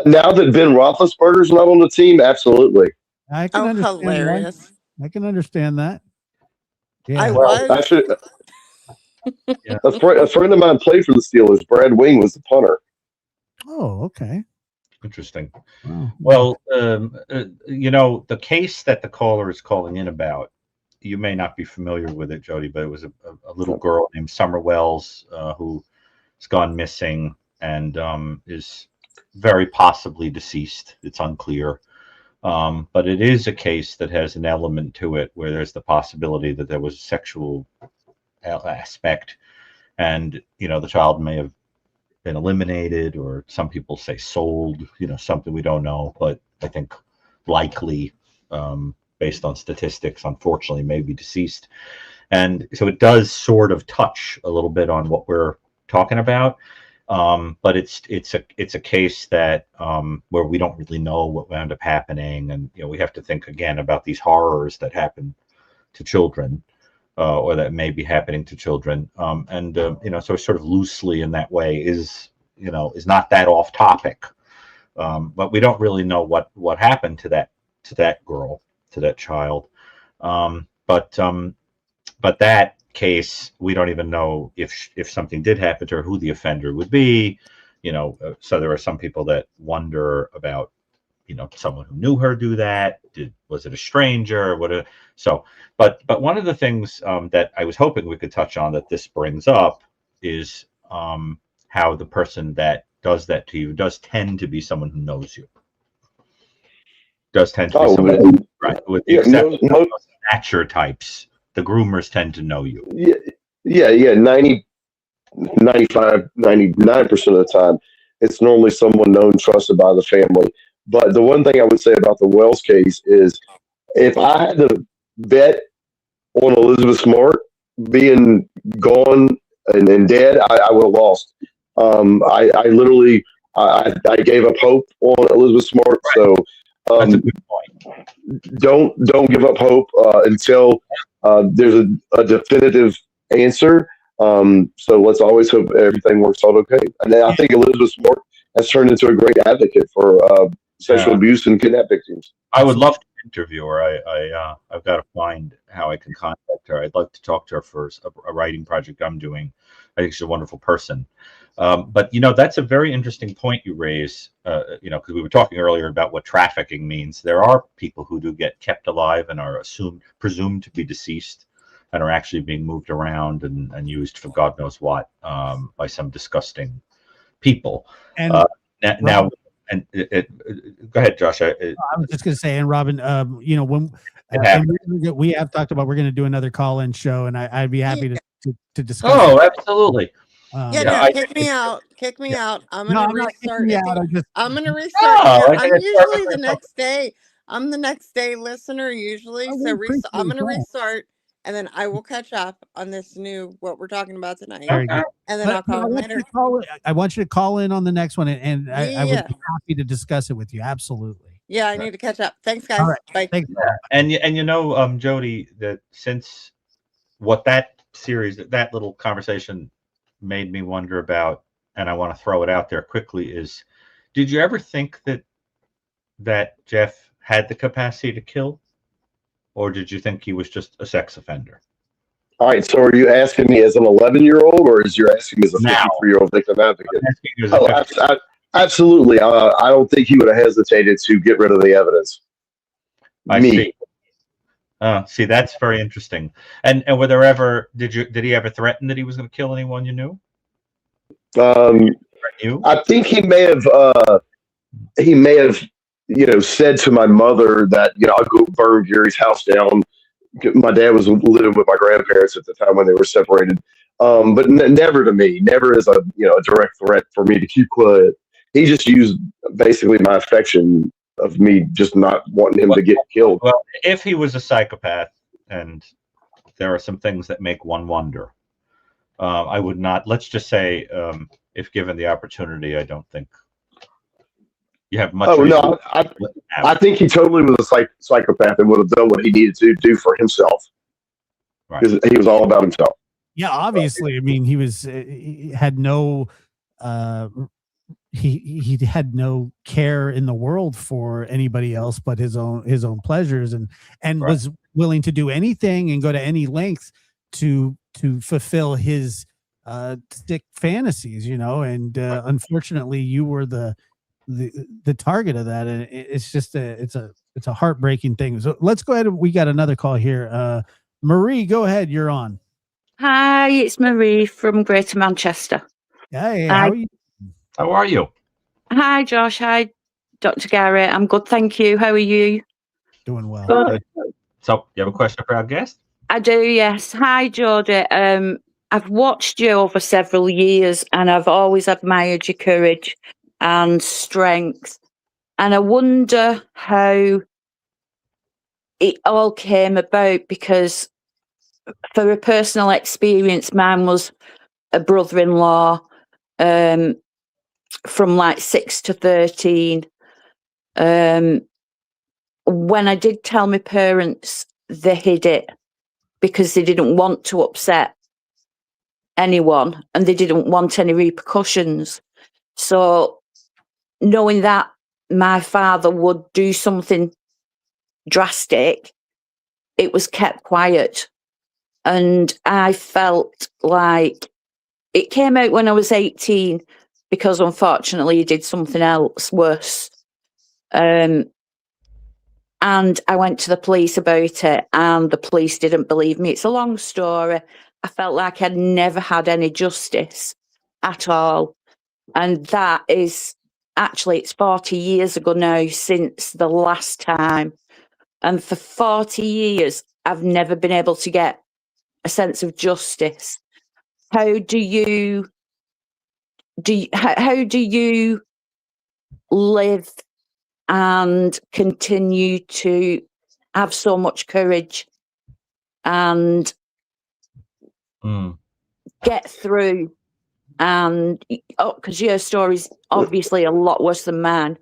Now that Ben Roethlisberger's not on the team, absolutely. I can understand hilarious! That. I can understand that. Yeah, I was. Actually, a friend of mine played for the Steelers. Brad Wing was the punter. Oh, okay. Interesting. Oh. Well, the case that the caller is calling in about, you may not be familiar with it, Jody, but it was a little girl named Summer Wells who has gone missing and is very possibly deceased. It's unclear. But it is a case that has an element to it where there's the possibility that there was a sexual aspect, and the child may have been eliminated, or some people say sold, something we don't know, but I think likely, based on statistics, unfortunately, may be deceased. And so it does sort of touch a little bit on what we're talking about. But it's a case that where we don't really know what wound up happening, and we have to think again about these horrors that happen to children, or that may be happening to children, so sort of loosely in that way is not that off topic, but we don't really know what happened to that girl, to that child, but that case, we don't even know if something did happen to her, who the offender would be, so there are some people that wonder about, someone who knew her do that. Was it a stranger? But one of the things that I was hoping we could touch on that this brings up is how the person that does that to you does tend to be someone who knows you. Does tend to be someone, right? With the exception of snatcher types, the groomers tend to know you. Yeah. 90, 95, 99% of the time, it's normally someone known, trusted by the family. But the one thing I would say about the Wells case is, if I had to bet on Elizabeth Smart being gone and dead, I would have lost. I literally gave up hope on Elizabeth Smart. Right. So that's a good point. Don't give up hope until there's a definitive answer. So let's always hope everything works out okay. And I think Elizabeth Smart has turned into a great advocate for sexual abuse and kidnap victims. I would love to interview her. I've got to find how I can contact her. I'd like to talk to her for a writing project I'm doing. I think she's a wonderful person. But that's a very interesting point you raise. Because we were talking earlier about what trafficking means. There are people who do get kept alive and are presumed to be deceased, and are actually being moved around and used for God knows what by some disgusting people. And Now and go ahead, Josh. I was just going to say, and Robin, when we have talked about, we're going to do another call-in show, and I'd be happy to discuss. Oh, absolutely. Kick me out. Kick me out. I'm gonna restart. I'm gonna restart. I'm usually the next day. I'm the next day listener usually. So I'm gonna restart, and then I will catch up on this what we're talking about tonight. Okay. And then I'll call later. I want you to call in on the next one, and I would be happy to discuss it with you. Absolutely. Yeah, I need to catch up. Thanks, guys. All right. Bye. Thanks. And Jody, that since what that series, that little conversation made me wonder about, and I want to throw it out there quickly, is did you ever think that Jeff had the capacity to kill, or did you think he was just a sex offender? All right, so are you asking me as an 11-year-old, or is you asking me as a 53-year-old victim advocate? Absolutely. I don't think he would have hesitated to get rid of the evidence. See. See, that's very interesting. And were there ever did he ever threaten that he was going to kill anyone you knew? I think he may have said to my mother that I'll go burn Gary's house down. My dad was living with my grandparents at the time when they were separated, but never to me, never as a direct threat for me to keep quiet. He just used basically my affection of me just not wanting him to get killed. Well, if he was a psychopath, and there are some things that make one wonder, I would not. Let's just say, if given the opportunity, I don't think you have much. Oh no, I think he totally was a psychopath and would have done what he needed to do for himself. Because he was all about himself. Yeah, obviously. I mean, he had no. He had no care in the world for anybody else but his own pleasures, and was willing to do anything and go to any length to fulfill his sick fantasies, and unfortunately you were the target of that, and it's just it's a heartbreaking thing. So let's go ahead. We got another call here. Marie, go ahead, you're on. Hi, it's Marie from Greater Manchester. Hey, how are you? How are you? Hi, Josh. Hi, Dr. Gary. I'm good, thank you. How are you? Doing well. Good. So, you have a question for our guest? I do, yes. Hi, Jody. I've watched you over several years, and I've always admired your courage and strength. And I wonder how it all came about, because for a personal experience, mine was a brother-in-law from like 6 to 13. When I did tell my parents, they hid it because they didn't want to upset anyone and they didn't want any repercussions. So knowing that my father would do something drastic, it was kept quiet. And I felt like it came out when I was 18, because unfortunately he did something else worse. And I went to the police about it, and the police didn't believe me. It's a long story. I felt like I'd never had any justice at all. And that is actually, it's 40 years ago now since the last time. And for 40 years, I've never been able to get a sense of justice. How do you live and continue to have so much courage and get through? And because your story's obviously a lot worse than mine.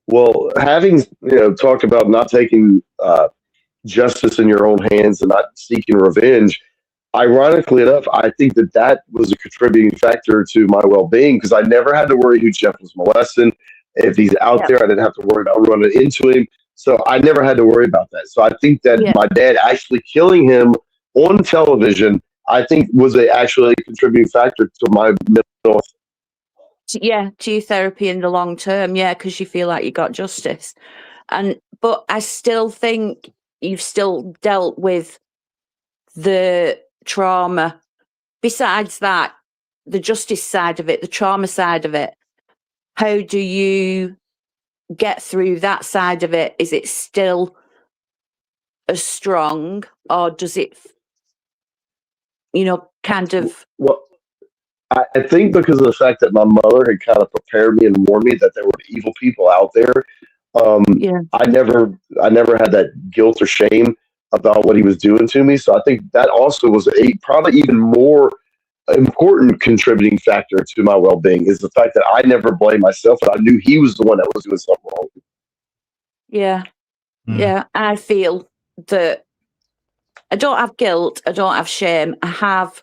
Well, having talked about not taking justice in your own hands and not seeking revenge, ironically enough, I think that was a contributing factor to my well-being, because I never had to worry who Jeff was molesting. If he's out there, I didn't have to worry about running into him. So I never had to worry about that. So I think that my dad actually killing him on television, I think, was actually a contributing factor to my mental health. Yeah, to your therapy in the long term, because you feel like you got justice. But I still think you've still dealt with the trauma. Besides that, the justice side of it, the trauma side of it, how do you get through that side of it? Is it still as strong, or does it, kind of... Well, I think because of the fact that my mother had kind of prepared me and warned me that there were evil people out there, Yeah. I never had that guilt or shame about what he was doing to me. So I think that also was probably even more important contributing factor to my well-being, is the fact that I never blamed myself, and I knew he was the one that was doing something wrong. Yeah. Yeah. I feel that I don't have guilt. I don't have shame. I have,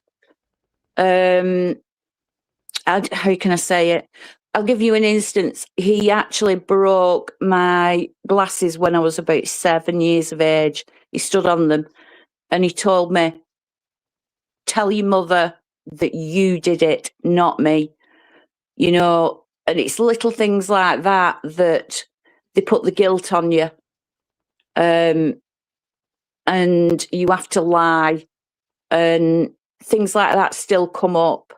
how can I say it? I'll give you an instance. He actually broke my glasses when I was about 7 years of age. He stood on them and he told me, tell your mother that you did it, not me. And it's little things like that that they put the guilt on you. And you have to lie, and things like that still come up.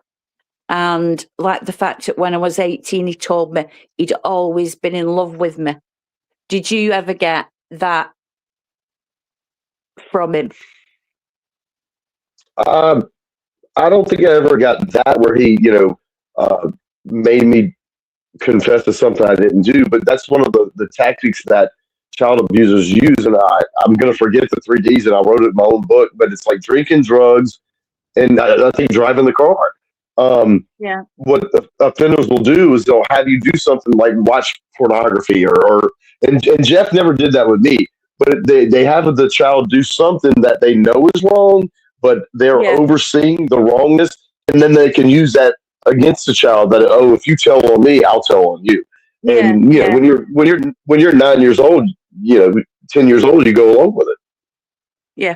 And like the fact that when I was 18, he told me he'd always been in love with me. Did you ever get that from him? I don't think I ever got that where he, made me confess to something I didn't do. But that's one of the tactics that child abusers use. And I'm going to forget the 3 Ds, and I wrote it in my own book, but it's like drinking, drugs, and I think driving the car. Yeah. What the offenders will do is they'll have you do something like watch pornography and Jeff never did that with me, but they have the child do something that they know is wrong, but they're overseeing the wrongness, and then they can use that against the child that, if you tell on me, I'll tell on you. And when you're 9 years old, 10 years old, you go along with it. Yeah,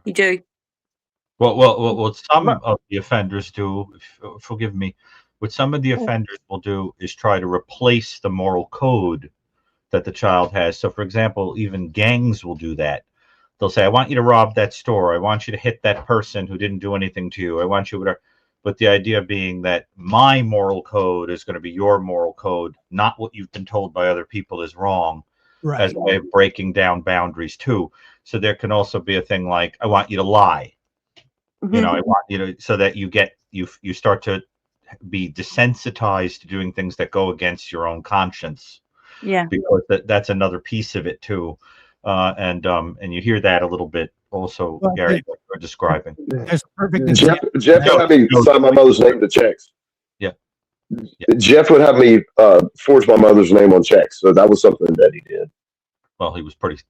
you do. Well, what some of the offenders do, forgive me, what some of the offenders will do is try to replace the moral code that the child has. So, for example, even gangs will do that. They'll say, I want you to rob that store. I want you to hit that person who didn't do anything to you. I want you whatever. But the idea being that my moral code is going to be your moral code, not what you've been told by other people is wrong, as a way of breaking down boundaries too. So there can also be a thing like, I want you to lie. Mm-hmm. I want you to, so that you start to be desensitized to doing things that go against your own conscience. Yeah, because that's another piece of it too, and you hear that a little bit also, Gary, what you're describing. There's perfect. Jeff would have me sign my mother's name to checks. Yeah. Jeff would have me forge my mother's name on checks, so that was something that he did. Well, he was pretty,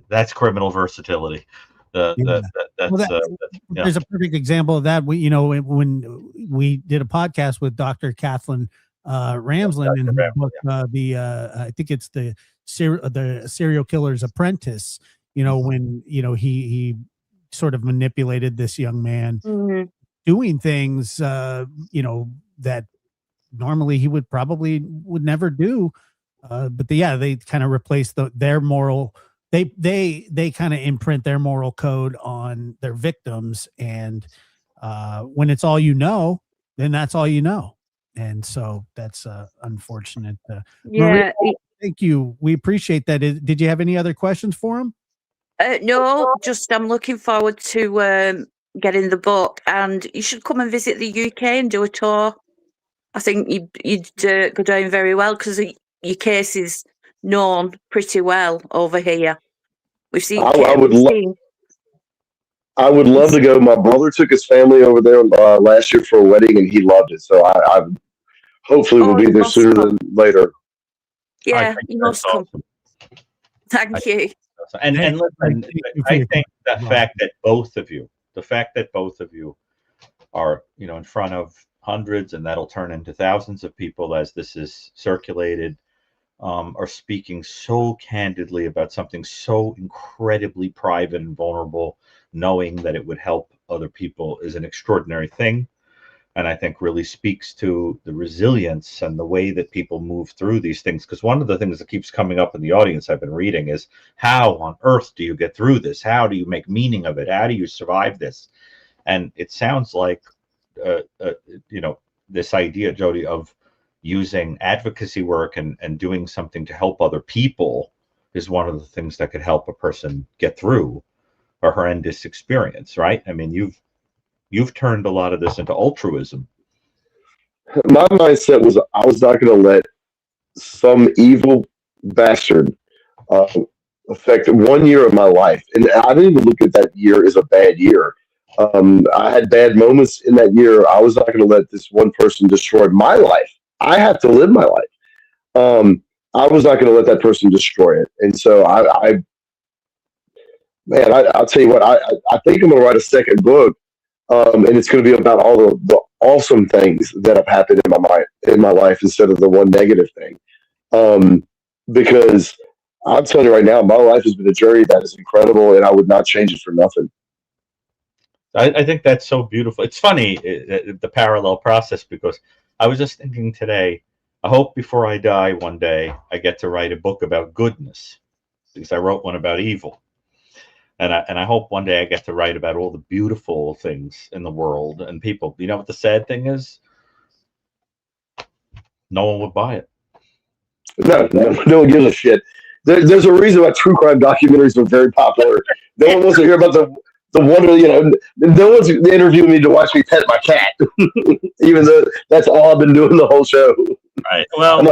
that's criminal versility. There's a perfect example of that. When we did a podcast with Dr. Kathleen Ramsland in her book, I think it's the Serial Killer's Apprentice. When he sort of manipulated this young man, doing things that normally he would never do. But they kind of replace their moral. They kind of imprint their moral code on their victims, and when it's all then that's all you know. And so that's unfortunate. Maria, thank you. We appreciate that. Did you have any other questions for him? No, just I'm looking forward to getting the book, and you should come and visit the UK and do a tour. I think you'd go down very well because your case is known pretty well over here. We've seen. I would love to go. My brother took his family over there last year for a wedding, and he loved it. So I hopefully will be there sooner than later. Yeah, you must come. Thank you. And listen, I think the fact that both of you are, in front of hundreds, and that'll turn into thousands of people as this is circulated, are speaking so candidly about something so incredibly private and vulnerable, knowing that it would help other people, is an extraordinary thing. and I think really speaks to the resilience and the way that people move through these things. Because one of the things that keeps coming up in the audience I've been reading is, how on earth do you get through this? How do you make meaning of it? How do you survive this? And it sounds like, you know, this idea, Jody, of using advocacy work and doing something to help other people is one of the things that could help a person get through a horrendous experience, right? I mean, you've turned a lot of this into altruism. My mindset was I was not going to let some evil bastard uh, affect 1 year of my life, and I didn't even look at that year as a bad year. I had bad moments in that year. I was not going to let this one person destroy my life. I have to live my life. I was not going to let that person destroy it, and so I'll tell you what. I think I'm going to write a second book, and it's going to be about all the awesome things that have happened in my life instead of the one negative thing. Because I'm telling you right now, my life has been a journey that is incredible, and I would not change it for nothing. I think that's so beautiful. It's funny, the parallel process, because I was just thinking today, I hope before I die one day, I get to write a book about goodness, because I wrote one about evil. And I hope one day I get to write about all the beautiful things in the world and people. You know what the sad thing is? No one would buy it. No one gives a shit. There's a reason why true crime documentaries are very popular. No one wants to hear about the wonder, no one's interviewing me to watch me pet my cat, even though that's all I've been doing the whole show. Right. Well, I'm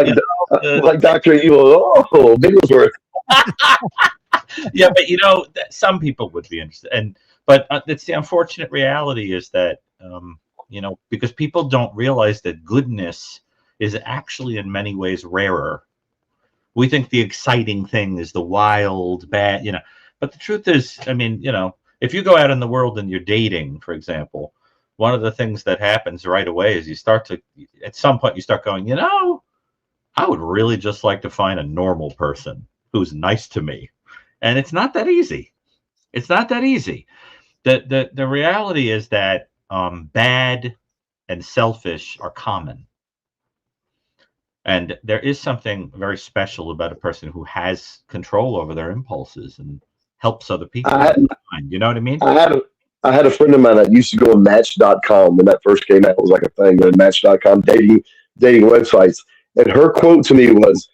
like Dr. Evil. Oh, Bigglesworth. Yeah, but some people would be interested, but it's the unfortunate reality is that because people don't realize that goodness is actually in many ways rarer. We think the exciting thing is the wild, bad, but the truth is, I mean, if you go out in the world and you're dating, for example, one of the things that happens right away is at some point you start going, I would really just like to find a normal person who's nice to me. And it's not that easy. It's not that easy. The reality is that bad and selfish are common. And there is something very special about a person who has control over their impulses and helps other people. You know what I mean? I had a friend of mine that used to go on Match.com when that first came out. It was like a thing, Match.com dating websites. And her quote to me was,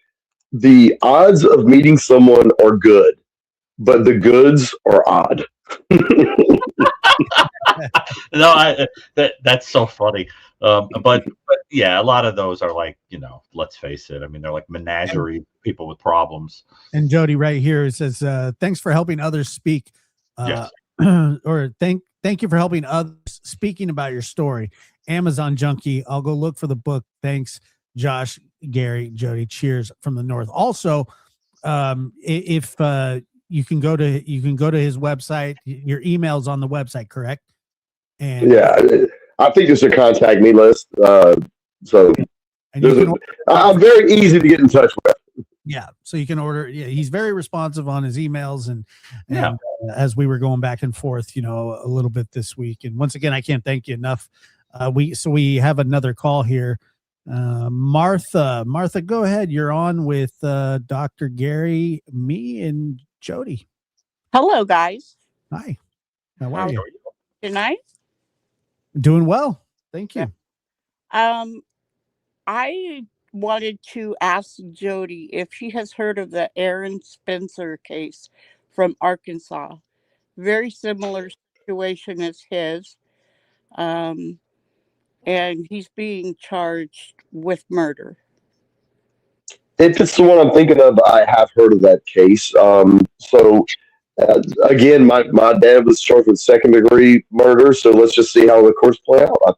"The odds of meeting someone are good, but the goods are odd." No, that's so funny. But yeah, a lot of those are like, let's face it. I mean, they're like menagerie people with problems. And Jody right here, it says, thanks for helping others speak. Yes. Or thank you for helping others speaking about your story. Amazon junkie. I'll go look for the book. Thanks, Josh, Gary, Jody. Cheers from the North. Also, if you can go to his website. Your email's on the website, correct? And yeah, I think there's a contact me list. So I'm very easy to get in touch with. Yeah, so you can order. Yeah, he's very responsive on his emails, and as we were going back and forth, a little bit this week. And once again, I can't thank you enough. We have another call here. Martha, go ahead. You're on with Dr. Gary, me, and Jody. Hello, guys. Hi. How are you? Tonight? Doing well. Thank you. I wanted to ask Jody if she has heard of the Aaron Spencer case from Arkansas. Very similar situation as his. And he's being charged with murder. If it's the one I'm thinking of, I have heard of that case. Again, my dad was charged with second degree murder, so let's just see how the courts play out. I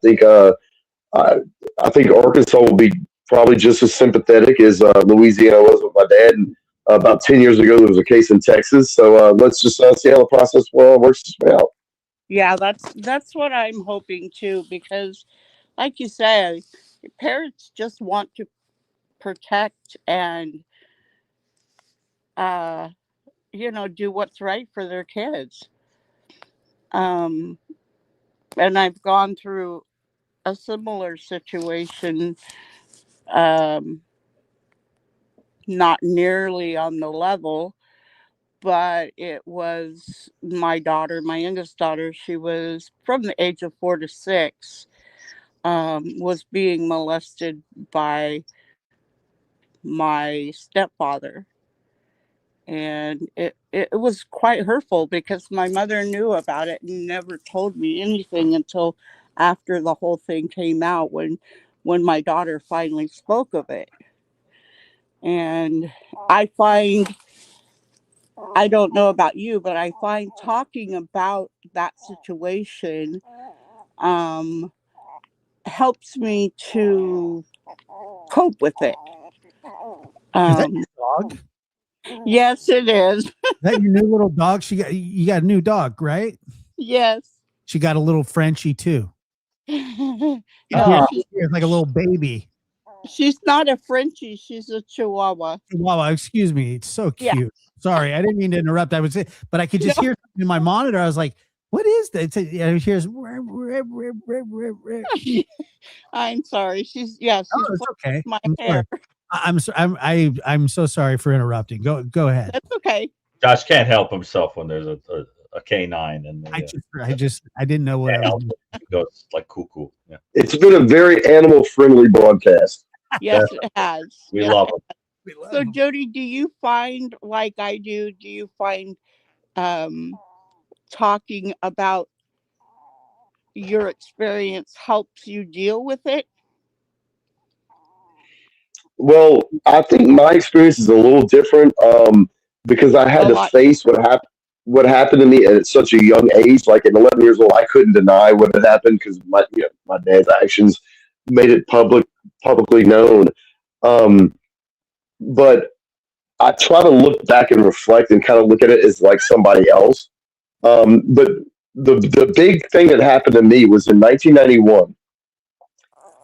think Arkansas will be probably just as sympathetic as Louisiana was with my dad. And about 10 years ago, there was a case in Texas. So let's just see how the process works its way out. Yeah, that's what I'm hoping too, because, like you said, parents just want to protect and do what's right for their kids. And I've gone through a similar situation, not nearly on the level, but it was my daughter, my youngest daughter. She was from the age of 4 to 6, was being molested by my stepfather. And it was quite hurtful because my mother knew about it and never told me anything until after the whole thing came out, when my daughter finally spoke of it. And I don't know about you, but I find talking about that situation helps me to cope with it. Is that your dog? Yes, it is. Is that your new little dog? You got a new dog, right? Yes. She got a little Frenchie too. No, She's like a little baby. She's not a Frenchie. She's a Chihuahua. Chihuahua, excuse me. It's so cute. Yeah. Sorry, I didn't mean to interrupt. I would say, but I could just hear something in my monitor. I was like, "What is that?" Here's. I'm sorry. She's okay. My I'm hair. sorry. I'm so sorry for interrupting. Go ahead. That's okay. Josh can't help himself when there's a canine, and I didn't know what I was doing. It goes like cuckoo. Yeah. It's been a very animal friendly broadcast. Yes, it has. We love it. So, Jody, do you find, like I do, talking about your experience helps you deal with it? Well, I think my experience is a little different because I had to face what happened to me at such a young age. Like at 11 years old, I couldn't deny what had happened because my dad's actions made it publicly known. But I try to look back and reflect and kind of look at it as like somebody else. But the big thing that happened to me was in 1991.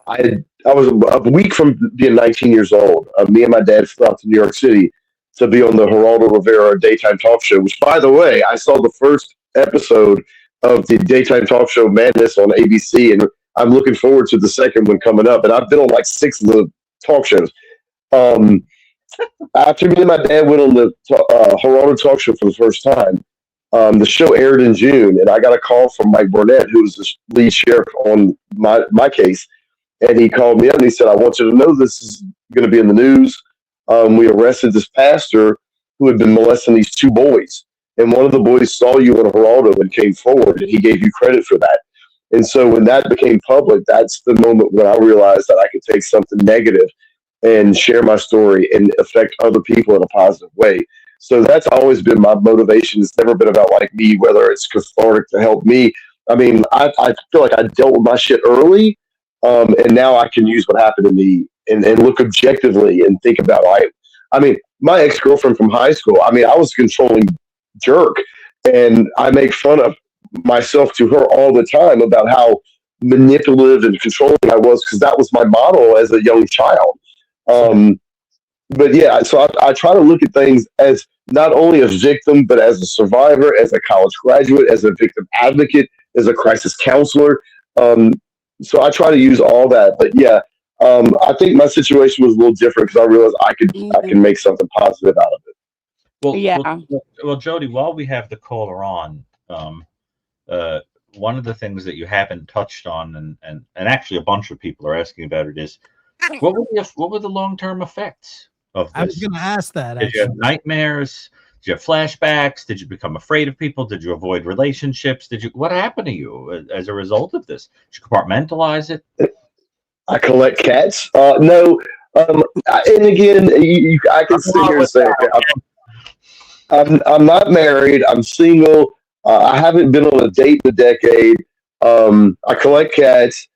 I was a week from being 19 years old. Me and my dad flew out to New York City to be on the Geraldo Rivera daytime talk show, which, by the way, I saw the first episode of the daytime talk show Madness on ABC, and I'm looking forward to the second one coming up. And I've been on like 6 of the talk shows. After me and my dad went on the Geraldo talk show for the first time, the show aired in June, and I got a call from Mike Burnett, who was the lead sheriff on my case. And he called me up and he said, "I want you to know this is going to be in the news. We arrested this pastor who had been molesting these 2 boys. And one of the boys saw you on Geraldo and came forward, and he gave you credit for that." And so when that became public, that's the moment when I realized that I could take something negative and share my story and affect other people in a positive way. So that's always been my motivation. It's never been about like me, whether it's cathartic to help me. I mean, I feel like I dealt with my shit early. And now I can use what happened to me and look objectively and think about life. I mean, my ex-girlfriend from high school, I mean, I was a controlling jerk, and I make fun of myself to her all the time about how manipulative and controlling I was because that was my model as a young child. But yeah, so I try to look at things as not only a victim, but as a survivor, as a college graduate, as a victim advocate, as a crisis counselor. So I try to use all that, but yeah, I think my situation was a little different because I realized I can make something positive out of it. Well, Yeah. well, Jody, while we have the caller on, one of the things that you haven't touched on, and actually a bunch of people are asking about it, is what were the long-term effects of this? I was going to ask that. Did you have nightmares? Did you have flashbacks? Did you become afraid of people? Did you avoid relationships? What happened to you as a result of this? Did you compartmentalize it? I collect cats. No. And again, I can sit here and say, okay, I'm not married. I'm single. I haven't been on a date in a decade. I collect cats.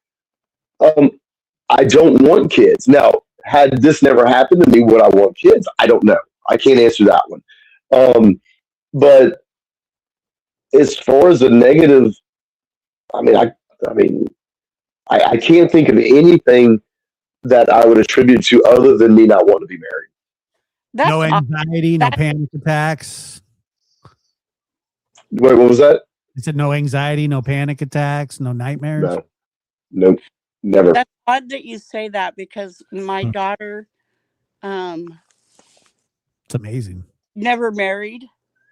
I don't want kids. Now, had this never happened to me, would I want kids? I don't know. I can't answer that one. But as far as the negative, I can't think of anything that I would attribute to other than me not wanting to be married. No anxiety, no panic attacks. Wait, what was that? You said no anxiety, no panic attacks, no nightmares. No, nope. Never. That's odd that you say that because my daughter, It's amazing. never married.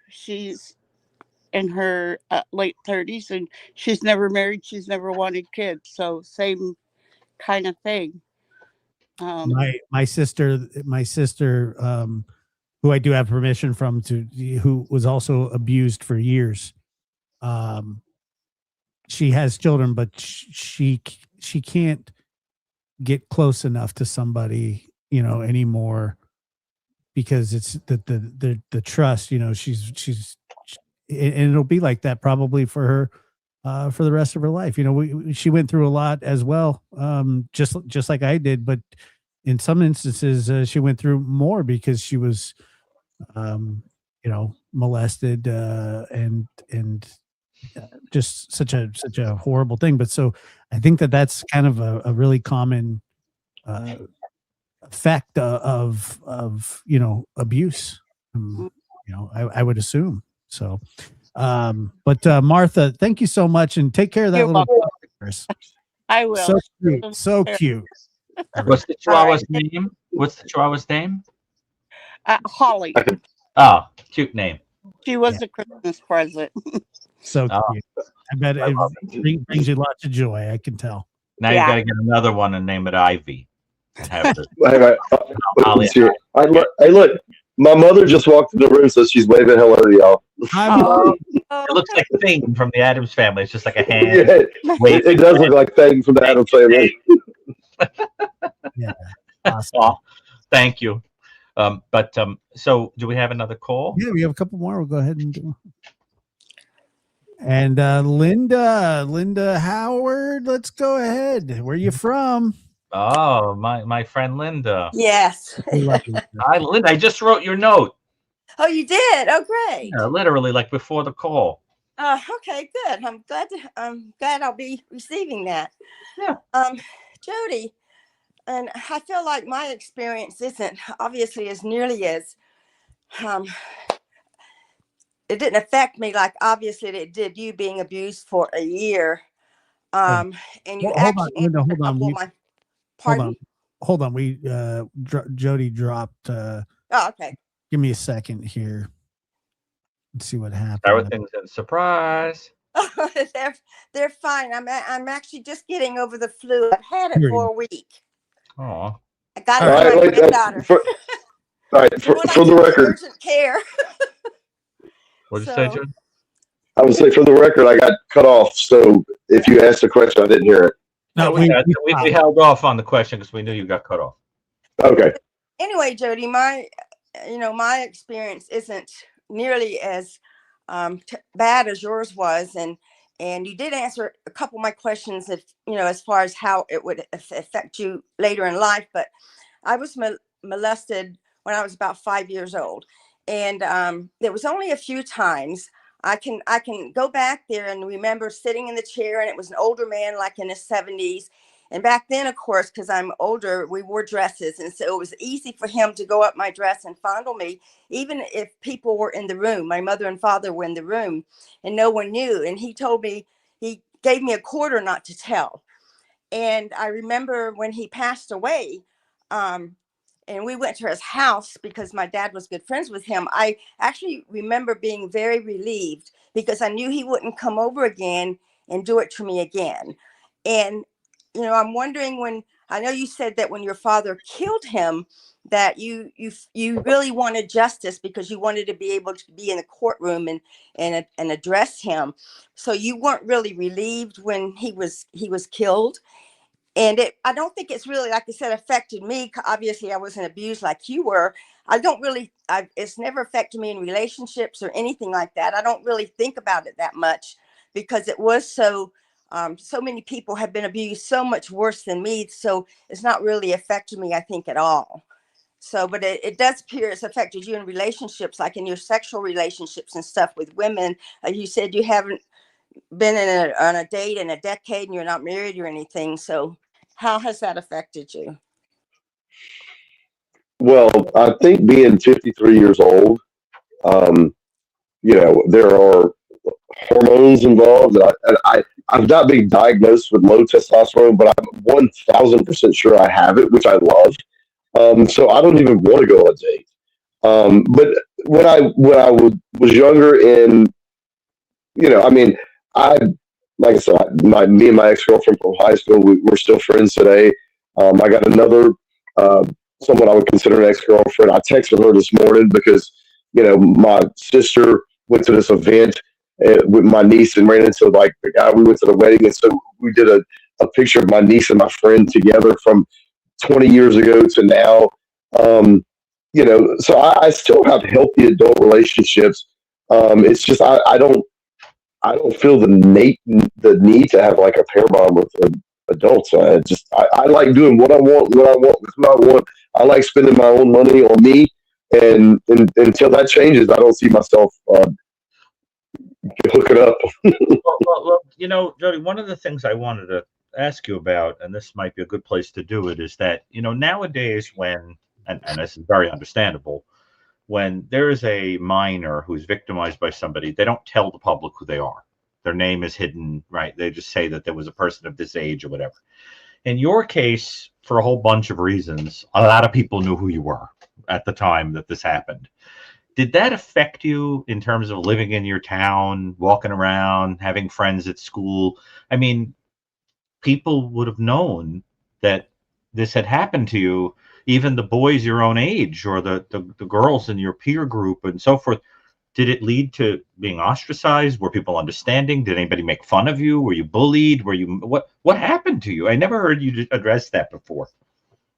She's in her late 30s, and she's never married. She's never wanted kids. So same kind of thing. My sister, who I do have permission from who was also abused for years. She has children, but she can't get close enough to somebody, anymore, because it's the trust, she's and it'll be like that probably for her for the rest of her life. She went through a lot as well, just like I did, but in some instances she went through more because she was molested and just such a horrible thing. But so I think that's kind of a really common effect of abuse. I would assume so. But Martha, thank you so much, and take care of that You're little. I will. So cute. So cute. What's the Chihuahua's name? What's the Chihuahua's name? Holly. Oh, cute name. She was a Christmas present. So cute. I bet it brings you lots of joy. I can tell. Now you got to get another one and name it Ivy. Have this. Hey, look, my mother just walked in the room, so she's waving hello to y'all. It looks like Thing from the Addams Family. It's just like a hand. Yeah, it does look like Thing from the Addams Family. Yeah. Awesome. Oh, thank you. So do we have another call? Yeah, we have a couple more. We'll go ahead and do. And Linda Howard, let's go ahead. Where are you from? Oh, my friend Linda. Yes. Hi, Linda. I just wrote your note. Oh, you did? Oh, great. Yeah, literally, like before the call. Okay, good. I'm glad I'll be receiving that. Yeah. Jody, and I feel like my experience isn't obviously as nearly as it didn't affect me like obviously it did you being abused for a year. And you actually Linda, hold on. Pardon? Hold on. We Jody dropped. Oh, okay. Give me a second here. Let's see what happened. Everything's a surprise. Oh, they're fine. I'm actually just getting over the flu. I've had it for a week. Oh. I got it from my granddaughter. All right, for the record. Urgent care. What did you say, Jody? I would say for the record, I got cut off. So if you asked a question, I didn't hear it. No, we held off on the question because we knew you got cut off. Okay. Anyway, Jody, my experience isn't nearly as bad as yours was, and you did answer a couple of my questions, as far as how it would affect you later in life. But I was molested when I was about 5 years old, and there was only a few times. I can go back there and remember sitting in the chair, and it was an older man, like in his 70s. And back then, of course, because I'm older, we wore dresses. And so it was easy for him to go up my dress and fondle me, even if people were in the room. My mother and father were in the room and no one knew. And he gave me a quarter not to tell. And I remember when he passed away, and we went to his house because my dad was good friends with him. I actually remember being very relieved because I knew he wouldn't come over again and do it to me again. And, I'm wondering, when I know you said that when your father killed him, that you really wanted justice because you wanted to be able to be in the courtroom and address him. So you weren't really relieved when he was killed. And I don't think it's really, like I said, affected me. Obviously, I wasn't abused like you were. It's never affected me in relationships or anything like that. I don't really think about it that much because it was so many people have been abused so much worse than me. So it's not really affected me, I think, at all. So, but it does appear it's affected you in relationships, like in your sexual relationships and stuff with women. You said you haven't been on a date in a decade and you're not married or anything. So how has that affected you? Well, I think being 53 years old, there are hormones involved. I've not been diagnosed with low testosterone, but I'm 1,000% sure I have it, which I love. So I don't even want to go on a date. But was younger and I mean, I like I said, me and my ex girlfriend from high school, we're still friends today. I got another uh, someone I would consider an ex girlfriend. I texted her this morning because my sister went to this event with my niece and ran into like the guy. We went to the wedding, and so we did a picture of my niece and my friend together from 20 years ago to now. So I still have healthy adult relationships. It's just I don't feel the need to have like a pair bond with adults. I like doing what I want when I want with who I want. I like spending my own money on me, and until that changes, I don't see myself hooking up. Well, Jody, one of the things I wanted to ask you about, and this might be a good place to do it, is that nowadays when and this is very understandable, when there is a minor who's victimized by somebody, they don't tell the public who they are. Their name is hidden, right? They just say that there was a person of this age or whatever. In your case, for a whole bunch of reasons, a lot of people knew who you were at the time that this happened. Did that affect you in terms of living in your town, walking around, having friends at school? I mean, people would have known that this had happened to you, even the boys your own age or the girls in your peer group and so forth. Did it lead to being ostracized? Were people understanding? Did anybody make fun of you? Were you bullied? What happened to you? I never heard you address that before.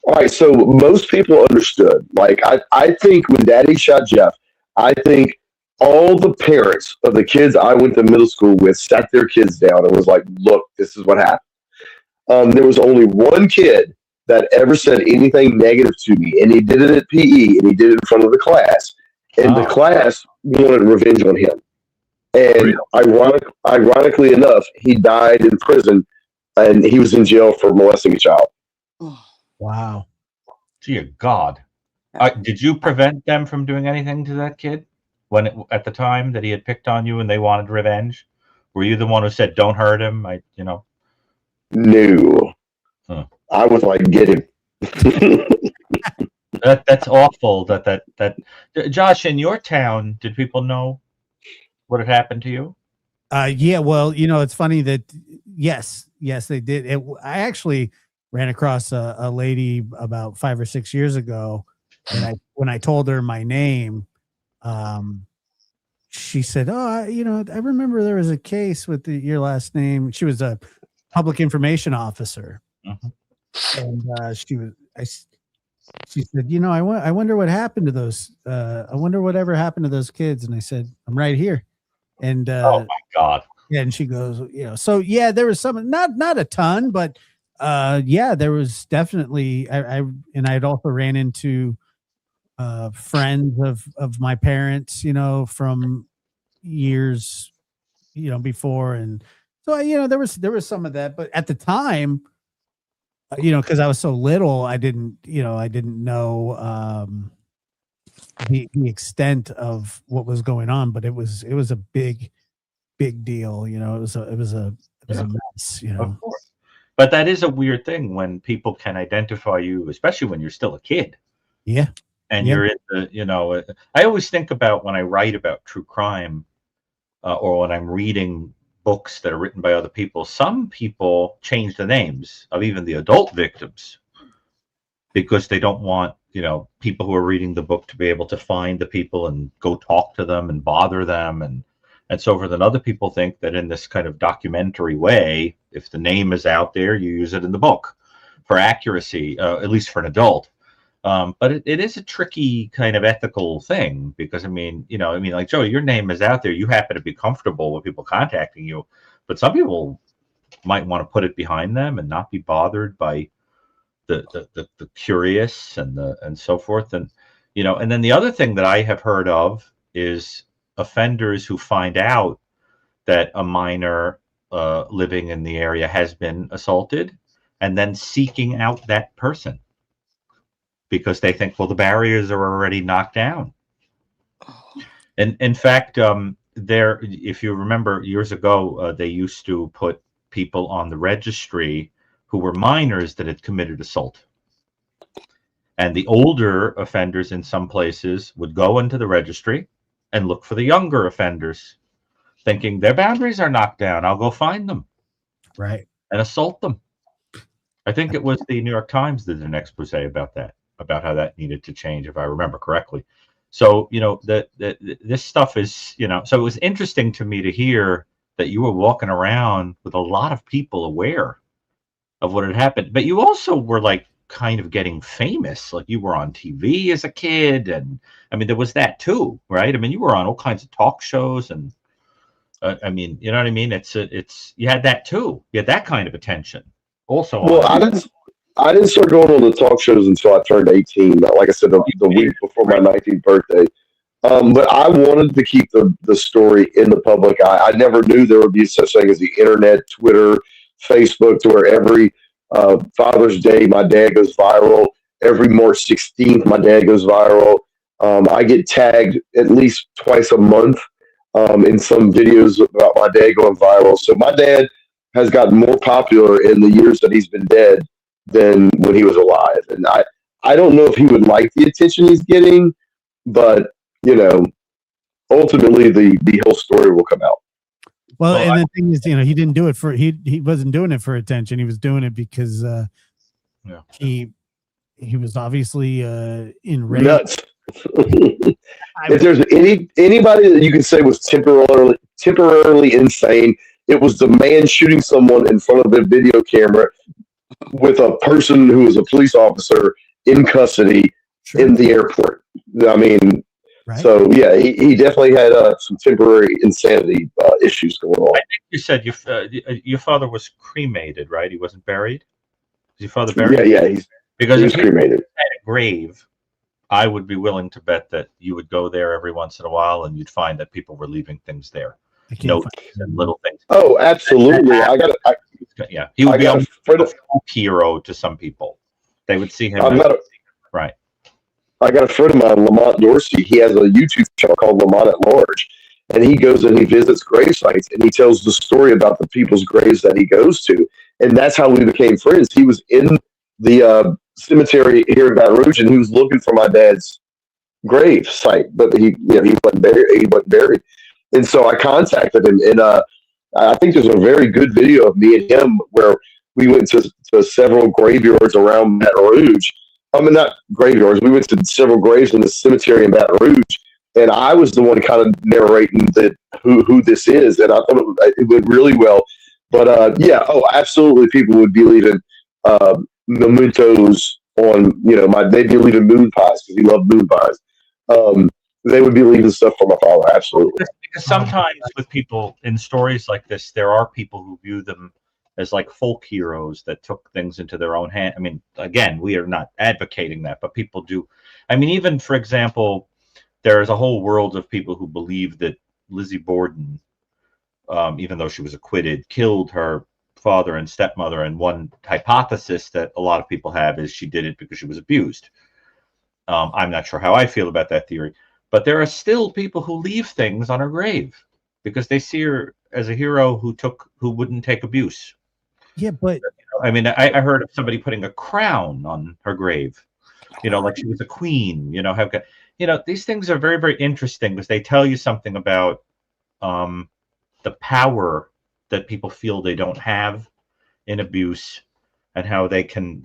All right, so most people understood. Like I think when Daddy shot Jeff, I think all the parents of the kids I went to middle school with sat their kids down and was like, "Look, this is what happened." There was only one kid that ever said anything negative to me, and he did it at PE, and he did it in front of the class, and the class wanted revenge on him. And ironically enough, he died in prison, and he was in jail for molesting a child. Wow. Dear God. Did you prevent them from doing anything to that kid at the time that he had picked on you and they wanted revenge? Were you the one who said, "Don't hurt him"? No. Huh. I was like, "Get him." That's awful. That Josh, in your town, did people know what had happened to you? Yeah. Well, it's funny that yes, they did. I actually ran across a lady about 5 or 6 years ago, and when I told her my name, she said, "Oh, I remember there was a case with your last name." She was a public information officer, and she said, I wonder what happened to those. I wonder whatever happened to those kids. And I said, "I'm right here." And oh my God. Yeah, and she goes, so yeah, there was some, not a ton, but yeah, there was definitely. And I'd also ran into friends of my parents, from years, before, and so there was some of that, but at the time, because I was so little, I didn't know the extent of what was going on, but it was a big deal. It was a mess. Of course. But that is a weird thing when people can identify you, especially when you're still a kid. Yeah. And you're in the, I always think about when I write about true crime, or when I'm reading books that are written by other people, some people change the names of even the adult victims because they don't want, people who are reading the book to be able to find the people and go talk to them and bother them and so forth. And other people think that in this kind of documentary way, if the name is out there, you use it in the book for accuracy, at least for an adult. But it is a tricky kind of ethical thing because, like Joe, your name is out there. You happen to be comfortable with people contacting you, but some people might want to put it behind them and not be bothered by the curious and so forth. And, and then the other thing that I have heard of is offenders who find out that a minor living in the area has been assaulted and then seeking out that person, because they think, well, the barriers are already knocked down. And in fact, there, if you remember years ago, they used to put people on the registry who were minors that had committed assault. And the older offenders in some places would go into the registry and look for the younger offenders, thinking their boundaries are knocked down. I'll go find them. Right. And assault them. I think it was the New York Times that did an expose about that, about how that needed to change, if I remember correctly. So, this stuff is, so it was interesting to me to hear that you were walking around with a lot of people aware of what had happened. But you also were like kind of getting famous. Like you were on TV as a kid. And I mean, there was that too, right? I mean, you were on all kinds of talk shows and I mean, you know what I mean? It's you had that too. You had that kind of attention. Also, well, I didn't start going on the talk shows until I turned 18. Like I said, the week before my 19th birthday. But I wanted to keep the story in the public eye. I never knew there would be such thing as the internet, Twitter, Facebook, to where every Father's Day my dad goes viral. Every March 16th my dad goes viral. I get tagged at least twice a month in some videos about my dad going viral. So my dad has gotten more popular in the years that he's been dead than when he was alive. And I don't know if he would like the attention he's getting, but ultimately the whole story will come out. Well, and the thing is, he didn't do it for he wasn't doing it for attention. He was doing it because he was obviously enraged. Nuts. If there's anybody that you can say was temporarily insane, it was the man shooting someone in front of a video camera with a person who was a police officer in custody in the airport. I mean, right. So yeah, he definitely had some temporary insanity issues going on. I think you said your father was cremated, right? He wasn't buried. Was your father buried? Yeah, because he was cremated. At a grave, I would be willing to bet that you would go there every once in a while, and you'd find that people were leaving things there, notes and little things. Oh, absolutely! He would be a hero to some people. They would see him. Right. I got a friend of mine, Lamont Dorsey. He has a YouTube channel called Lamont at Large, and he goes and he visits grave sites and he tells the story about the people's graves that he goes to, and that's how we became friends. He was in the cemetery here in Baton Rouge, and he was looking for my dad's grave site, but he wasn't buried. And so I contacted him, and I think there's a very good video of me and him where we went to several graveyards around Baton Rouge. I mean, not graveyards. We went to several graves in the cemetery in Baton Rouge, and I was the one kind of narrating who this is, and I thought it went really well. But absolutely, people would be leaving mementos on, they'd be leaving moon pies because he loved moon pies. They would be leaving stuff for my father. Absolutely. Because sometimes with people in stories like this, there are people who view them as like folk heroes that took things into their own hand. I mean, again, we are not advocating that, but people do. I mean, even, for example, there is a whole world of people who believe that Lizzie Borden, even though she was acquitted, killed her father and stepmother. And one hypothesis that a lot of people have is she did it because she was abused. I'm not sure how I feel about that theory, but there are still people who leave things on her grave because they see her as a hero who wouldn't take abuse. Yeah, but I mean, I heard of somebody putting a crown on her grave, like she was a queen. These things are very, very interesting because they tell you something about the power that people feel they don't have in abuse, and how they can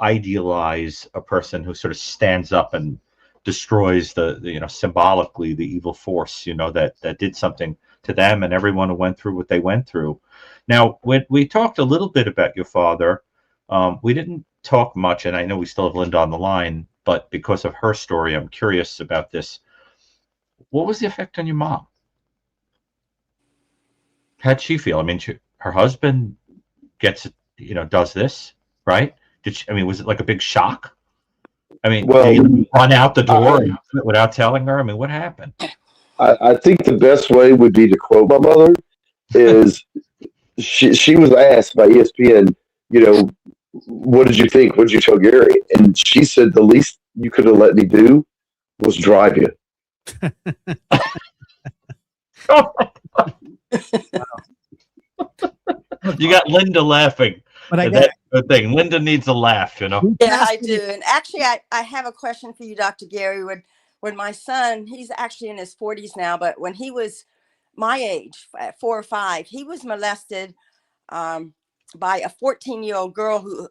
idealize a person who sort of stands up and destroys the symbolically the evil force that did something to them and everyone who went through what they went through. Now, when we talked a little bit about your father, we didn't talk much, and I know we still have Linda on the line, but because of her story, I'm curious about this. What was the effect on your mom? How'd she feel? I mean, her husband does this, right? Was it like a big shock? I mean, did you run out the door without telling her? I mean, what happened? I think the best way would be to quote my mother is she was asked by ESPN, what did you think? What did you tell Gary? And she said, the least you could have let me do was drive you. Oh my God. You got Linda laughing. But I That's the thing. Linda needs a laugh, you know. Yeah, I do. And actually, I have a question for you, Dr. Gary. When my son, he's actually in his 40s now, but when he was my age, at 4 or 5, he was molested by a 14-year-old girl who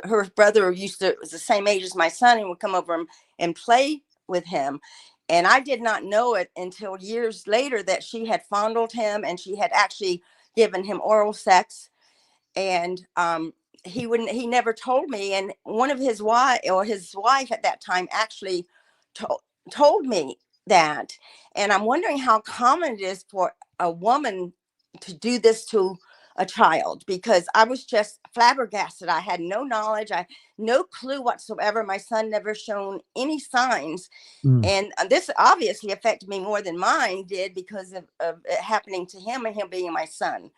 her brother was the same age as my son and would come over and play with him. And I did not know it until years later that she had fondled him and she had actually given him oral sex. And he never told me. And one of his wife at that time actually told me that. And I'm wondering how common it is for a woman to do this to a child, because I was just flabbergasted. I had no knowledge. No clue whatsoever. My son never shown any signs. And this obviously affected me more than mine did because of it happening to him and him being my son.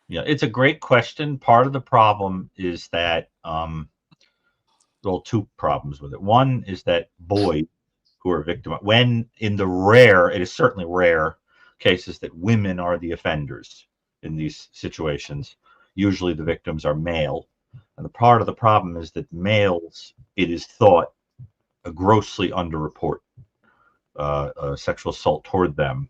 Yeah, it's a great question. Part of the problem is that, two problems with it. One is that boys who are victim, when in it is certainly rare cases that women are the offenders in these situations. Usually the victims are male. And the part of the problem is that males, it is thought, grossly underreport sexual assault toward them.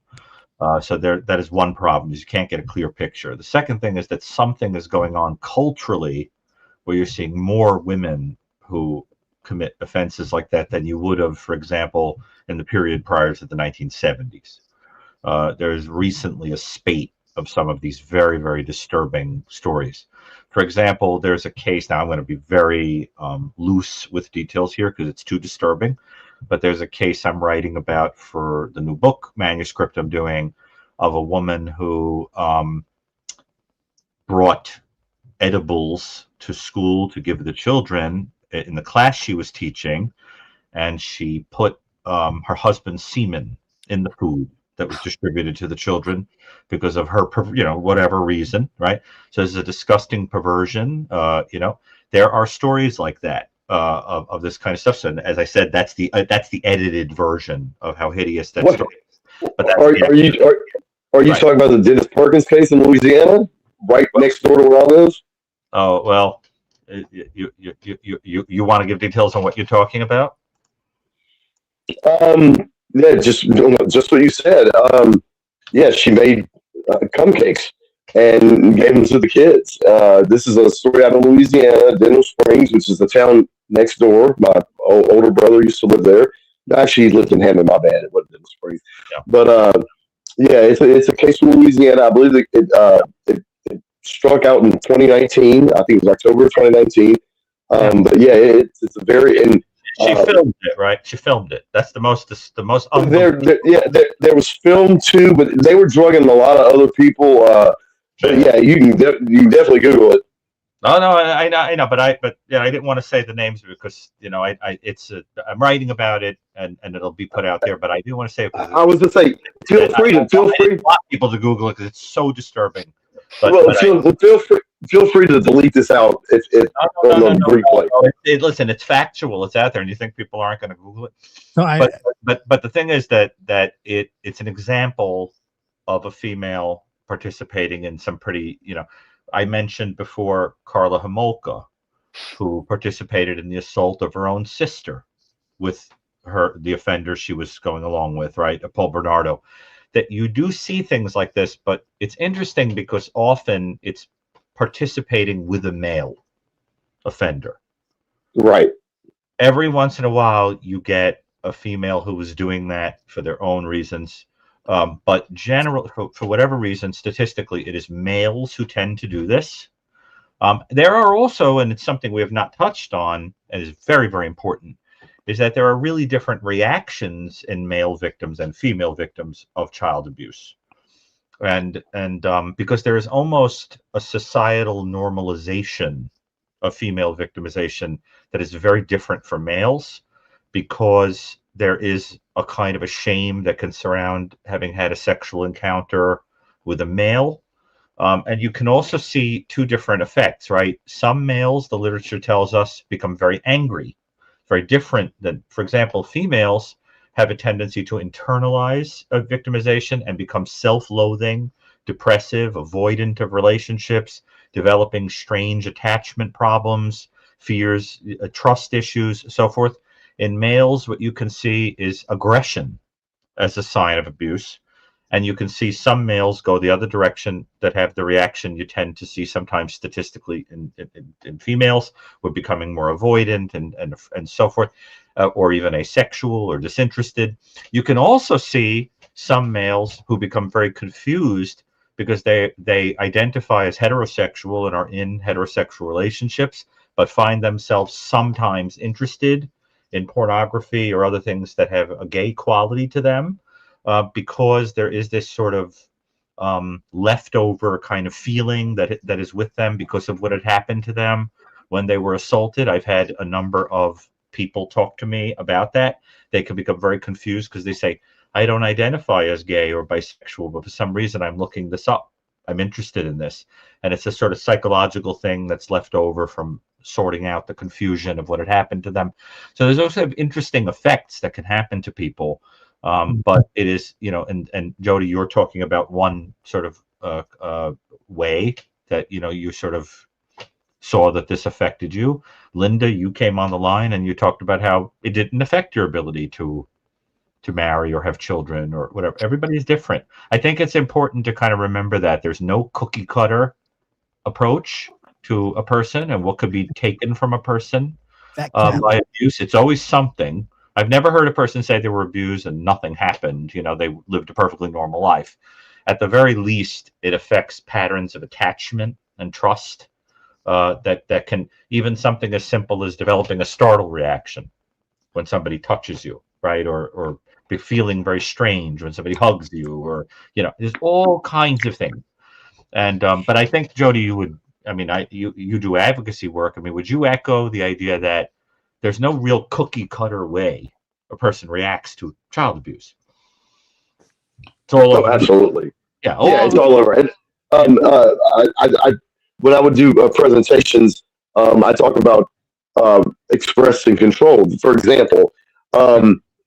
So that is one problem, is you can't get a clear picture. The second thing is that something is going on culturally where you're seeing more women who commit offenses like that than you would have, for example, in the period prior to the 1970s. There's recently a spate of some of these very, very disturbing stories. For example, there's a case, now I'm going to be very loose with details here because it's too disturbing, but there's a case I'm writing about for the new book manuscript I'm doing of a woman who brought edibles to school to give the children in the class she was teaching, and she put her husband's semen in the food that was distributed to the children because of her, whatever reason, right? So this is a disgusting perversion. There are stories like that of this kind of stuff. So, as I said, that's the edited version of how hideous that story is. But are you talking about the Dennis Perkins case in Louisiana, right next door to where I live? Oh well, you want to give details on what you're talking about? Yeah, just what you said. Yeah, she made cum cakes and gave them to the kids. This is a story out of Louisiana, Denham Springs, which is the town next door. My older brother used to live there. Actually, he lived in Hammond. My bad, it wasn't Denham Springs. Yeah. But yeah, it's a case from Louisiana. I believe it struck out in 2019. I think it was October of 2019. But yeah, it's a very she filmed it, right? She filmed it. That's the most. There was film too, but they were drugging a lot of other people. But yeah, you can definitely Google it. Oh no, I know, but I didn't want to say the names because I'm writing about it and it'll be put out there. But I do want to say, I was to say, feel free. I want people to Google it because it's so disturbing. Feel free to delete this out if replay. Listen, it's factual. It's out there, and you think people aren't going to Google it. But the thing is that it's an example of a female participating in some pretty, I mentioned before Carla Homolka, who participated in the assault of her own sister with the offender she was going along with, right, Paul Bernardo. That you do see things like this, but it's interesting because often it's participating with a male offender. Right. Every once in a while, you get a female who is doing that for their own reasons. But generally, for whatever reason, statistically, it is males who tend to do this. There are also, and it's something we have not touched on, and is very, very important, is that there are really different reactions in male victims and female victims of child abuse. And because there is almost a societal normalization of female victimization that is very different for males, because there is a kind of a shame that can surround having had a sexual encounter with a male. And you can also see two different effects, right? Some males, the literature tells us, become very angry, very different than, for example, females have a tendency to internalize a victimization and become self-loathing, depressive, avoidant of relationships, developing strange attachment problems, fears, trust issues, so forth. In males, what you can see is aggression as a sign of abuse. And you can see some males go the other direction that have the reaction you tend to see sometimes statistically in females. We're becoming more avoidant and so forth, or even asexual or disinterested. You can also see some males who become very confused because they identify as heterosexual and are in heterosexual relationships, but find themselves sometimes interested in pornography or other things that have a gay quality to them. Because there is this sort of leftover kind of feeling that is with them because of what had happened to them when they were assaulted. I've had a number of people talk to me about that. They can become very confused because they say, I don't identify as gay or bisexual, but for some reason I'm looking this up. I'm interested in this. And it's a sort of psychological thing that's left over from sorting out the confusion of what had happened to them. So there's also interesting effects that can happen to people. But it is, and Jody, you're talking about one sort of way that, you sort of saw that this affected you. Linda, you came on the line and you talked about how it didn't affect your ability to marry or have children or whatever. Everybody's different. I think it's important to kind of remember that there's no cookie cutter approach to a person and what could be taken from a person by abuse. It's always something. I've never heard a person say they were abused and nothing happened. They lived a perfectly normal life. At the very least, it affects patterns of attachment and trust that can, even something as simple as developing a startle reaction when somebody touches you, right? Or be feeling very strange when somebody hugs you, or, there's all kinds of things. And, but I think, Jody, you do advocacy work. Would you echo the idea that there's no real cookie cutter way a person reacts to child abuse? It's all over. Absolutely. Yeah. It's all over. And when I would do presentations, I talk about expressing control. For example,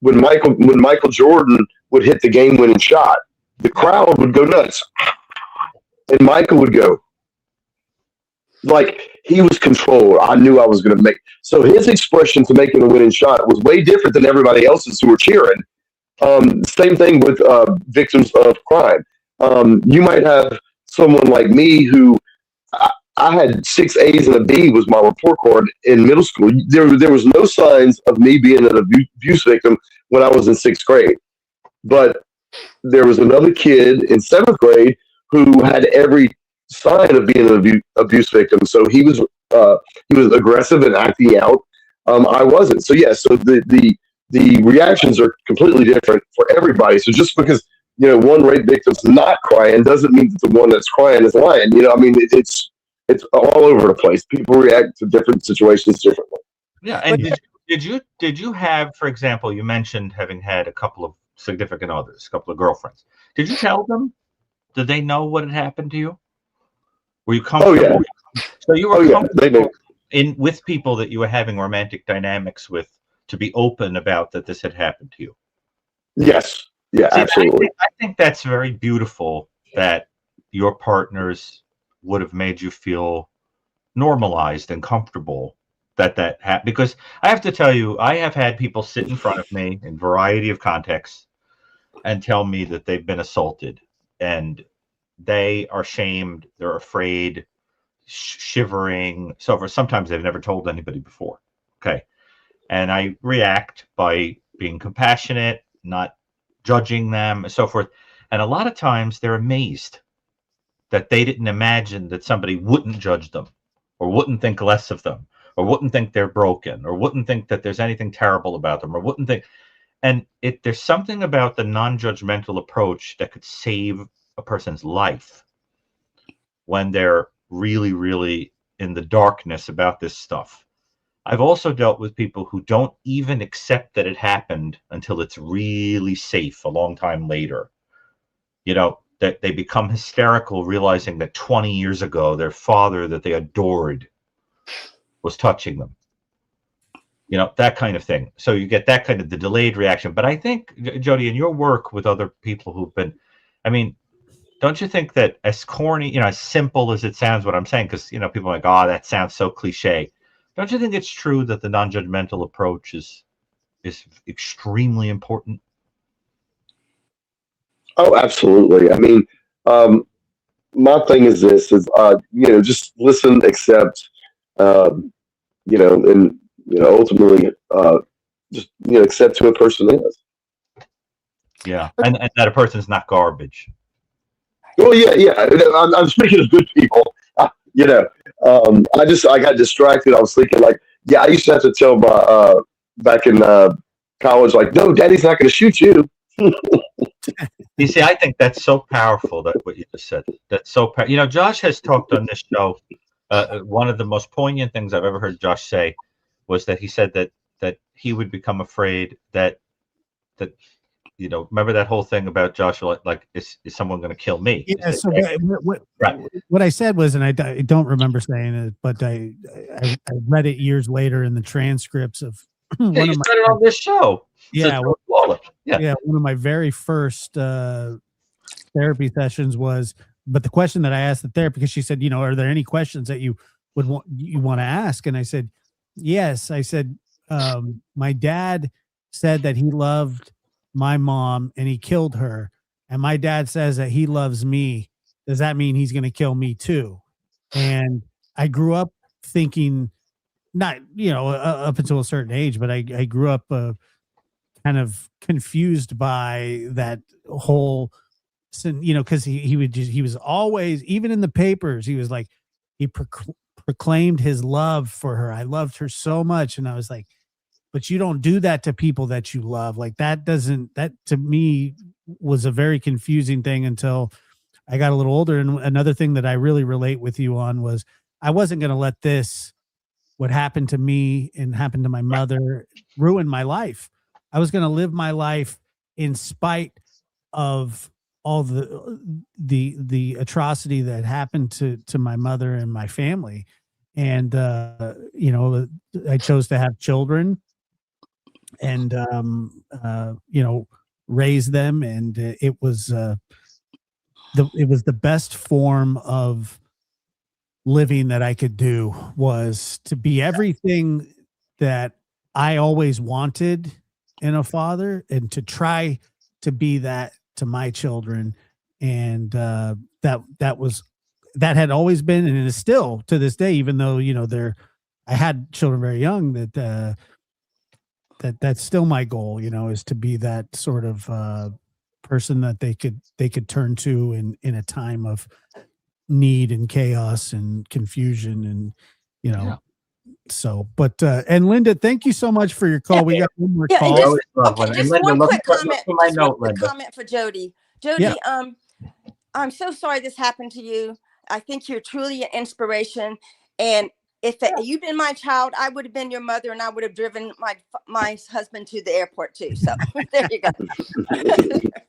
when Michael Jordan would hit the game-winning shot, the crowd would go nuts, and Michael would go, like he was controlled. I knew I was going to make. So his expression to making the winning shot was way different than everybody else's who were cheering. Same thing with victims of crime. You might have someone like me who I had 6 A's and a B was my report card in middle school. There was no signs of me being an abuse victim when I was in 6th grade. But there was another kid in 7th grade who had every sign of being an abuse victim. So he was aggressive and acting out. I wasn't. So so the reactions are completely different for everybody. So just because one rape victim's not crying doesn't mean that the one that's crying is lying. It's all over the place. People react to different situations differently. Yeah. And did you have, for example, you mentioned having had a couple of significant others, a couple of girlfriends. Did you tell them? Did they know what had happened to you? Were you comfortable? Oh yeah. So you were comfortable with people that you were having romantic dynamics with to be open about that this had happened to you. Yes. Yeah. See, absolutely. I think that's very beautiful that your partners would have made you feel normalized and comfortable that happened. Because I have to tell you, I have had people sit in front of me in a variety of contexts and tell me that they've been assaulted and they are shamed, they're afraid, shivering, so forth. Sometimes they've never told anybody before. Okay. And I react by being compassionate, not judging them, and so forth. And a lot of times they're amazed that they didn't imagine that somebody wouldn't judge them or wouldn't think less of them or wouldn't think they're broken or wouldn't think that there's anything terrible about them or wouldn't think. And there's something about the non-judgmental approach that could save a person's life when they're really, really in the darkness about this stuff. I've also dealt with people who don't even accept that it happened until it's really safe a long time later. That they become hysterical, realizing that 20 years ago, their father that they adored was touching them. you know, that kind of thing. So you get that kind of the delayed reaction. But I think, Jody, in your work with other people who've been, I mean, don't you think that as corny, you know, as simple as it sounds, what I'm saying, because, you know, people are like, oh, that sounds so cliche. Don't you think it's true that the non-judgmental approach is extremely important? Oh, absolutely. I mean, my thing is this: is you know, just listen, accept, you know, and you know, ultimately, just you know, accept who a person is. Yeah, and that a person's not garbage. Well, yeah. I'm speaking of good people. You know, I got distracted. I was thinking like, yeah, I used to have to tell my back in college, like, no, Daddy's not going to shoot you. You see, I think that's so powerful, that what you just said. That's so you know, Josh has talked on this show. One of the most poignant things I've ever heard Josh say was that he said that he would become afraid that you know, remember that whole thing about Joshua, like, is someone going to kill me? Yeah. So what I said was, and I don't remember saying it, but I read it years later in the transcripts of one of my, said it on this show. Yeah, one of my very first therapy sessions was, but the question that I asked the therapist, because she said, you know, are there any questions that you want to ask? And I said, yes. I said, my dad said that he loved my mom and he killed her, and my dad says that he loves me. Does that mean he's going to kill me too? And I grew up thinking, not, you know, up until a certain age, but I grew up kind of confused by that whole, you know, because he was always, even in the papers, he was like, he proclaimed his love for her. I loved her so much. And I was like, but you don't do that to people that you love. Like, that to me was a very confusing thing until I got a little older. And another thing that I really relate with you on was, I wasn't going to let what happened to me and happened to my mother ruin my life. I was going to live my life in spite of all the atrocity that happened to my mother and my family. And, you know, I chose to have children and, you know, raise them. And it was the best form of living that I could do, was to be everything that I always wanted in a father, and to try to be that to my children. And that had always been, and it is still to this day, even though, you know, I had children very young, that's still my goal, you know, is to be that sort of person that they could turn to in a time of need and chaos and confusion. And, you know, yeah. So, but and Linda, thank you so much for your call. We got one more call. Just one quick comment for Jody. Jody, I'm so sorry this happened to you. I think you're truly an inspiration. And if you'd been my child, I would have been your mother, and I would have driven my husband to the airport too. So there you go.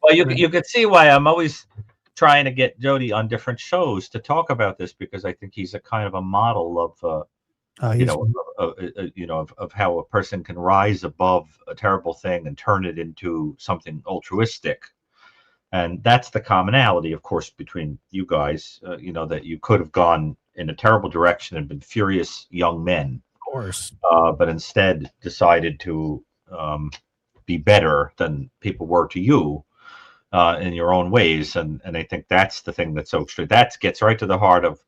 Well, you could see why I'm always trying to get Jody on different shows to talk about this, because I think he's a kind of a model of of how a person can rise above a terrible thing and turn it into something altruistic. And that's the commonality, of course, between you guys, you know, that you could have gone in a terrible direction and been furious young men, of course, but instead decided to be better than people were to you in your own ways. And I think that's the thing that's so extreme. That gets right to the heart of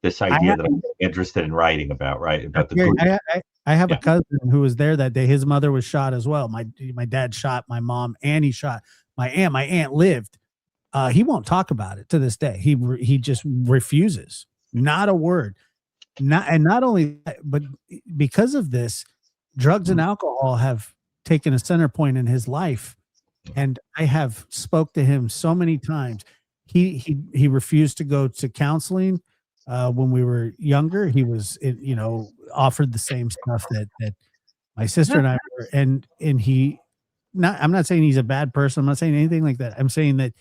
this idea that I'm interested in writing about, right? About the I have a cousin who was there that day. His mother was shot as well. My dad shot my mom, and he shot my aunt. My aunt lived. He won't talk about it to this day. He just refuses. Not a word. Not only that, but because of this, drugs and alcohol have taken a center point in his life. And I have spoke to him so many times. He refused to go to counseling. When we were younger, he was, you know, offered the same stuff that my sister and I were, and he, I'm not saying he's a bad person. I'm not saying anything like that. I'm saying that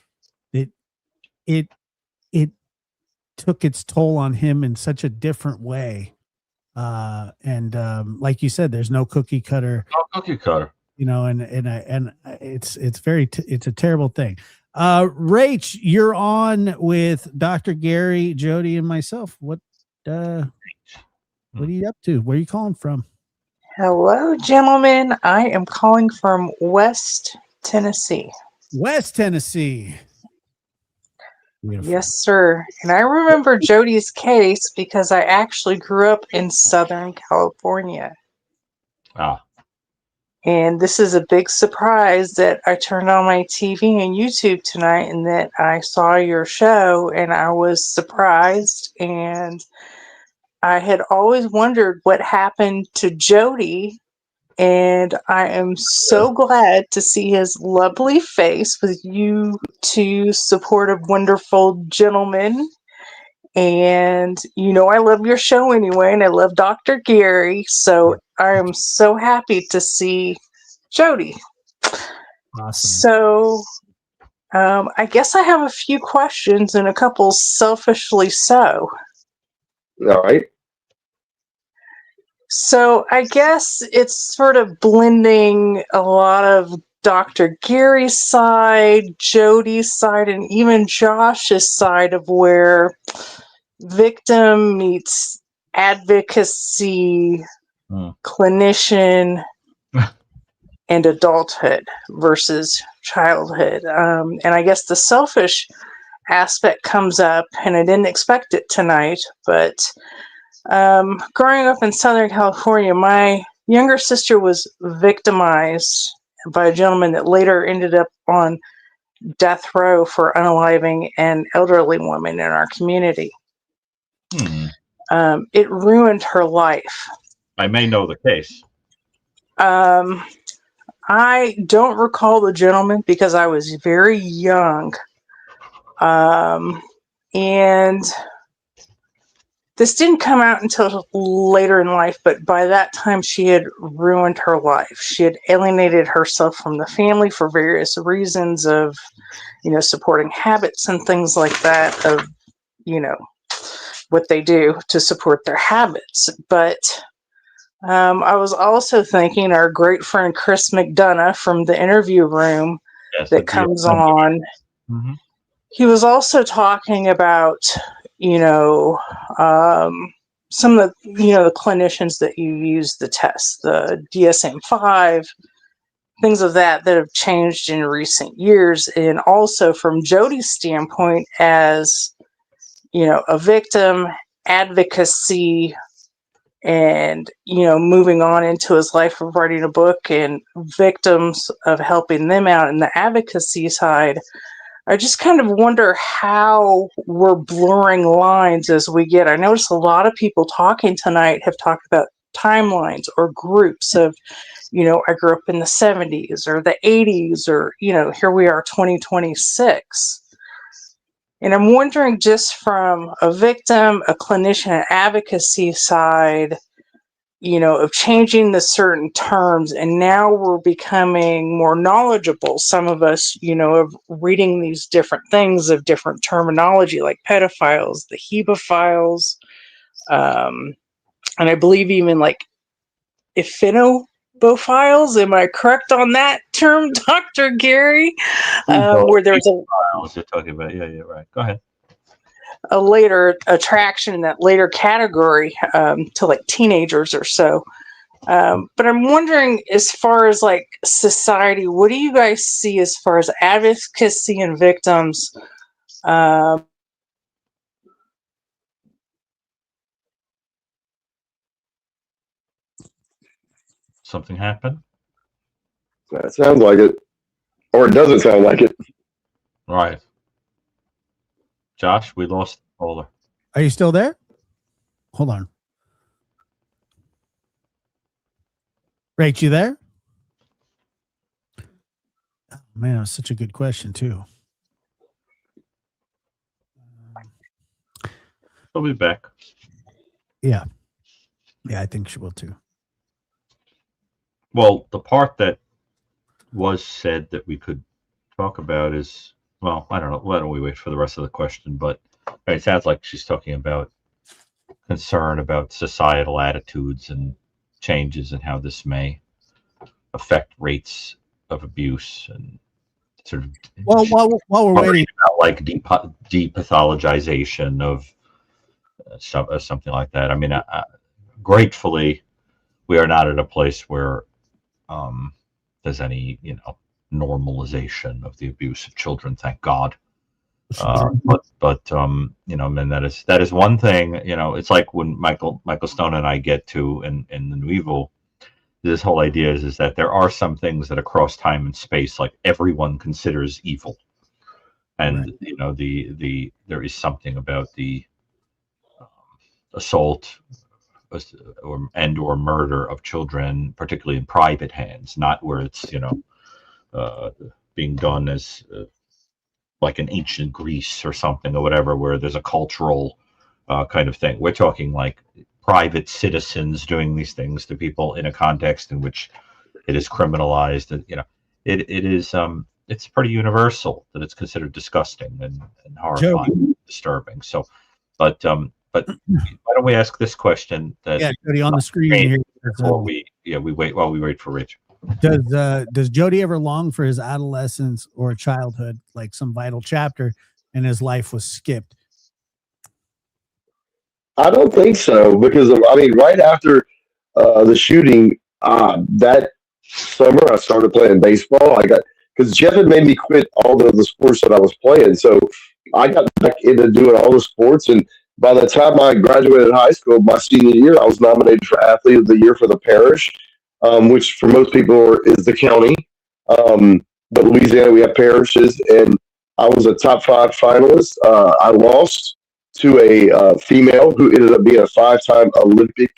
it took its toll on him in such a different way And like you said, there's no cookie cutter. Oh, cookie cutter. You know, and it's it's a terrible thing. Rach, you're on with Dr. Gary, Jody, and myself. What are you up to? Where are you calling from? Hello, gentlemen. I am calling from West Tennessee. West Tennessee. Beautiful. Yes, sir. And I remember Jody's case because I actually grew up in Southern California. Ah. And this is a big surprise that I turned on my TV and YouTube tonight and that I saw your show and I was surprised. And I had always wondered what happened to Jody. And I am so glad to see his lovely face with you two supportive, wonderful gentlemen. And you know I love your show anyway, and I love Dr. Gary, so I am so happy to see Jody. Awesome. So I guess I have a few questions and a couple selfishly so. All right. So I guess it's sort of blending a lot of Dr. Gary's side, Jody's side, and even Josh's side of where victim meets advocacy, clinician, and adulthood versus childhood. And I guess the selfish aspect comes up, and I didn't expect it tonight, but growing up in Southern California, my younger sister was victimized by a gentleman that later ended up on death row for unaliving an elderly woman in our community. It ruined her life. I may know the case. I don't recall the gentleman because I was very young. And this didn't come out until later in life, but by that time she had ruined her life. She had alienated herself from the family for various reasons of, supporting habits and things like that, of, what they do to support their habits. But I was also thinking our great friend Chris McDonough from the interview room that comes on. Mm-hmm. He was also talking about, some of the, the clinicians that you use the test, the DSM-5, things of that have changed in recent years. And also from Jody's standpoint as, a victim, advocacy, and, moving on into his life of writing a book and victims of helping them out in the advocacy side. I just kind of wonder how we're blurring lines as we get. I noticed a lot of people talking tonight have talked about timelines or groups of, I grew up in the 70s or the 80s or, here we are 2026. And I'm wondering, just from a victim, a clinician, and advocacy side, of changing the certain terms, and now we're becoming more knowledgeable, some of us, of reading these different things of different terminology, like pedophiles, the hebephiles, and I believe even like ephebophiles. Am I correct on that term, Dr. Gary? Where there's you're talking about. Yeah, right. Go ahead. A later attraction in that later category to like teenagers or so. But I'm wondering, as far as like society, what do you guys see as far as advocacy and victims? Something happened? That sounds like it. Or it doesn't sound like it. Right. Josh, we lost Ola. Are you still there? Hold on. Rach, you there? Oh, man, that was such a good question, too. She'll be back. Yeah. Yeah, I think she will, too. Well, the part that was said that we could talk about is, well, I don't know. Why don't we wait for the rest of the question? But it sounds like she's talking about concern about societal attitudes and changes and how this may affect rates of abuse and sort of while we're waiting about like depathologization of something like that. I mean, gratefully, we are not at a place where there's any, normalization of the abuse of children. Thank God. But and that is one thing. It's like when Michael Stone and I get to in the New Evil. This whole idea is that there are some things that across time and space, like everyone considers evil, and right. There is something about the assault or murder of children, particularly in private hands, not where it's being done as like in ancient Greece or something or whatever, where there's a cultural kind of thing. We're talking like private citizens doing these things to people in a context in which it is criminalized, and it is it's pretty universal that it's considered disgusting and horrifying, disturbing. So, but why don't we ask this question? Jody, on the screen here. Before we wait while we wait for Rich. Does Jody ever long for his adolescence or childhood, like some vital chapter in his life was skipped? I don't think so, because right after the shooting that summer, I started playing baseball. Because Jeff had made me quit all the sports that I was playing, so I got back into doing all the sports. And by the time I graduated high school, my senior year, I was nominated for Athlete of the Year for the parish, which for most people is the county. But Louisiana, we have parishes, and I was a top 5 finalist. I lost to a female who ended up being a 5-time Olympic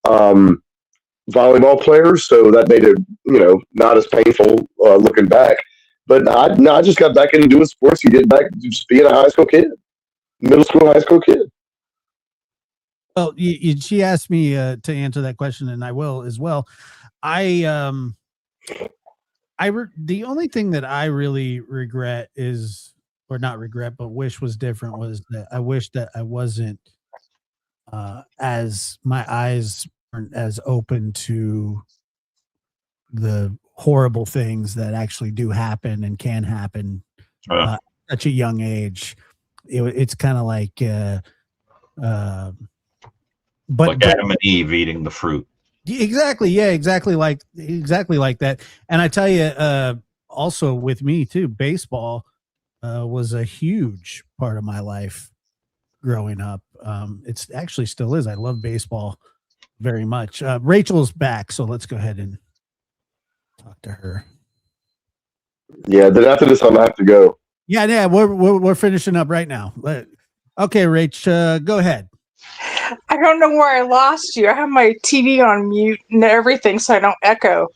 volleyball player. So that made it, not as painful looking back. But I just got back into doing sports and getting back to just being a high school kid, middle school, high school kid. Well, she asked me to answer that question, and I will as well. The only thing that I really regret is, or not regret, but wish was different, was that I wish that I wasn't as my eyes weren't as open to the horrible things that actually do happen and can happen at such a young age. It's kind of like like Adam and Eve eating the fruit. Exactly. Yeah, exactly like that. And I tell you, also with me too, baseball was a huge part of my life growing up. It's actually still is. I love baseball very much. Rachel's back, so let's go ahead and talk to her. Yeah, then after this, I'm gonna have to go. Yeah, we're finishing up right now. Okay, Rach, go ahead. I don't know where I lost you. I have my TV on mute and everything, so I don't echo.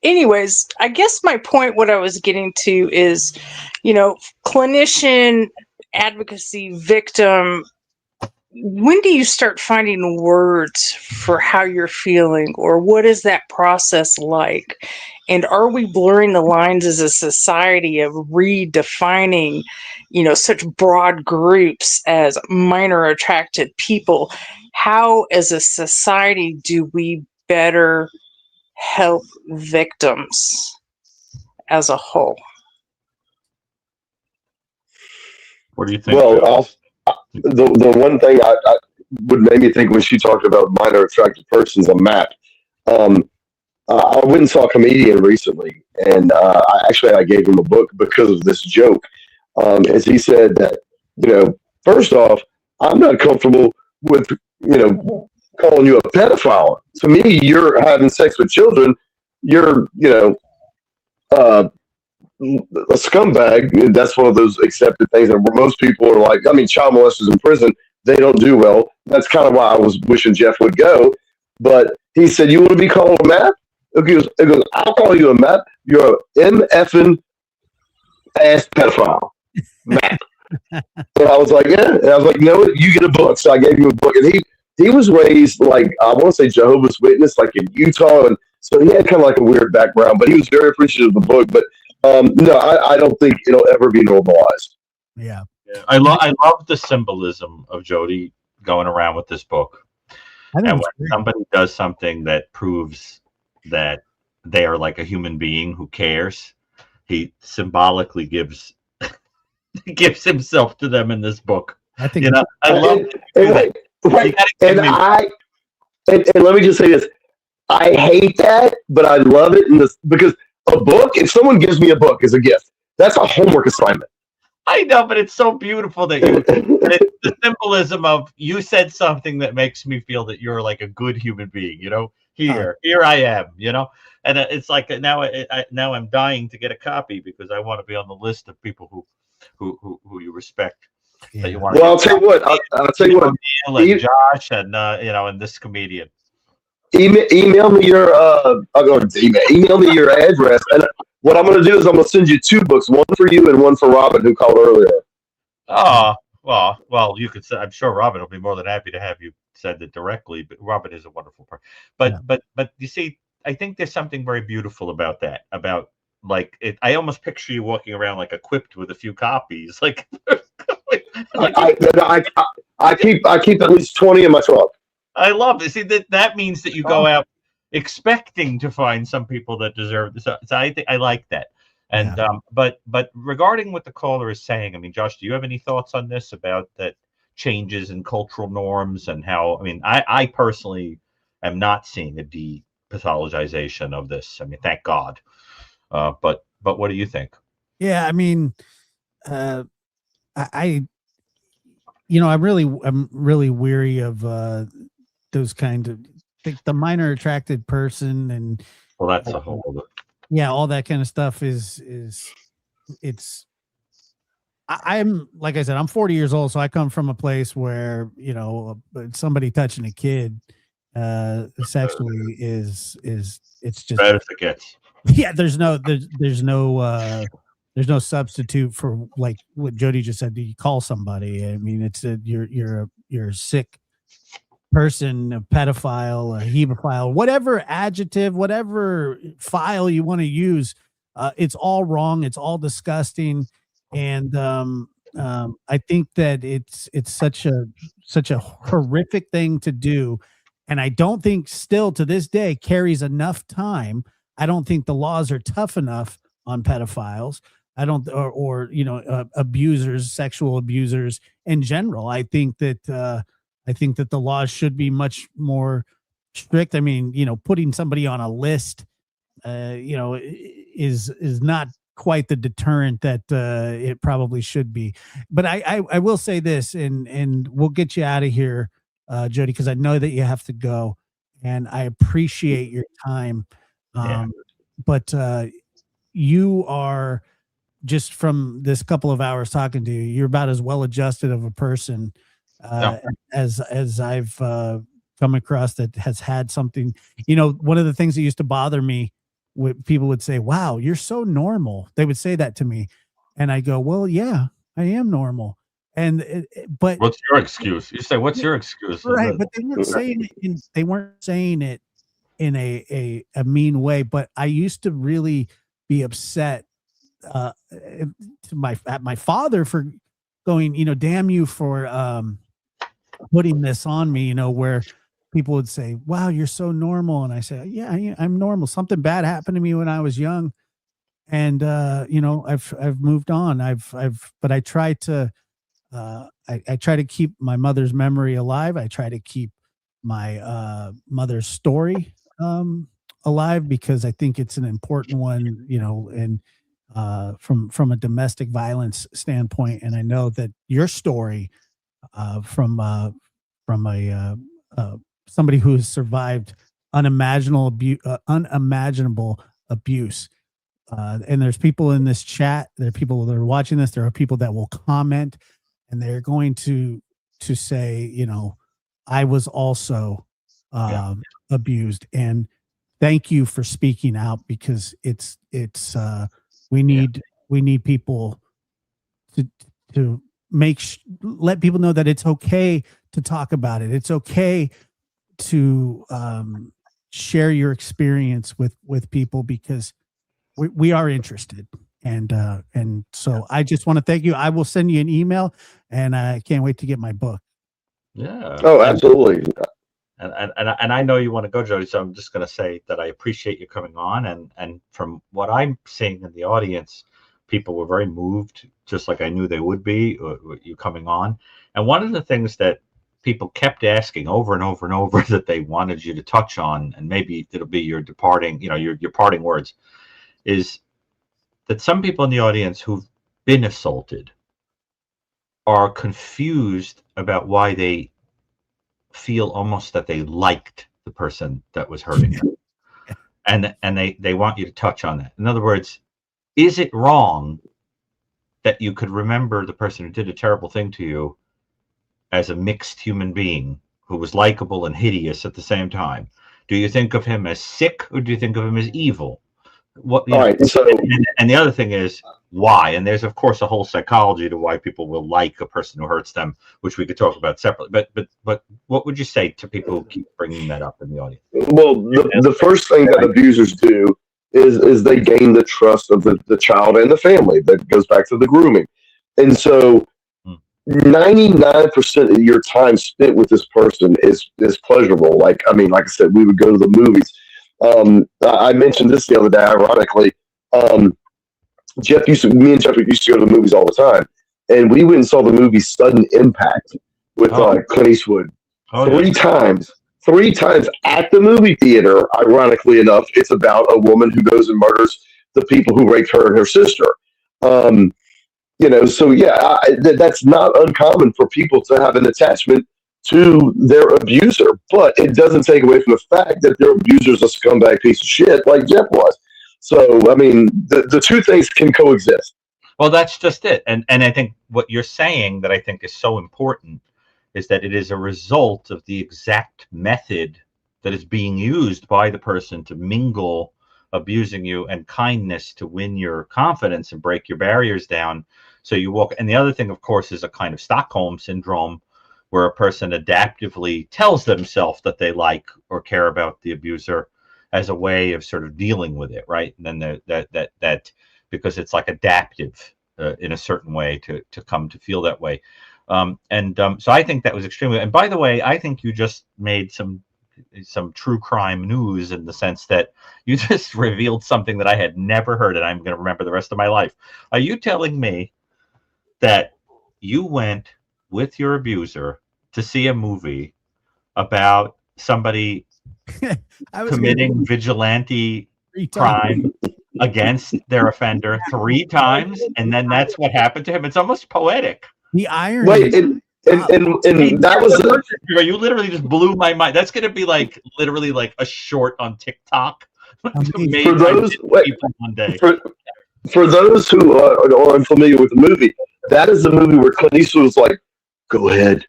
Anyways, I guess my point, what I was getting to is, clinician, advocacy, victim. When do you start finding words for how you're feeling, or what is that process like? And are we blurring the lines as a society of redefining, such broad groups as minor attracted people? How, as a society, do we better help victims as a whole? What do you think? Well, the one thing I would make me think when she talked about minor attracted persons, a map. I went and saw a comedian recently, and I gave him a book because of this joke. As he said that, first off, I'm not comfortable with, calling you a pedophile. To me, you're having sex with children. You're, a scumbag. That's one of those accepted things that where most people are like, child molesters in prison, they don't do well. That's kind of why I was wishing Jeff would go. But he said, you want to be called a map? It goes, I'll call you a map. You're a MFing ass pedophile. Map. And I was like, yeah. And I was like, no, you get a book. So I gave him a book. And he was raised like, I want to say Jehovah's Witness, like in Utah. And so he had kind of like a weird background, but he was very appreciative of the book. But no, I don't think it'll ever be normalized. Yeah. I love the symbolism of Jody going around with this book. And when somebody does something that proves that they are like a human being who cares, he symbolically gives himself to them in this book. I think I love it. And let me just say this. I hate that, but I love it because a book, if someone gives me a book as a gift, that's a homework assignment. I know, but it's so beautiful that the symbolism of you said something that makes me feel that you're like a good human being, here I am, and it's like now I'm dying to get a copy because I want to be on the list of people who you respect. Yeah. That you want. Well, I'll tell you what. I'll tell you what. Neil and Josh and and this comedian. Email me your email me your address, and what I'm going to do is I'm going to send you 2 books, one for you and one for Robin, who called earlier. Oh, well, you could say. I'm sure Robin will be more than happy to have you send it directly. But Robin is a wonderful person. But you see, I think there's something very beautiful about that. About like it, I almost picture you walking around like equipped with a few copies. Like, I keep at least 20 in my trunk. I love it. See, that means that you go out expecting to find some people that deserve this. So I think I like that. And but regarding what the caller is saying, I mean, Josh, do you have any thoughts on this about that changes in cultural norms and how? I mean, I personally am not seeing a depathologization of this. I mean, thank God. But what do you think? Yeah, I mean, I'm really weary of those kind of the minor attracted person and that's a whole other. Yeah, all that kind of stuff I'm like I said, I'm 40 years old, so I come from a place where somebody touching a kid sexually is it's just bad as it gets. Yeah, there's no substitute for like what Jody just said. Do you call somebody? I mean, it's you're a sick person, a pedophile, a hemophile, whatever adjective, whatever file you want to use. It's all wrong. It's all disgusting, and I think that it's such a horrific thing to do, and I don't think still to this day carries enough time. I don't think the laws are tough enough on pedophiles. I don't, or abusers, sexual abusers in general. I think that the laws should be much more strict. I mean, putting somebody on a list, is not quite the deterrent that it probably should be. But I will say this, and we'll get you out of here, Jody, because I know that you have to go, and I appreciate your time. But you are, just from this couple of hours talking to you, you're about as well adjusted of a person as I've come across that has had something. One of the things that used to bother me, people would say, "Wow, you're so normal." They would say that to me, and I go, "Well, yeah, I am normal." But what's your excuse? You say, "What's your excuse?" Right, but they weren't saying it in a mean way. But I used to really be upset to my father for going, damn you for putting this on me, where people would say, "Wow, you're so normal," and I say, "Yeah, I'm normal. Something bad happened to me when I was young, and I've moved on. But I try to I try to keep my mother's memory alive. I try to keep my mother's story alive, because I think it's an important one, and from a domestic violence standpoint. And I know that your story from somebody who has survived unimaginable abuse. And there's people in this chat, there are people that are watching this, there are people that will comment, and they're going to say, I was also abused. And thank you for speaking out, because we need people to let people know that it's okay to talk about it. It's okay to share your experience with people, because we are interested. And so I just want to thank you. I will send you an email, and I can't wait to get my book. Yeah. Oh, absolutely. And I know you want to go, Jody, so I'm just going to say that I appreciate you coming on. And from what I'm seeing in the audience, people were very moved, just like I knew they would be, you coming on. And one of the things that people kept asking over and over and over that they wanted you to touch on, and maybe it'll be your departing, your parting words, is that some people in the audience who've been assaulted are confused about why they feel almost that they liked the person that was hurting them. And they want you to touch on that. In other words, is it wrong that you could remember the person who did a terrible thing to you as a mixed human being who was likable and hideous at the same time? Do you think of him as sick, or do you think of him as evil? All right. So, and the other thing is why. And there's of course a whole psychology to why people will like a person who hurts them, which we could talk about separately. But what would you say to people who keep bringing that up in the audience? Well, the first thing that abusers do is they gain the trust of the child and the family. That goes back to the grooming. And so 99% of your time spent with this person is pleasurable. Like I said, we would go to the movies. I mentioned this the other day, ironically. Me and Jeff used to go to the movies all the time, and we went and saw the movie Sudden Impact with Clint Eastwood three times at the movie theater. Ironically enough, it's about a woman who goes and murders the people who raped her and her sister. So yeah, that's not uncommon for people to have an attachment to their abuser, but it doesn't take away from the fact that their abuser's a scumbag piece of shit like Jeff was. So, I mean, the two things can coexist. Well, that's just it. And I think what you're saying that I think is so important is that it is a result of the exact method that is being used by the person to mingle abusing you and kindness to win your confidence and break your barriers down. So you walk. And the other thing, of course, is a kind of Stockholm syndrome where a person adaptively tells themselves that they like or care about the abuser as a way of sort of dealing with it, right? And then that because it's like adaptive in a certain way to come to feel that way. So I think that was extremely. And by the way, I think you just made some true crime news in the sense that you just revealed something that I had never heard, and I'm going to remember the rest of my life. Are you telling me that you went with your abuser to see a movie about somebody committing vigilante crime against their offender 3 times, and then that's what happened to him? It's almost poetic. The irony. Wait, and that was you literally just blew my mind. That's going to be like literally like a short on TikTok. For those who are unfamiliar with the movie, that is the movie where Clint Eastwood was like, "Go ahead,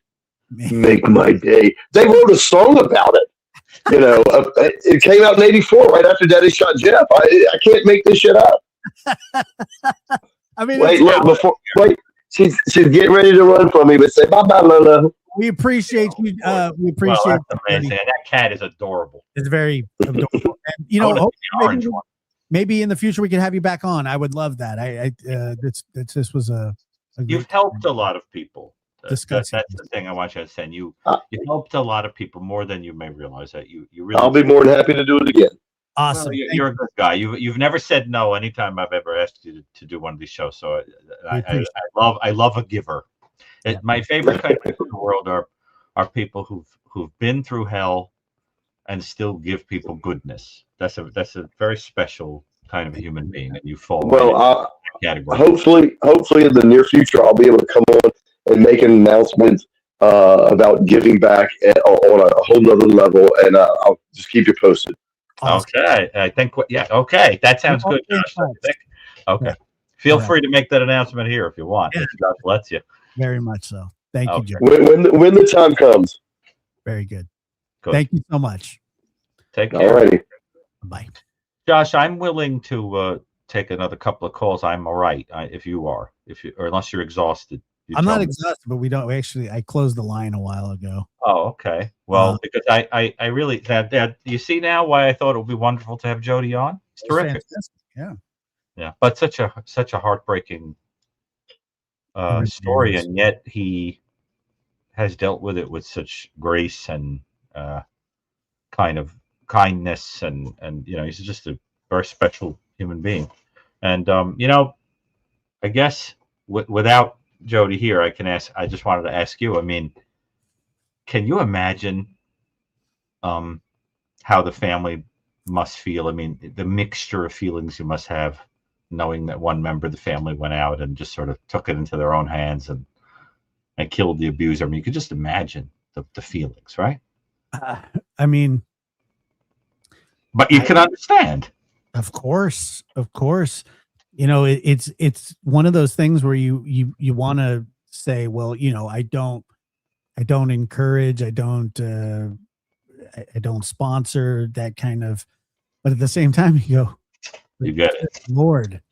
make my day." They wrote a song about it. It came out in '84, right after Daddy shot Jeff. I can't make this shit up. I mean, she's getting ready to run from me, but say bye, Lola. We appreciate you. We appreciate. Well, that's amazing. And that cat is adorable. It's very adorable. And, maybe in the future we can have you back on. I would love that. This was a You've helped a lot of people. That's discussing. the thing I want you to understand. You helped a lot of people more than you may realize. That you really. I'll be more than happy to do it again. Awesome. Well, you're a good guy. You've never said no anytime I've ever asked you to do one of these shows. So I love a giver. My favorite countries in the world are people who've been through hell and still give people goodness. That's a very special kind of a human being, and you fall right in that category. Hopefully in the near future I'll be able to come on and make an announcement about giving back on a whole nother level, and I'll just keep you posted. Awesome. Okay, I think okay, that sounds good, Josh. Okay, yeah. Feel free to make that announcement here if you want. If Josh lets you. Very much so. Thank you, Josh. When the time comes. Very good. Thank you so much. Take care. Alrighty. Bye. Josh, I'm willing to take another couple of calls. I'm all right if you are, or unless you're exhausted. I'm not exhausted, but I closed the line a while ago. Oh, okay. Well, because I really that you see now why I thought it would be wonderful to have Jody on. It's terrific. Fantastic. Yeah. But such a heartbreaking story, and yet he has dealt with it with such grace and kind of kindness, and he's just a very special human being. And I guess without Jody here, I just wanted to ask you. I mean, can you imagine how the family must feel? I mean, the mixture of feelings you must have, knowing that one member of the family went out and just sort of took it into their own hands and killed the abuser. I mean, you could just imagine the feelings, right? I mean, but you can understand. Of course. It's one of those things where you want to say, well, I don't encourage, I don't sponsor that kind of, but at the same time you go, you get it. Lord,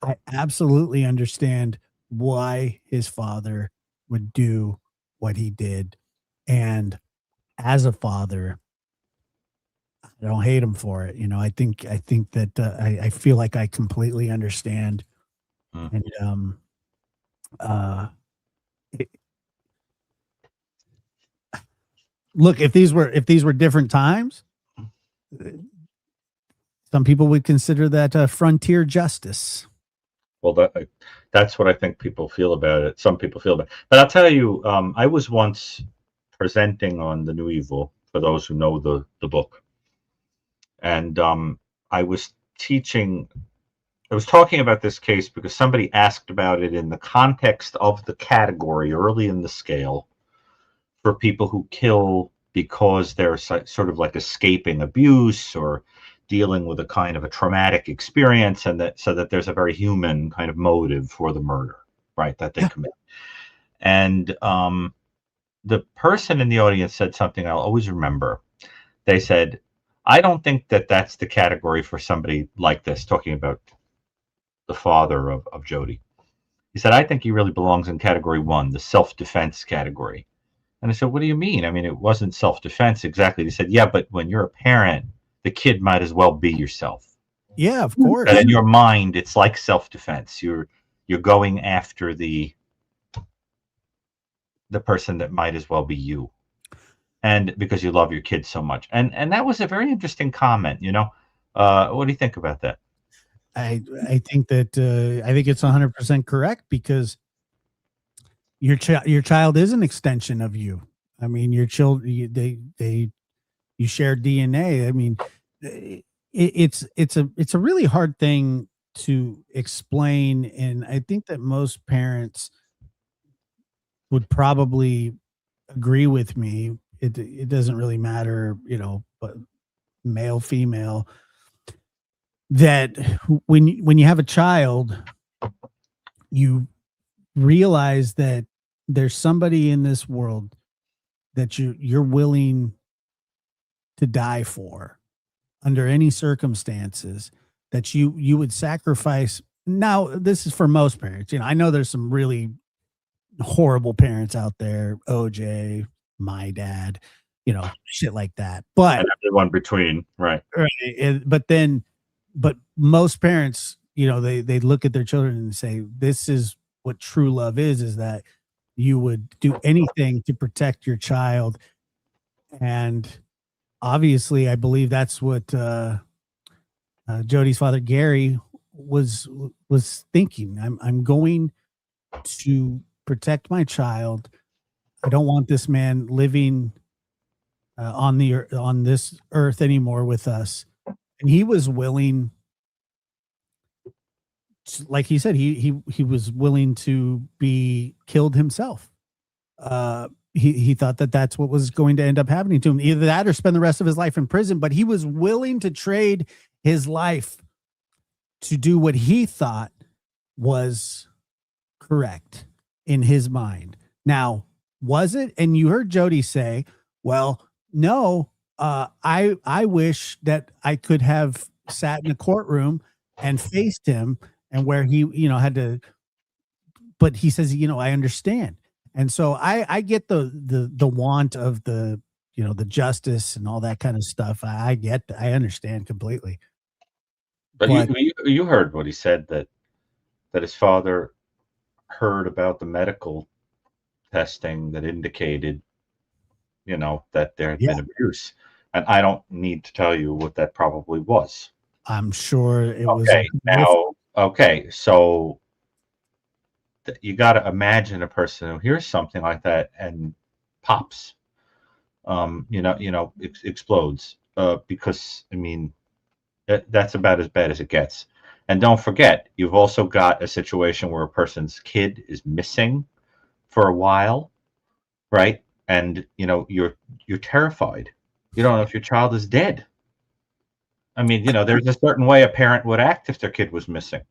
I absolutely understand why his father would do what he did. And as a father, I don't hate him for it. I think that I feel like I completely understand. And look, if these were different times, some people would consider that frontier justice. Well, that's what I think people feel about it. Some people feel that. But I'll tell you, I was once presenting on The New Evil, for those who know the book. And I was talking about this case because somebody asked about it in the context of the category early in the scale for people who kill because they're sort of like escaping abuse or dealing with a kind of a traumatic experience, and so that there's a very human kind of motive for the murder, right, that they commit. And the person in the audience said something I'll always remember. They said, I don't think that that's the category for somebody like this, talking about the father of Jody. He said, I think he really belongs in category 1, the self-defense category. And I said, what do you mean? I mean, it wasn't self-defense exactly. He said, yeah, but when you're a parent, the kid might as well be yourself. Yeah, of course. And in your mind, it's like self-defense. You're going after the person that might as well be you. And because you love your kids so much. And that was a very interesting comment, what do you think about that? I think that I think it's 100% correct, because your child is an extension of you. I mean, your children, you share DNA. I mean, it's a really hard thing to explain, and I think that most parents would probably agree with me. It doesn't really matter, but male, female, that when you have a child, you realize that there's somebody in this world that you're willing to die for under any circumstances, that you would sacrifice. Now, this is for most parents. I know there's some really horrible parents out there, OJ, my dad, shit like that. But and everyone between, right. But most parents, they look at their children and say, this is what true love is that you would do anything to protect your child. And obviously, I believe that's what Jody's father, Gary, was thinking. I'm going to protect my child. I don't want this man living on this earth anymore with us. And he was willing, like he said, he was willing to be killed himself. He thought that that's what was going to end up happening to him, either that or spend the rest of his life in prison. But he was willing to trade his life to do what he thought was correct in his mind. Now, was it? And you heard Jody say, well, no, I wish that I could have sat in a courtroom and faced him, and where he, had to, but he says, I understand. And so I get the want of the justice and all that kind of stuff. I understand completely. But you heard what he said, that his father heard about the medical testing that indicated, that there had been abuse. And I don't need to tell you what that probably was. I'm sure it was. Okay, now, so you got to imagine a person who hears something like that and pops, explodes, because, I mean, that's about as bad as it gets. And don't forget, you've also got a situation where a person's kid is missing for a while, right? And you're terrified. You don't know if your child is dead. I mean, there's a certain way a parent would act if their kid was missing.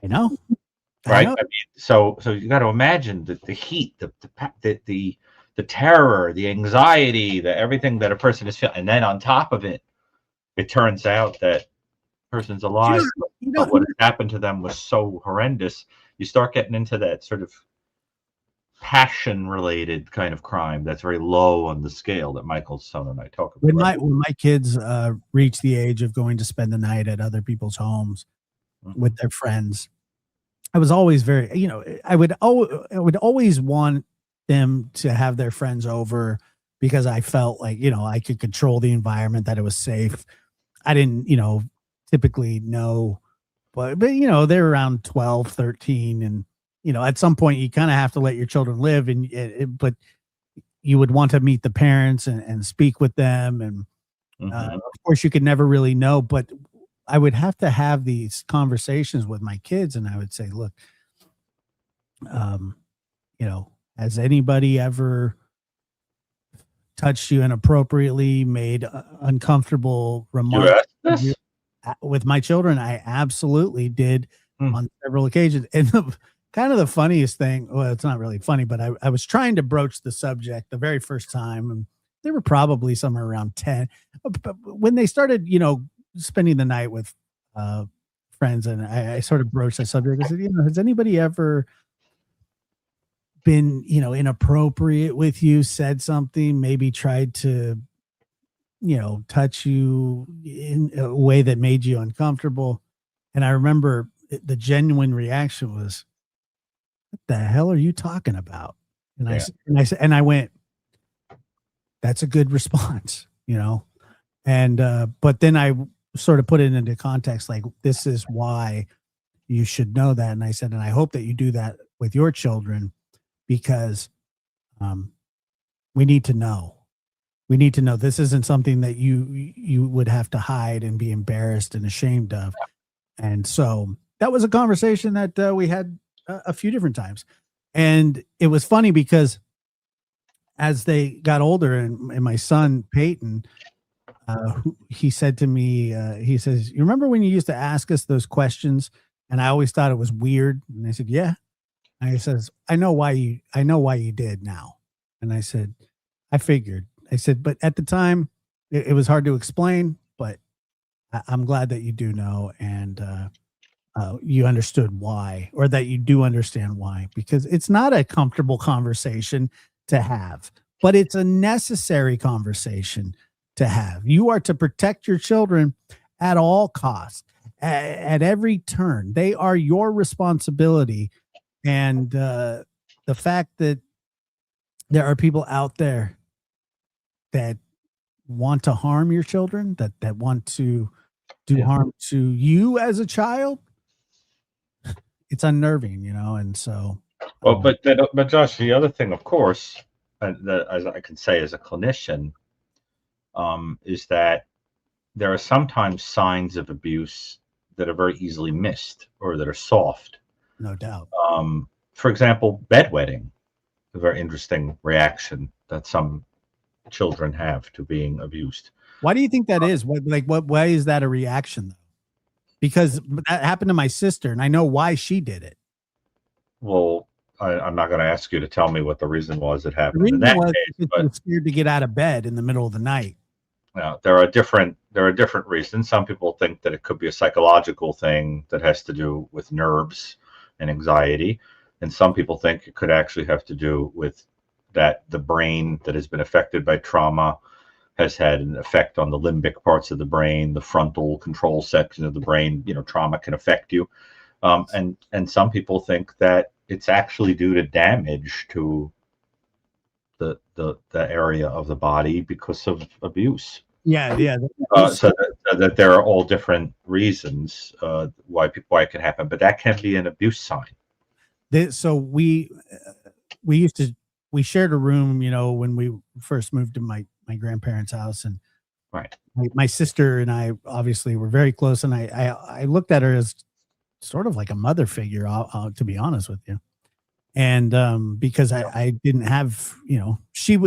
I know. Right. I mean, so you got to imagine the heat, the terror, the anxiety, the everything that a person is feeling, and then on top of it, it turns out that person's alive, but what happened to them was so horrendous. You start getting into that sort of passion-related kind of crime that's very low on the scale that Michael's son and I talk about. When my kids reach the age of going to spend the night at other people's homes with their friends, I was always very, I would always want them to have their friends over because I felt like, I could control the environment, that it was safe. I didn't, typically know, but they're around 12, 13. And, at some point you kind of have to let your children live but you would want to meet the parents and speak with them. And of course you could never really know, but I would have to have these conversations with my kids. And I would say, look, has anybody ever touched you inappropriately, made uncomfortable remarks with my children? I absolutely did on several occasions. And kind of the funniest thing, well, it's not really funny, but I was trying to broach the subject the very first time, and they were probably somewhere around 10. But when they started, spending the night with friends, and I sort of broached the subject, I said, has anybody ever been, inappropriate with you, said something, maybe tried to, touch you in a way that made you uncomfortable? And I remember the genuine reaction was, what the hell are you talking about? And I went, that's a good response, and but then I sort of put it into context, like, this is why you should know that. And I said, and I hope that you do that with your children, because we need to know. We need to know this isn't something that you would have to hide and be embarrassed and ashamed of. And so that was a conversation that we had a few different times. And it was funny because as they got older, and my son Peyton, he said to me, he says, you remember when you used to ask us those questions and I always thought it was weird? And I said, yeah. And he says, I know why you did now. And I said, I figured. I said, but at the time it was hard to explain, but I'm glad that you do know. And you understood why, or that you do understand why, because it's not a comfortable conversation to have, but it's a necessary conversation to have. You are to protect your children at all costs, at every turn. They are your responsibility. And the fact that there are people out there that want to harm your children, that want to do harm to you as a child, it's unnerving, and so. Well, but Josh, the other thing, of course, that as I can say as a clinician, is that there are sometimes signs of abuse that are very easily missed or that are soft. No doubt. For example, bedwetting, a very interesting reaction that some children have to being abused. Why do you think that is? Why is that a reaction, though? Because that happened to my sister, and I know why she did it. Well, I'm not going to ask you to tell me what the reason was it happened. The reason was she was scared to get out of bed in the middle of the night. Now, there are different reasons. Some people think that it could be a psychological thing that has to do with nerves and anxiety, and some people think it could actually have to do with that the brain that has been affected by trauma has had an effect on the limbic parts of the brain, the frontal control section of the brain. Trauma can affect you. And some people think that it's actually due to damage to the area of the body because of abuse. Yeah. So that there are all different reasons why it can happen, but that can be an abuse sign. So we shared a room, when we first moved to my grandparents' house, and right. My sister and I obviously were very close, and I looked at her as sort of like a mother figure, to be honest with you. And because I didn't have, she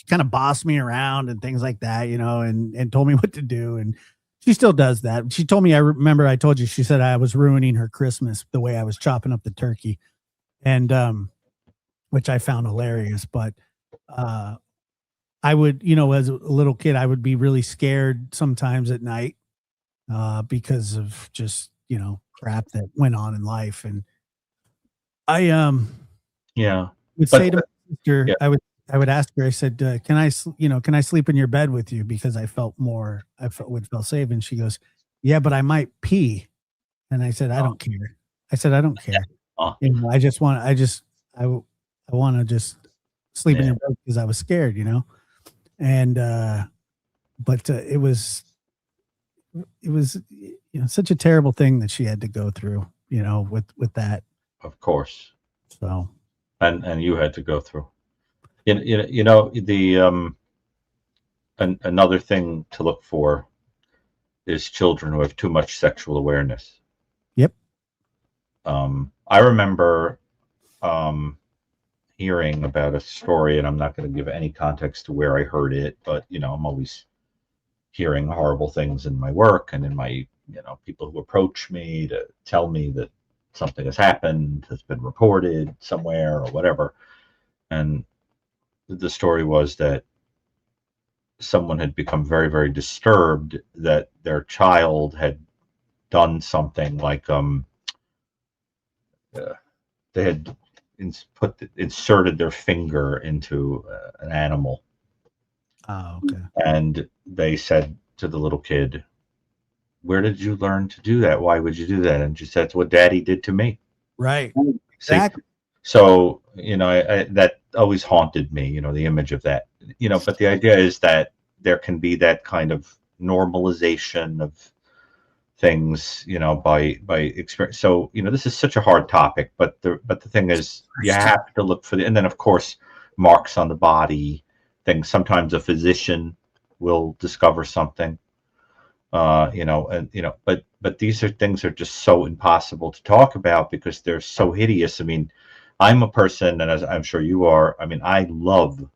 kind of bossed me around and things like that, and told me what to do. And she still does that. She told me, I remember I told you, she said I was ruining her Christmas the way I was chopping up the turkey, and which I found hilarious. But I would, as a little kid, I would be really scared sometimes at night because of just, crap that went on in life. And I would say to my sister, I would ask her, I said, can I sleep in your bed with you? Because I would feel safe. And she goes, yeah, but I might pee. And I said, I don't care. I said, I don't care. I want to just sleep in your bed because I was scared, and but it was such a terrible thing that she had to go through, with that. Of course. So and you had to go through, another thing to look for is children who have too much sexual awareness. Yep. I remember hearing about a story, and I'm not going to give any context to where I heard it, but I'm always hearing horrible things in my work and in my people who approach me to tell me that something has happened, has been reported somewhere or whatever. And the story was that someone had become very, very disturbed that their child had done something like they had inserted their finger into an animal. Oh, okay. And they said to the little kid, where did you learn to do that? Why would you do that? And she said, it's what Daddy did to me. Right. Exactly. So, that always haunted me, the image of that, but the idea is that there can be that kind of normalization of things, by experience. So, this is such a hard topic, but the thing is, you have to look for and then of course, marks on the body, things. Sometimes a physician will discover something, but these are things that are just so impossible to talk about because they're so hideous. I mean, I'm a person, and as I'm sure you are, I mean, I love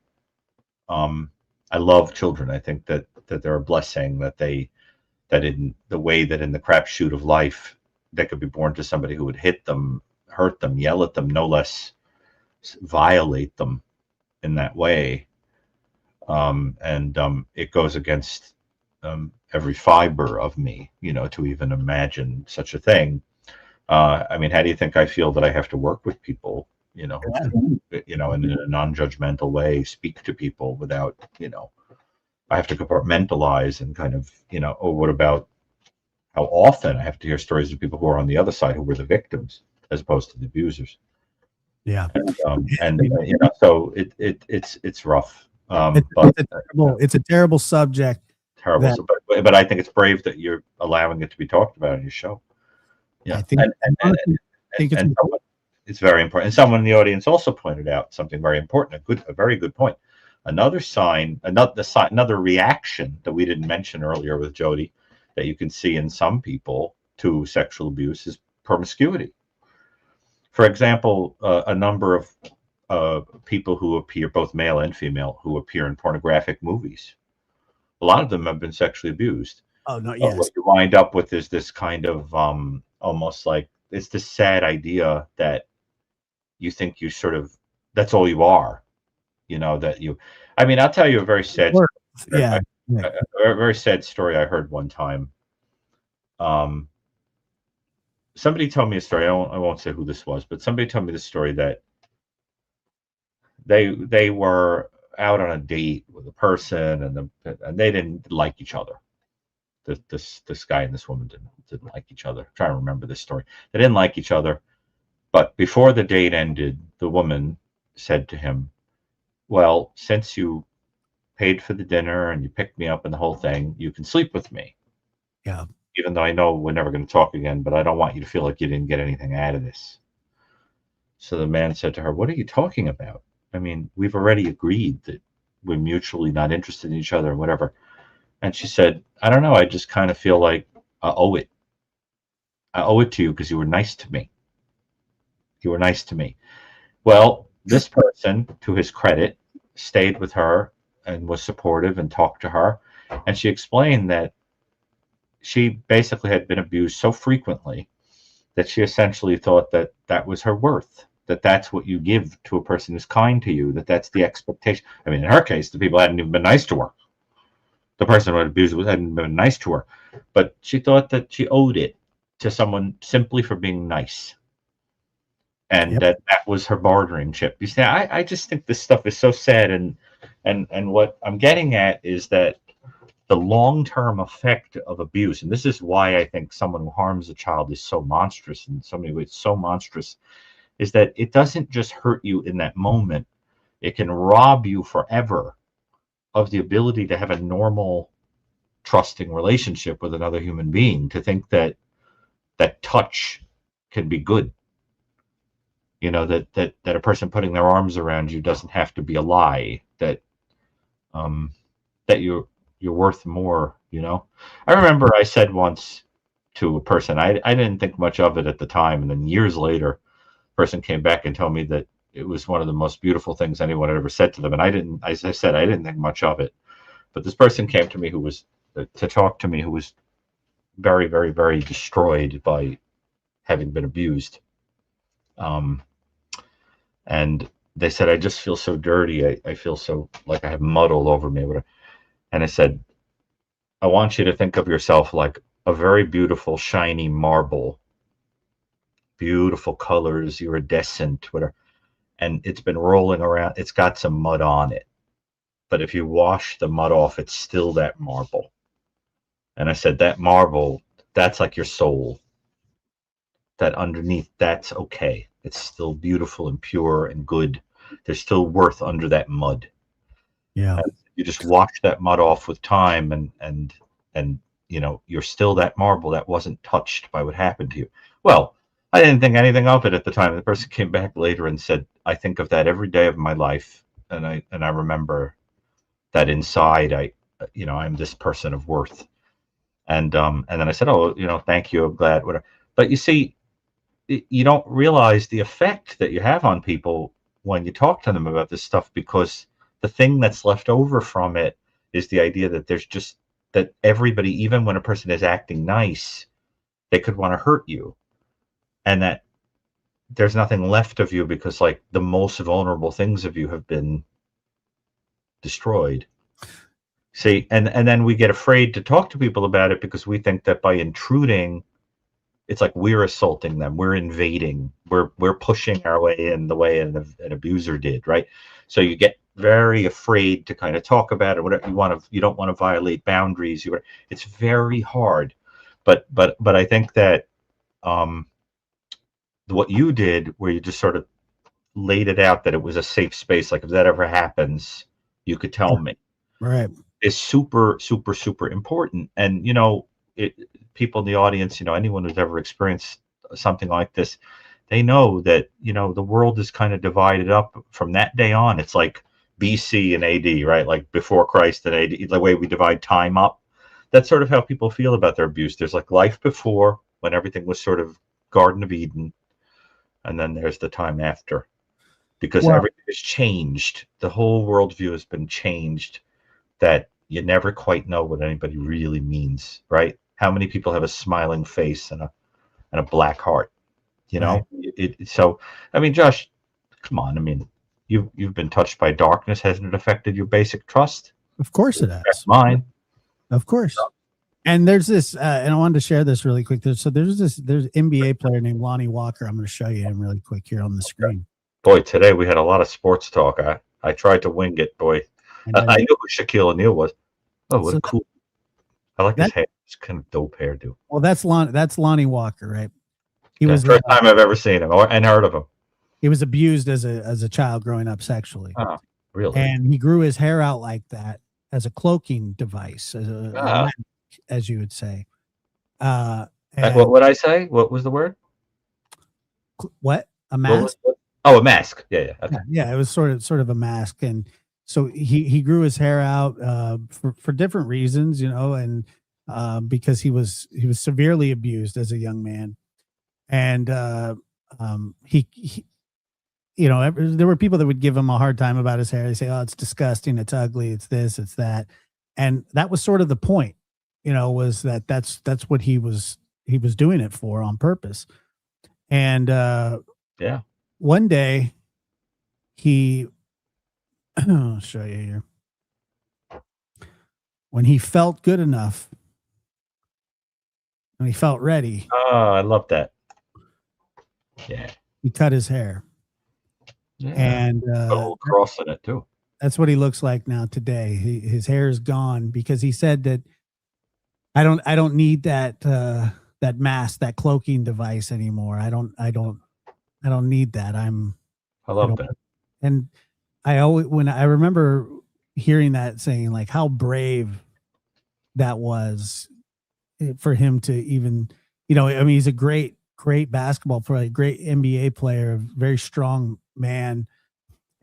children. I think that they're a blessing, that in the way that in the crapshoot of life, they could be born to somebody who would hit them, hurt them, yell at them, no less violate them in that way. It goes against every fiber of me, to even imagine such a thing. I mean, how do you think I feel that I have to work with people, in a non-judgmental way, speak to people without, I have to compartmentalize and kind of, what about how often I have to hear stories of people who are on the other side who were the victims as opposed to the abusers. Yeah. So it's rough. It's a terrible subject. Terrible. But I think it's brave that you're allowing it to be talked about in your show. Yeah. I think it's very important. And someone in the audience also pointed out something very important, a very good point. Another sign, another reaction that we didn't mention earlier with Jody that you can see in some people to sexual abuse is promiscuity. For example, a number of people who appear, both male and female, who appear in pornographic movies, a lot of them have been sexually abused. Oh, no, yes. What you wind up with is this kind of almost like it's this sad idea that you think you sort of, that's all you are. I mean, I'll tell you a very sad story. Yeah. A very sad story I heard one time. Somebody told me a story. I won't say who this was, but somebody told me the story that they were out on a date with a person, and they didn't like each other. This guy and this woman didn't like each other. I'm trying to remember this story. They didn't like each other, But before the date ended, the woman said to him, well, since you paid for the dinner and you picked me up and the whole thing, you can sleep with me. Yeah. Even though I know we're never going to talk again, but I don't want you to feel like you didn't get anything out of this. So the man said to her, what are you talking about? I mean, we've already agreed that we're mutually not interested in each other and whatever. And she said, I don't know. I just kind of feel like I owe it. I owe it to you because you were nice to me. You were nice to me. Well, this person, to his credit, stayed with her and was supportive and talked to her. And she explained that she basically had been abused so frequently that she essentially thought that that was her worth, that that's what you give to a person who's kind to you, that that's the expectation. I mean, in her case, the people hadn't even been nice to her. The person who had abused her hadn't been nice to her. But she thought that she owed it to someone simply for being nice. And that was her bartering chip. You see, I just think this stuff is so sad. And what I'm getting at is that the long-term effect of abuse, and this is why I think someone who harms a child is so monstrous, in so many ways so monstrous, is that it doesn't just hurt you in that moment. It can rob you forever of the ability to have a normal, trusting relationship with another human being, to think that that touch can be good. You know, that a person putting their arms around you doesn't have to be a lie, that that you're worth more, you know. I remember I said once to a person, I didn't think much of it at the time, and then years later, a person came back and told me that it was one of the most beautiful things anyone had ever said to them. And as I said, I didn't think much of it. But this person came to me who was very, very, very destroyed by having been abused. And they said, I just feel so dirty. I feel so like I have mud all over me. And I said, I want you to think of yourself like a very beautiful, shiny marble, beautiful colors, iridescent, whatever. And it's been rolling around. It's got some mud on it. But if you wash the mud off, it's still that marble. And I said, that marble, that's like your soul. That underneath, that's okay. It's still beautiful and pure and good. There's still worth under that mud. Yeah. And you just wash that mud off with time, and you know, you're still that marble that wasn't touched by what happened to you. Well, I didn't think anything of it at the time. The person came back later and said, I think of that every day of my life, and I remember that inside I'm this person of worth. And then I said, oh, you know, thank you, I'm glad, whatever. But you see, you don't realize the effect that you have on people when you talk to them about this stuff, because the thing that's left over from it is the idea that there's just that everybody, even when a person is acting nice, they could want to hurt you, and that there's nothing left of you because, like, the most vulnerable things of you have been destroyed. See, and then we get afraid to talk to people about it because we think that by intruding, it's like we're assaulting them, we're invading, we're pushing our way in the way an abuser did, right? So you get very afraid to kind of talk about it. Whatever you don't want to violate boundaries. It's very hard, but I think that what you did, where you just sort of laid it out that it was a safe space, like if that ever happens, you could tell me, right, is super, super, super important. And you know, people in the audience, you know, anyone who's ever experienced something like this, they know that, you know, the world is kind of divided up from that day on. It's like BC and AD, right? Like before Christ and AD, the way we divide time up. That's sort of how people feel about their abuse. There's like life before, when everything was sort of Garden of Eden, and then there's the time after, because everything has changed. The whole worldview has been changed, that you never quite know what anybody really means, right? How many people have a smiling face and a black heart, you know? Right. So, I mean, Josh, come on. I mean, you've been touched by darkness. Hasn't it affected your basic trust? Of course it has. That's mine. Of course. And there's this, and I wanted to share this really quick. There's NBA player named Lonnie Walker. I'm going to show you him really quick here on the screen. Boy, today we had a lot of sports talk. I tried to wing it, boy. I knew who Shaquille O'Neal was. Oh, what a cool! I like his hair. It's kind of dope hairdo. Well, that's Lonnie Walker, right? He was first time I've ever seen him and heard of him. He was abused as a child growing up sexually. Oh, really? And he grew his hair out like that as a cloaking device, as a mask, as you would say. What would I say? What was the word? What? A mask? A mask. Yeah. Okay. Yeah, it was sort of a mask. And so he grew his hair out for different reasons, and because he was severely abused as a young man. And he there were people that would give him a hard time about his hair. They say, "Oh, it's disgusting, it's ugly, it's this, it's that," and that was sort of the point, was that's what he was doing it for on purpose. And one day I'll show you here. When he felt good enough, when he felt ready. Oh, I love that. Yeah. He cut his hair. Yeah. And a little cross in it too. That's what he looks like now today. His hair is gone because he said that I don't need that mask, that cloaking device anymore. I don't need that. I love that. And I remember hearing that, saying like how brave that was for him to even, he's a great basketball player, a great NBA player, a very strong man.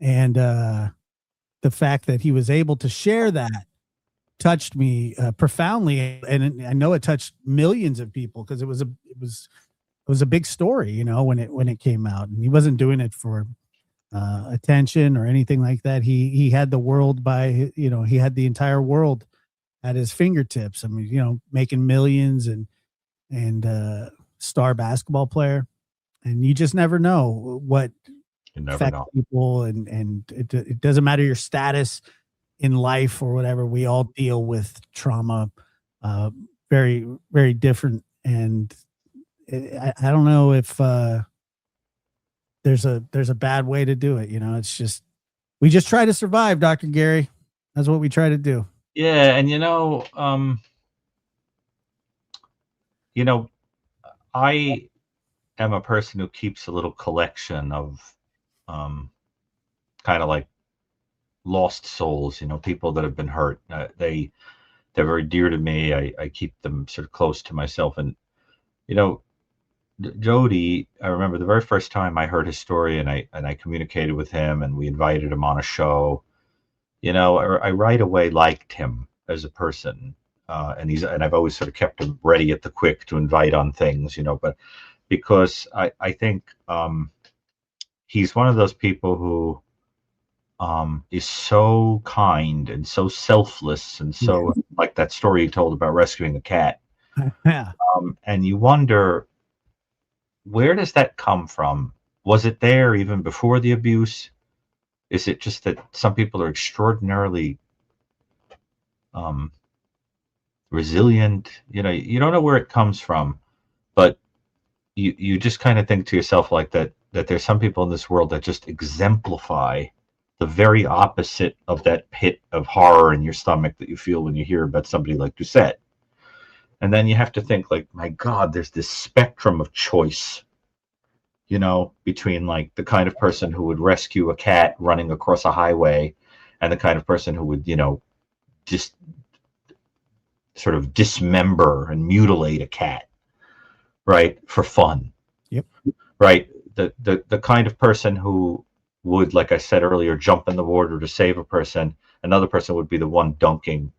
And the fact that he was able to share that touched me profoundly. And I know it touched millions of people because it was a big story, when it came out. And he wasn't doing it for attention or anything like that. He had the world he had the entire world at his fingertips. I mean, making millions and star basketball player. And you just never know what affects people. And it doesn't matter your status in life or whatever. We all deal with trauma, very, very different. And I don't know if there's a bad way to do it. It's just, we just try to survive, Dr. Gary. That's what we try to do. Yeah. And, I am a person who keeps a little collection of kind of like lost souls, people that have been hurt. They're very dear to me. I keep them sort of close to myself. And, Jody, I remember the very first time I heard his story and I communicated with him and we invited him on a show. I right away liked him as a person. And I've always sort of kept him ready at the quick to invite on things, but because I think he's one of those people who is so kind and so selfless and so like that story he told about rescuing a cat. Yeah. And you wonder, where does that come from? Was it there even before the abuse? Is it just that some people are extraordinarily resilient? You don't know where it comes from, but you just kind of think to yourself like that there's some people in this world that just exemplify the very opposite of that pit of horror in your stomach that you feel when you hear about somebody like Doucet. And then you have to think like, my God, there's this spectrum of choice, between like the kind of person who would rescue a cat running across a highway and the kind of person who would, just sort of dismember and mutilate a cat, right, for fun. Yep. Right. The kind of person who would, like I said earlier, jump in the water to save a person. Another person would be the one dunking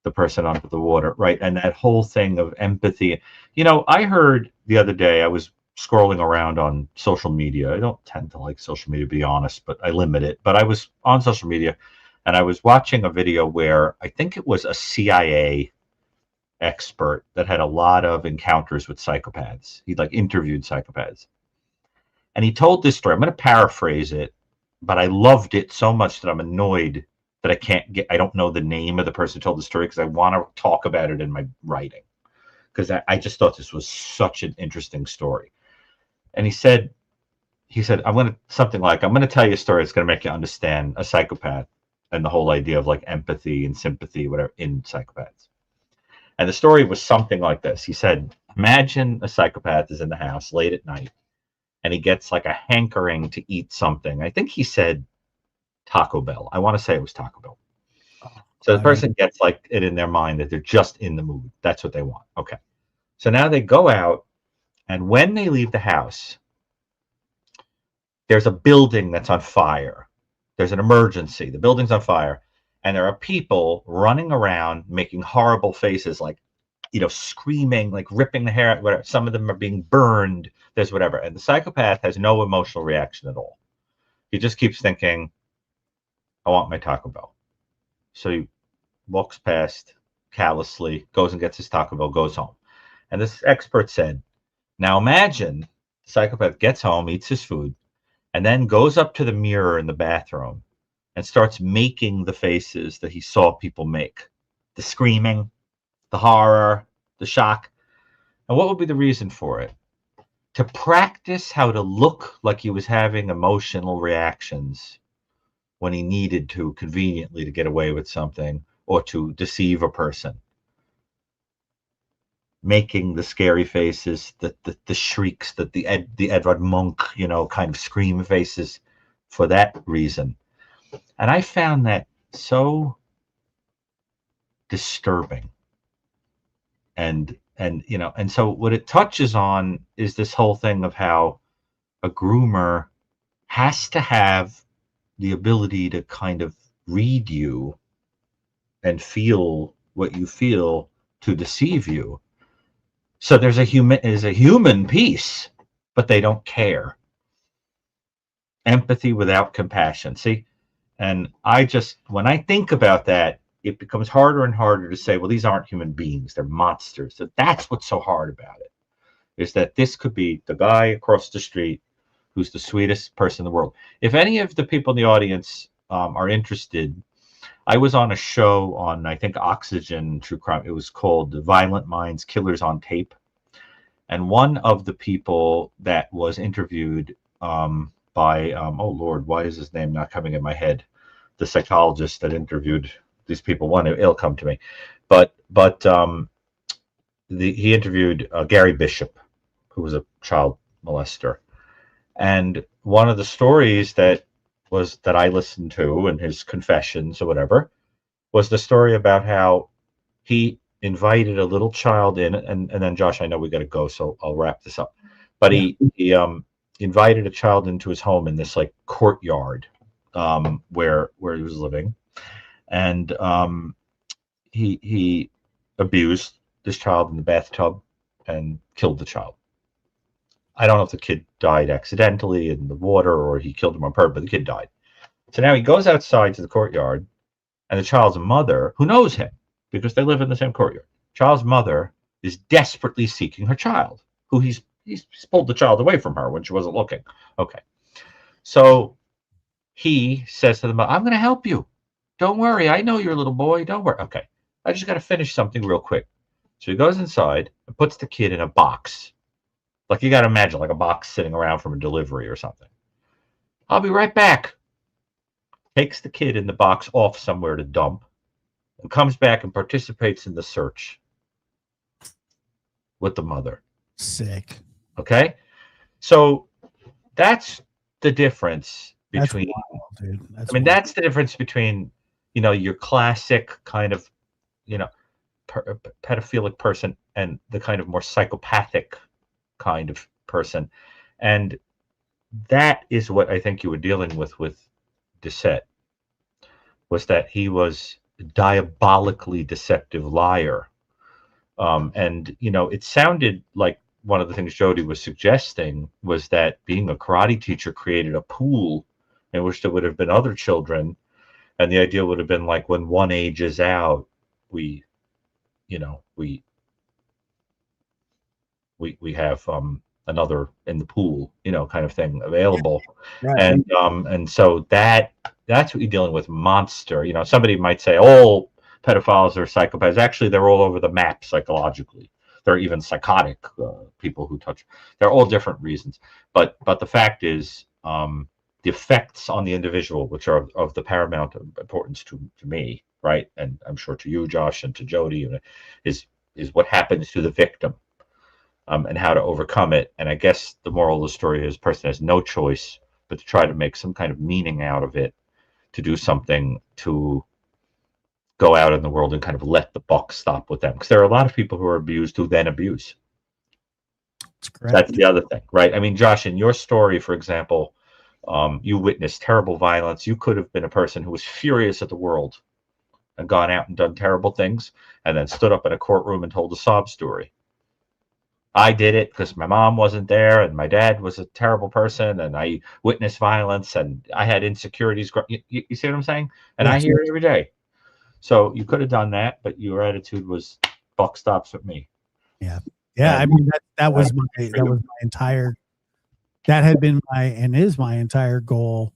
the person under the water, right? And that whole thing of empathy. I heard the other day, I was scrolling around on social media. I don't tend to like social media, to be honest, but I limit it. But I was on social media and I was watching a video where I think it was a CIA expert that had a lot of encounters with psychopaths. He like interviewed psychopaths. And he told this story. I'm going to paraphrase it, but I loved it so much that I'm annoyed that I don't know the name of the person who told the story because I want to talk about it in my writing. Because I just thought this was such an interesting story. And he said, I'm going to tell you a story that's going to make you understand a psychopath and the whole idea of like empathy and sympathy, whatever, in psychopaths. And the story was something like this. He said, Imagine a psychopath is in the house late at night and he gets like a hankering to eat something. I think he said Taco Bell. I want to say it was Taco Bell. So the person gets like it in their mind that they're just in the mood. That's what they want. Okay. So now they go out, and when they leave the house, there's a building that's on fire. There's an emergency. The building's on fire, and there are people running around making horrible faces, like, screaming, like ripping the hair out, whatever. Some of them are being burned. There's whatever. And the psychopath has no emotional reaction at all. He just keeps thinking, I want my Taco Bell. So he walks past callously, goes and gets his Taco Bell, goes home. And this expert said, now imagine the psychopath gets home, eats his food, and then goes up to the mirror in the bathroom and starts making the faces that he saw people make. The screaming, the horror, the shock. And what would be the reason for it? To practice how to look like he was having emotional reactions when he needed to, conveniently, to get away with something or to deceive a person. Making the scary faces, the shrieks, the Edvard Munch, kind of scream faces for that reason. And I found that so disturbing. And so what it touches on is this whole thing of how a groomer has to have the ability to kind of read you and feel what you feel to deceive you. So there's a human piece, but they don't care. Empathy without compassion. See, and when I think about that, it becomes harder and harder to say, well, these aren't human beings, they're monsters. So that's what's so hard about it, is that this could be the guy across the street who's the sweetest person in the world. If any of the people in the audience are interested, I was on a show on, I think, Oxygen True Crime. It was called Violent Minds, Killers on Tape. And one of the people that was interviewed by, oh Lord, why is his name not coming in my head? The psychologist that interviewed these people, it'll come to me. But he interviewed Gary Bishop, who was a child molester. And one of the stories that I listened to in his confessions or whatever was the story about how he invited a little child in, and then Josh, I know we got to go, so I'll wrap this up. But he invited a child into his home in this like courtyard where he was living, and he abused this child in the bathtub and killed the child. I don't know if the kid died accidentally in the water or he killed him on purpose, but the kid died. So now he goes outside to the courtyard, and the child's mother, who knows him because they live in the same courtyard, child's mother is desperately seeking her child, who he's pulled the child away from her when she wasn't looking. Okay. So he says to the mother, I'm going to help you. Don't worry. I know you're a little boy. Don't worry. Okay. I just got to finish something real quick. So he goes inside and puts the kid in a box. Like, you got to imagine, like a box sitting around from a delivery or something. I'll be right back. Takes the kid in the box off somewhere to dump and comes back and participates in the search with the mother. Sick. Okay? So that's the difference between... That's wild, dude. That's the difference between, your classic kind of, pedophilic person and the kind of more psychopathic kind of person. And that is what I think you were dealing with Doucet, was that he was a diabolically deceptive liar. And it sounded like one of the things Jody was suggesting was that being a karate teacher created a pool in which there would have been other children, and the idea would have been like, when one ages out, we have another in the pool, kind of thing available. Right. And so that's what you're dealing with, monster. Somebody might say, all pedophiles are psychopaths. Actually, they're all over the map psychologically. There are even psychotic people who touch. They're all different reasons. But the fact is, the effects on the individual, which are of the paramount importance to me, right, and I'm sure to you, Josh, and to Jody, is what happens to the victim. and how to overcome it. And I guess the moral of the story is, person has no choice but to try to make some kind of meaning out of it, to do something, to go out in the world and kind of let the buck stop with them. Because there are a lot of people who are abused who then abuse. That's correct. That's the other thing, right? I mean, Josh, in your story, for example, you witnessed terrible violence. You could have been a person who was furious at the world and gone out and done terrible things, and then stood up in a courtroom and told a sob story. I did it because my mom wasn't there, and my dad was a terrible person, and I witnessed violence, and I had insecurities. You see what I'm saying? And I hear it every day. So you could have done that, but your attitude was, buck stops with me. Yeah. I mean, that was my entire, that had been my, and is my entire goal.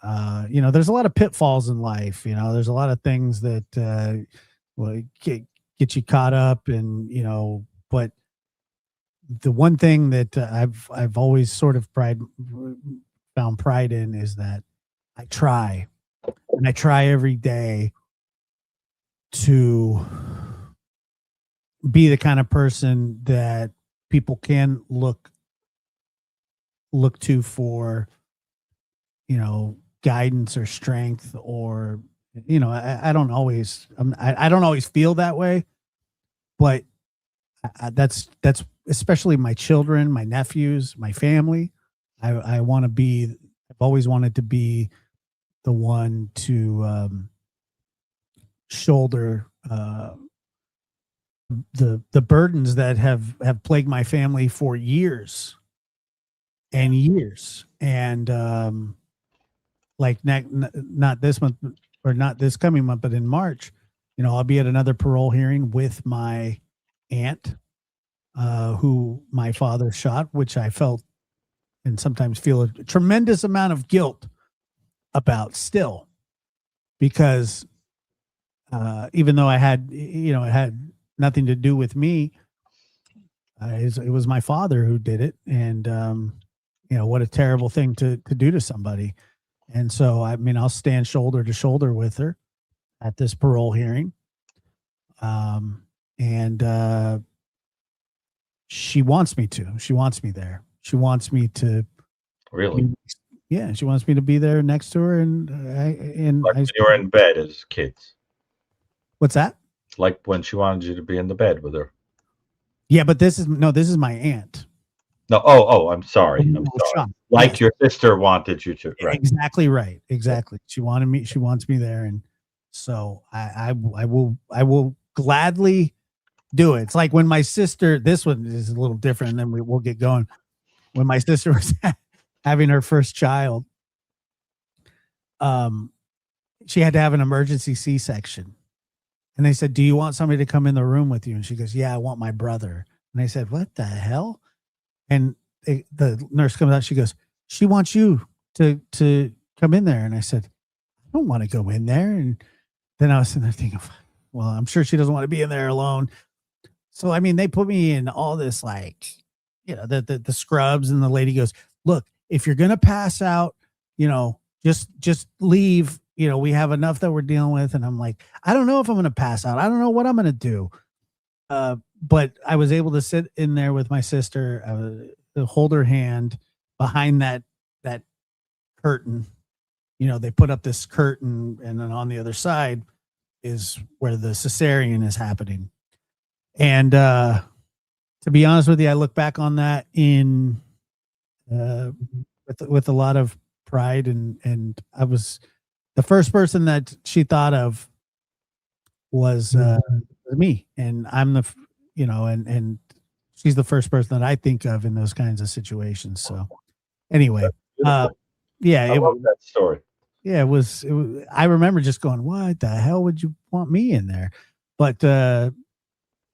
There's a lot of pitfalls in life. There's a lot of things that will get you caught up, and but the one thing that I've always sort of found pride in is that I try every day to be the kind of person that people can look to for, guidance or strength, or, I don't always, I don't always feel that way, but that's especially my children, my nephews, my family. I want to be, I've always wanted to be the one to shoulder the burdens that have plagued my family for years and years. And like not this month, or not this coming month, but in March, I'll be at another parole hearing with my aunt, who my father shot, which I felt and sometimes feel a tremendous amount of guilt about still, because even though it had nothing to do with me, it was my father who did it. And, what a terrible thing to do to somebody. And so, I mean, I'll stand shoulder to shoulder with her at this parole hearing. And she wants me to. She wants me there. She wants me to. Really? Yeah, she wants me to be there next to her. And like when you were in bed as kids. What's that? Like when she wanted you to be in the bed with her. Yeah, but this is my aunt. No, I'm sorry. I'm sorry. Like, yes. Your sister wanted you to. Right. Exactly right. Exactly. She wanted me. She wants me there, and so I will gladly do it. It's like when my sister. This one is a little different, and then we'll get going. When my sister was having her first child, she had to have an emergency C-section, and they said, "Do you want somebody to come in the room with you?" And she goes, "Yeah, I want my brother." And I said, "What the hell?" And the nurse comes out. She goes, "She wants you to come in there." And I said, "I don't want to go in there." And then I was sitting there thinking, well, I'm sure she doesn't want to be in there alone. So, I mean, they put me in all this, like, the scrubs, and the lady goes, "Look, if you're going to pass out, just leave. We have enough that we're dealing with." And I'm like, I don't know if I'm going to pass out. I don't know what I'm going to do. But I was able to sit in there with my sister, hold her hand behind that curtain. They put up this curtain, and then on the other side is where the cesarean is happening. And to be honest with you, I look back on that with a lot of pride, and I was the first person that she thought of was me, and I'm the and she's the first person that I think of in those kinds of situations. So anyway, yeah, I love that story. Yeah, it was. I remember just going, "What the hell would you want me in there?" But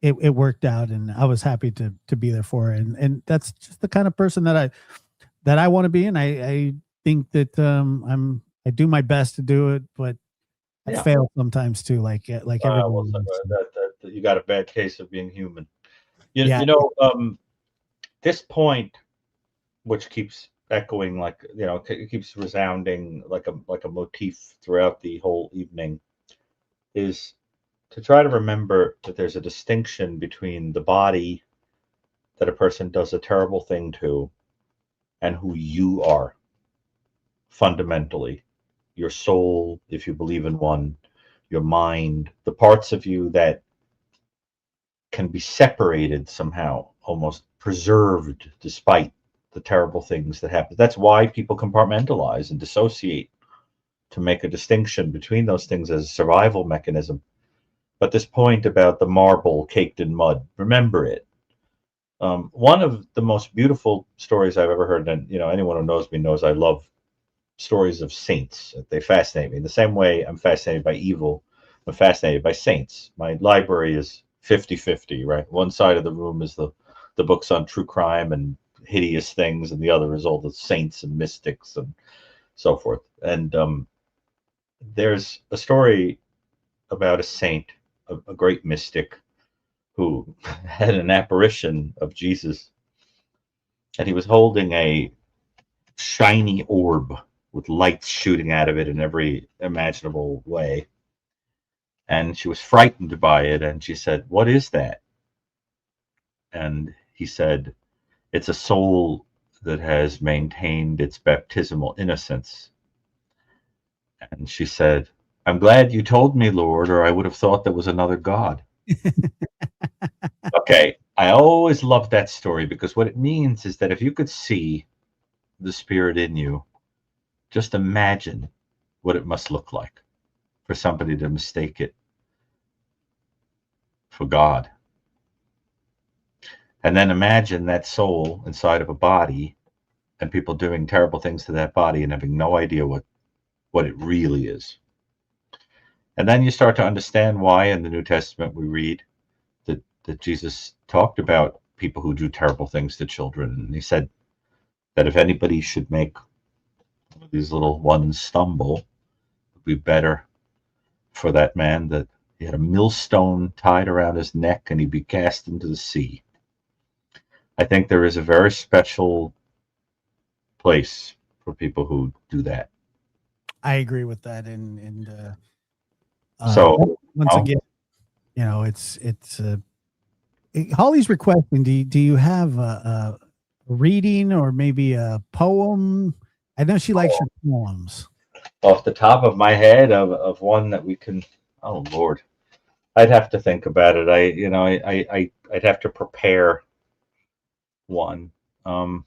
it worked out, and I was happy to be there for her. And that's just the kind of person that I want to be. And I think that I do my best to do it, but I fail sometimes too. Like everyone. That you got a bad case of being human. This point, which keeps echoing, like, it keeps resounding like a motif throughout the whole evening, is to try to remember that there's a distinction between the body that a person does a terrible thing to, and who you are fundamentally, your soul, if you believe in one, your mind, the parts of you that can be separated somehow, almost preserved despite the terrible things that happen. That's why people compartmentalize and dissociate, to make a distinction between those things as a survival mechanism. But this point about the marble caked in mud, remember it. One of the most beautiful stories I've ever heard, and anyone who knows me knows I love stories of saints. They fascinate me. In the same way I'm fascinated by evil, I'm fascinated by saints. My library is 50-50, right? One side of the room is the books on true crime and hideous things, and the other is all the saints and mystics and so forth. And there's a story about a saint, a great mystic, who had an apparition of Jesus, and he was holding a shiny orb with lights shooting out of it in every imaginable way. And she was frightened by it, and she said, "What is that?" And he said, "It's a soul that has maintained its baptismal innocence." And she said, "I'm glad you told me, Lord, or I would have thought there was another God." Okay, I always loved that story, because what it means is that if you could see the spirit in you, just imagine what it must look like for somebody to mistake it for God. And then imagine that soul inside of a body, and people doing terrible things to that body and having no idea what it really is. And then you start to understand why in the New Testament we read that Jesus talked about people who do terrible things to children. And he said that if anybody should make these little ones stumble, it would be better for that man that he had a millstone tied around his neck and he'd be cast into the sea. I think there is a very special place for people who do that. I agree with that. And so once again, it's Holly's requesting. Do you have a reading or maybe a poem? I know she likes your poems. Off the top of my head, of one that we can. Oh Lord, I'd have to think about it. I'd have to prepare one. I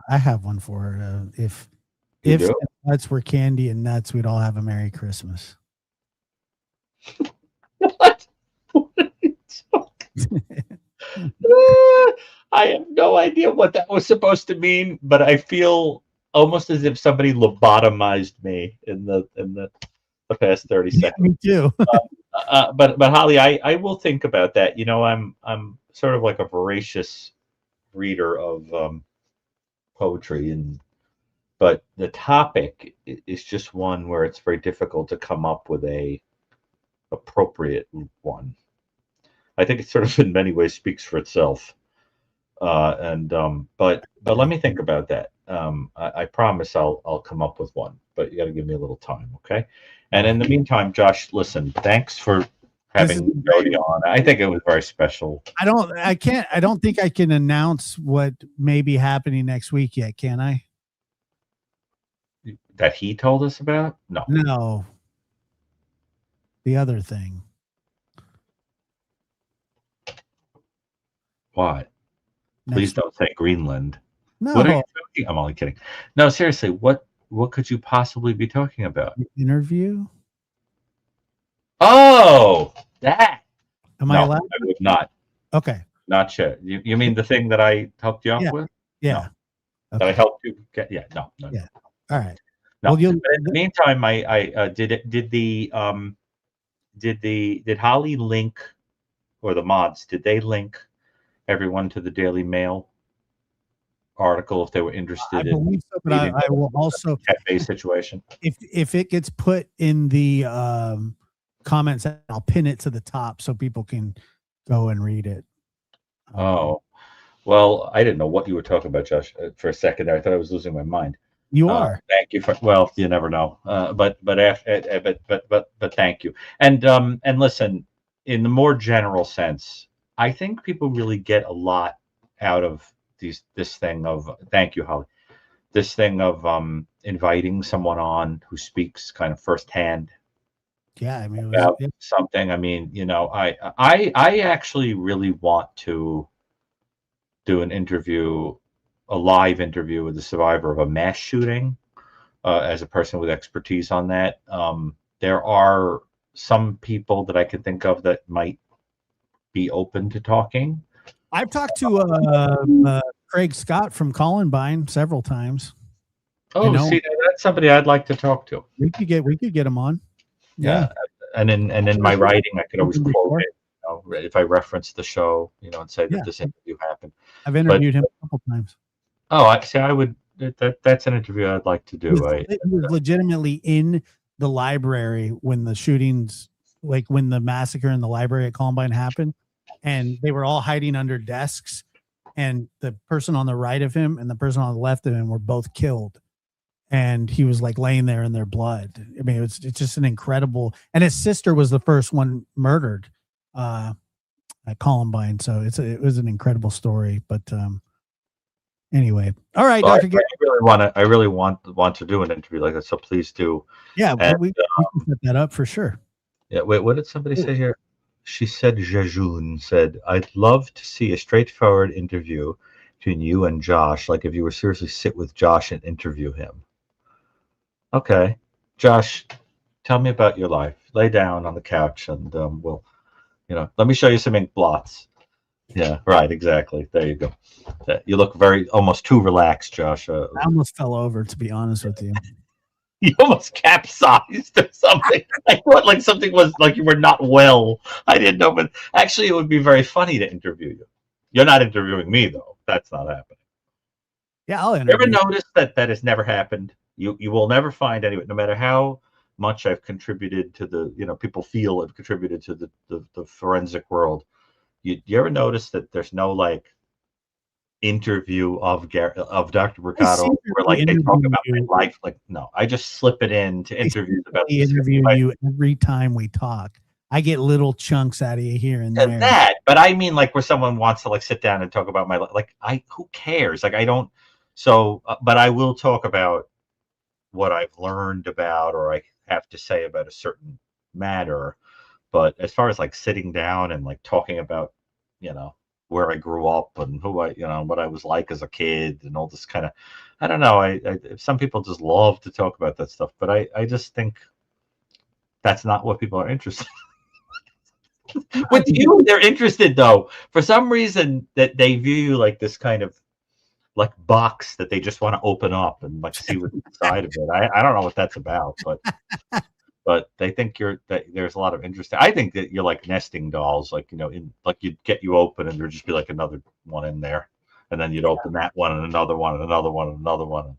have one for her. If nuts were candy and nuts, we'd all have a Merry Christmas. What? I have no idea what that was supposed to mean, but I feel almost as if somebody lobotomized me in the past 30 seconds. Yeah, me too. But Holly, I will think about that. I'm sort of like a voracious reader of poetry, but the topic is just one where it's very difficult to come up with a appropriate one. I think it sort of in many ways speaks for itself. But let me think about that. I promise I'll come up with one, but you got to give me a little time, okay? And in the meantime, Josh, listen, thanks for having Jody on. I think it was very special. I don't think I can announce what may be happening next week yet, can I? That he told us about? No. The other thing. What? Please don't say Greenland. No. What are you talking? I'm only kidding. No, seriously, what could you possibly be talking about? Interview? Oh, that. Am I allowed? I would not. Okay. Not sure. You mean the thing that I helped you out with? Yeah. No. Okay. That I helped you get? Yeah. No. Yeah. All right. No. Well, in the meantime, did Holly link, or the mods, did they link everyone to the Daily Mail article if they were interested? I believe so, but I will also cafe situation. If it gets put in the comments, I'll pin it to the top so people can go and read it. Oh, well, I didn't know what you were talking about, Josh. For a second there, I thought I was losing my mind. You are. Thank you for. Well, you never know. But thank you. And listen, in the more general sense, I think people really get a lot out of this thing of, thank you, Holly, this thing of inviting someone on who speaks kind of firsthand. Yeah, I mean, about something. I mean, I actually really want to do an interview, a live interview with the survivor of a mass shooting, as a person with expertise on that. There are some people that I can think of that might be open to talking. I've talked to Craig Scott from Columbine several times. Oh, see, that's somebody I'd like to talk to. We could get him on. Yeah. And in my writing, I could always quote it. If I reference the show, and say that this interview happened. I've interviewed him a couple times. Oh, I would. That's an interview I'd like to do. He was legitimately in the library when the shootings, like when the massacre in the library at Columbine happened, and they were all hiding under desks, and the person on the right of him and the person on the left of him were both killed, and he was like laying there in their blood. I mean, it's just an incredible. And his sister was the first one murdered at Columbine, so it was an incredible story. But anyway, all right, well, Dr. I really want to do an interview like that, so please do. Yeah, we can set that up for sure. Yeah, wait, what did somebody say here? She said, Jajun said, I'd love to see a straightforward interview between you and Josh, like if you were seriously sit with Josh and interview him. Okay, Josh, tell me about your life. Lay down on the couch and we'll, let me show you some ink blots. Yeah, right, exactly. There you go. You look almost too relaxed, Josh. I almost fell over, to be honest with you. You almost capsized or something. I thought like something was like you were not well. I didn't know, but actually it would be very funny to interview you. You're not interviewing me, though. That's not happening. Yeah, I'll interview. Ever notice that has never happened? You will never find anyone, no matter how much I've contributed to the, people feel I've contributed to the forensic world. You ever notice that there's no like interview of Dr. Brucato where like they talk about my life? Like, no, I just slip it in to interviews about interview you every time we talk. I get little chunks out of you here and there. That, but I mean like where someone wants to like sit down and talk about my life. Like who cares? Like I don't. So, but I will talk about what I've learned about or I have to say about a certain matter. But as far as like sitting down and like talking about, where I grew up and who what I was like as a kid and all this kind of, I don't know. Some people just love to talk about that stuff, but I just think that's not what people are interested in. With you, they're interested though. For some reason that they view you like this kind of like box that they just want to open up and like see what's inside of it. I don't know what that's about, but they think that there's a lot of interest. I think that you're like nesting dolls, like you'd get you open and there'd just be like another one in there, and then you'd open that one and another one and another one and another one. And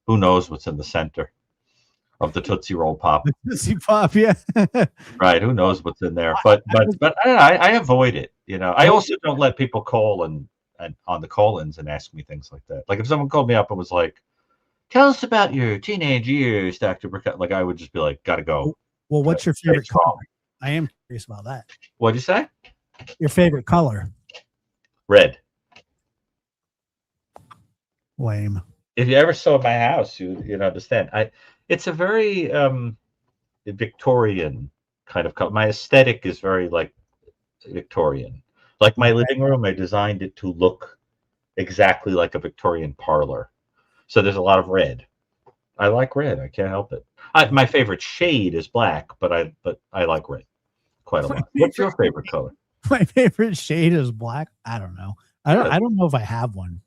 who knows what's in the center of the Tootsie Roll Pop? The Tootsie Pop, yeah. Right. Who knows what's in there? But I avoid it. I also don't let people call and on the call-ins and ask me things like that. Like if someone called me up and was like, tell us about your teenage years, Dr. Brucato. Like I would just be like, gotta go. Well, what's your favorite color? I am curious about that. What'd you say? Your favorite color? Red. Lame. If you ever saw my house, you'd understand. It's a very Victorian kind of color. My aesthetic is very like Victorian. Like my living room, I designed it to look exactly like a Victorian parlor. So there's a lot of red. I like red. I can't help it. My favorite shade is black, but I like red quite a lot. What's your favorite color? My favorite shade is black. I don't know. I don't know if I have one.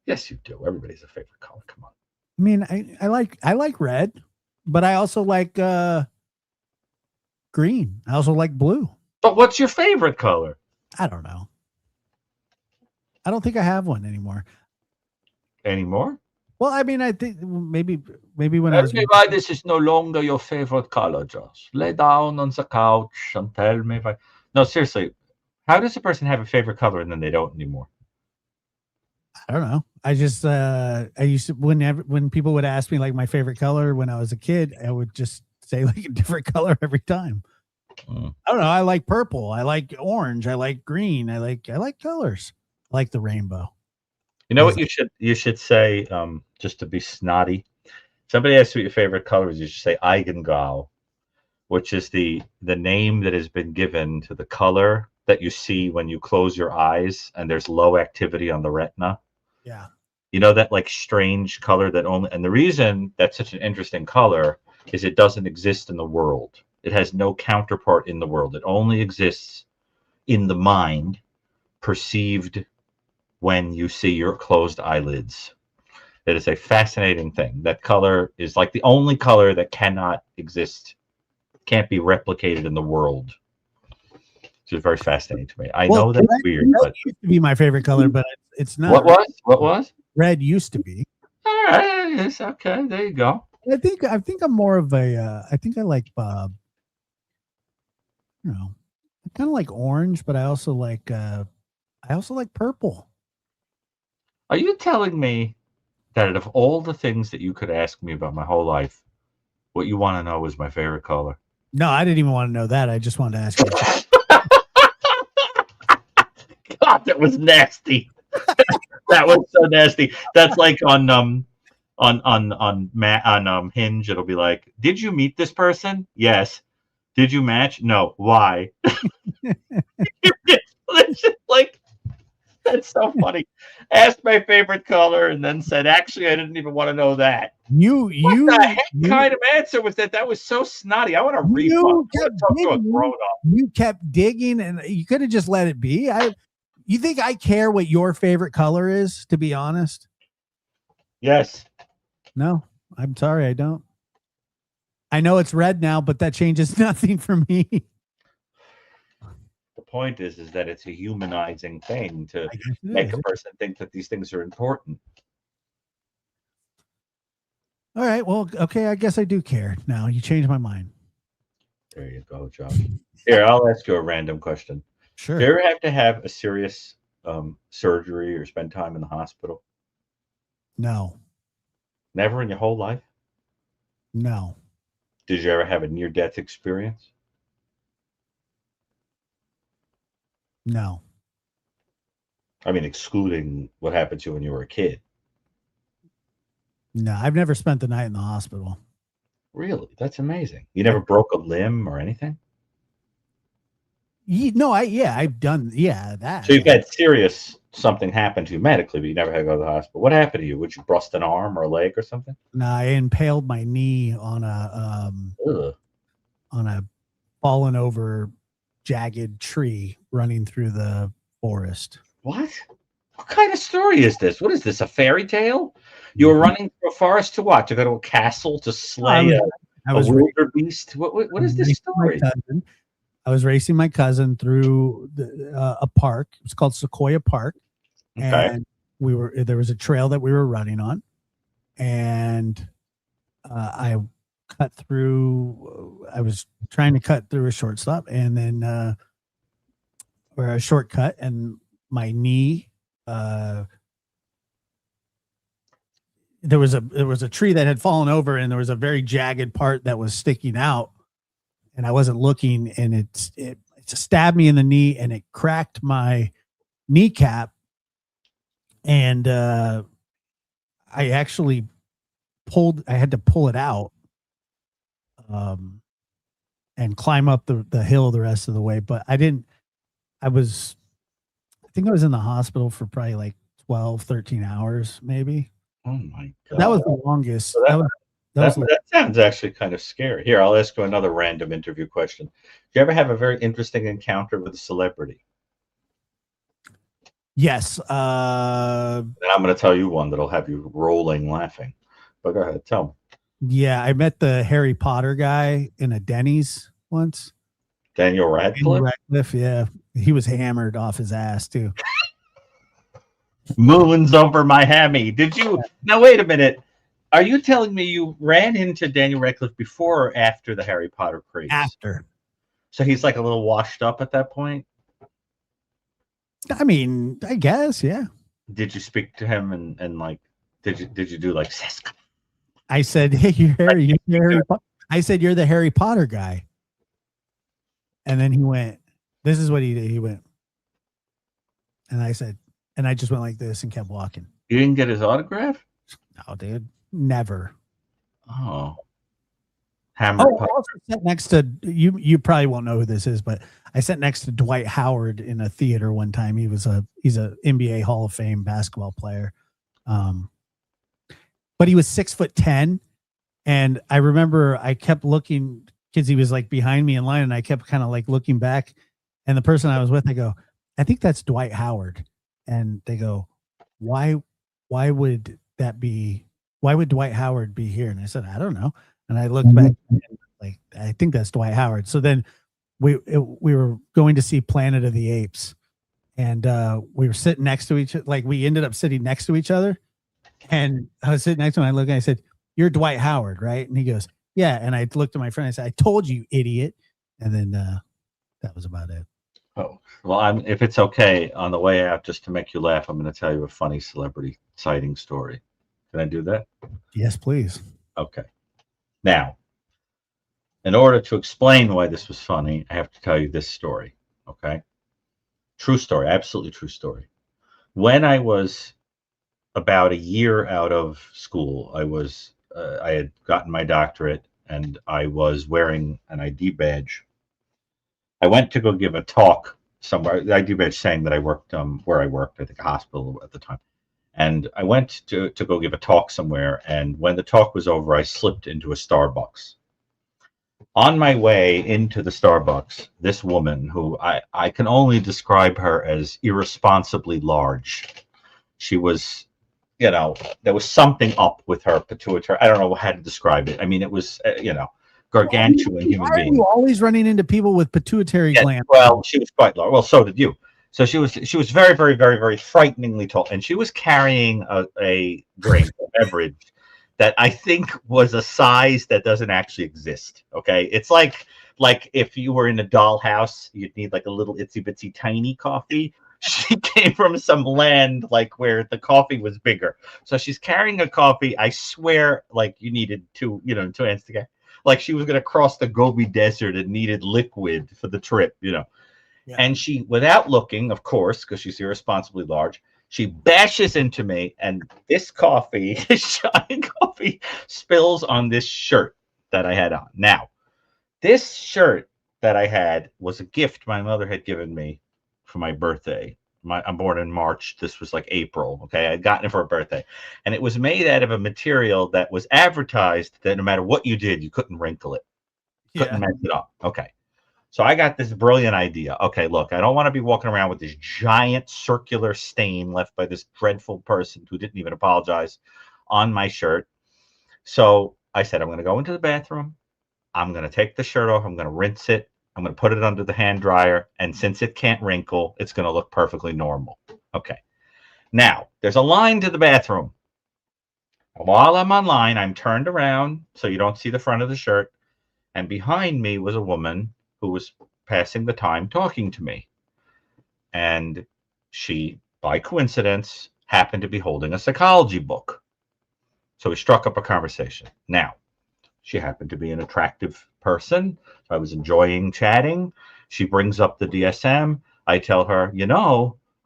Yes, you do. Everybody's a favorite color. Come on. I mean, I like red, but I also like green. I also like blue. But what's your favorite color? I don't know. I don't think I have one anymore. Anymore? Well, I mean, I think maybe when Tell me why this is no longer your favorite color, Josh. Lay down on the couch and tell me if No, seriously. How does a person have a favorite color and then they don't anymore? I don't know. I just I used to when people would ask me like my favorite color when I was a kid, I would just say like a different color every time. Mm. I don't know. I like purple. I like orange. I like green. I like colors. I like the rainbow. You know what you should say, just to be snotty. Somebody asks you what your favorite color is. You should say Eigengau, which is the name that has been given to the color that you see when you close your eyes and there's low activity on the retina. Yeah. You know, that like strange color that only, and the reason that's such an interesting color is it doesn't exist in the world. It has no counterpart in the world. It only exists in the mind, perceived when you see your closed eyelids. It is a fascinating thing. That color is like the only color that cannot exist, can't be replicated in the world. It's very fascinating to me. I know that's weird, but used to be my favorite color, but it's not. What was? Red used to be. All right, it's okay. There you go. I think I'm more of a. I think I like you know, I kind of like orange, but I also like purple. Are you telling me that out of all the things that you could ask me about my whole life, what you want to know is my favorite color? No, I didn't even want to know that. I just wanted to ask you. God, that was nasty. That was so nasty. That's like on Hinge. It'll be like, did you meet this person? Yes. Did you match? No. Why? It's just like, that's so funny. Asked my favorite color and then said, actually, I didn't even want to know that. What the heck kind of answer was that? That was so snotty. I want to refund. You kept digging, and you could have just let it be. You think I care what your favorite color is, to be honest? Yes. No, I'm sorry, I don't. I know it's red now, but that changes nothing for me. The point is that it's a humanizing thing to make a person think that these things are important. All right. Well, okay. I guess I do care now. You changed my mind. There you go, Josh. Here, I'll ask you a random question. Sure. Do you ever have to have a serious surgery or spend time in the hospital? No. Never in your whole life? No. Did you ever have a near-death experience? No. I mean, excluding what happened to you when you were a kid. No, I've never spent the night in the hospital. Really? That's amazing. You never broke a limb or anything? No, I've done, that. So you've had serious something happened to you medically, but you never had to go to the hospital. What happened to you? Would you bust an arm or a leg or something? No, I impaled my knee on a fallen over jagged tree running through the forest. What kind of story is this? What is this, a fairy tale? You were running through a forest to what? To go to a castle to slay a wildebeest? What is this story? I was racing my cousin through a park. It was called Sequoia Park. Okay. And there was a trail that we were running on. And I cut through, I was trying to cut through a shortstop and then, or a shortcut, and my knee, there was a tree that had fallen over, and there was a very jagged part that was sticking out, and I wasn't looking, and it just stabbed me in the knee, and it cracked my kneecap. And I actually I had to pull it out and climb up the hill the rest of the way. But I think I was in the hospital for probably like 12, 13 hours, maybe. Oh my God. That was the longest. So that sounds actually kind of scary. Here, I'll ask you another random interview question. Do you ever have a very interesting encounter with a celebrity? Yes. And I'm going to tell you one that'll have you rolling laughing. But go ahead, tell me. Yeah, I met the Harry Potter guy in a Denny's once. Daniel Radcliffe? Yeah. He was hammered off his ass too. Moons over my hammy. Did you? Now, wait a minute. Are you telling me you ran into Daniel Radcliffe before or after the Harry Potter craze? After. So he's like a little washed up at that point? I mean, I guess, yeah. Did you speak to him and like, did you do like, I said, hey, I said, you're the Harry Potter guy. And then he went, this is what he did. He went, and I said, and I just went like this and kept walking. You didn't get his autograph? No, dude, never. Oh. Hammer. I also sat next to you. You probably won't know who this is, but I sat next to Dwight Howard in a theater one time. He's a NBA Hall of Fame basketball player. But he was 6'10", and I remember I kept looking because he was like behind me in line, and I kept kind of like looking back. And the person I was with, I go, I think that's Dwight Howard, and they go, why would that be? Why would Dwight Howard be here? And I said, I don't know. And I looked back, and like, I think that's Dwight Howard. So then we were going to see Planet of the Apes, and we were sitting next to each other. Like, we ended up sitting next to each other, and I was sitting next to him. I looked, and I said, "You're Dwight Howard, right?" And he goes, "Yeah." And I looked at my friend. I said, "I told you, idiot." And then that was about it. Oh, well, if it's okay, on the way out, just to make you laugh, I'm going to tell you a funny celebrity sighting story. Can I do that? Yes, please. Okay. Now, in order to explain why this was funny, I have to tell you this story, okay? True story, absolutely true story. When I was about a year out of school, I had gotten my doctorate, and I was wearing an ID badge. I went to go give a talk somewhere, the ID badge saying that I worked where I worked, I think a hospital at the time. And I went to go give a talk somewhere, and when the talk was over, I slipped into a Starbucks. On my way into the Starbucks, this woman, who I can only describe her as irresponsibly large. She was, there was something up with her pituitary. I don't know how to describe it. I mean, it was, gargantuan human being. Why are you always running into people with pituitary glands? Well, she was quite large. Well, so did you. So she was very, very, very, very frighteningly tall, and she was carrying a drink, a beverage that I think was a size that doesn't actually exist. Okay, it's like if you were in a dollhouse, you'd need like a little itsy bitsy tiny coffee. She came from some land like where the coffee was bigger. So she's carrying a coffee. I swear, like you needed two hands to get. Like she was going to cross the Gobi Desert and needed liquid for the trip. Yeah. And she, without looking, of course, because she's irresponsibly large, she bashes into me, and this coffee, this giant coffee, spills on this shirt that I had on. Now, this shirt that I had was a gift my mother had given me for my birthday. I'm born in March. This was like April. Okay, I'd gotten it for a birthday, and it was made out of a material that was advertised that no matter what you did, you couldn't wrinkle it, couldn't mess it up. Okay. So I got this brilliant idea. Okay, look, I don't want to be walking around with this giant circular stain left by this dreadful person who didn't even apologize on my shirt. So I said, I'm going to go into the bathroom. I'm going to take the shirt off. I'm going to rinse it. I'm going to put it under the hand dryer. And since it can't wrinkle, it's going to look perfectly normal. Okay. Now, there's a line to the bathroom. While I'm online, I'm turned around so you don't see the front of the shirt. And behind me was a woman who was passing the time talking to me. And she, by coincidence, happened to be holding a psychology book. So we struck up a conversation. Now, she happened to be an attractive person. I was enjoying chatting. She brings up the DSM. I tell her,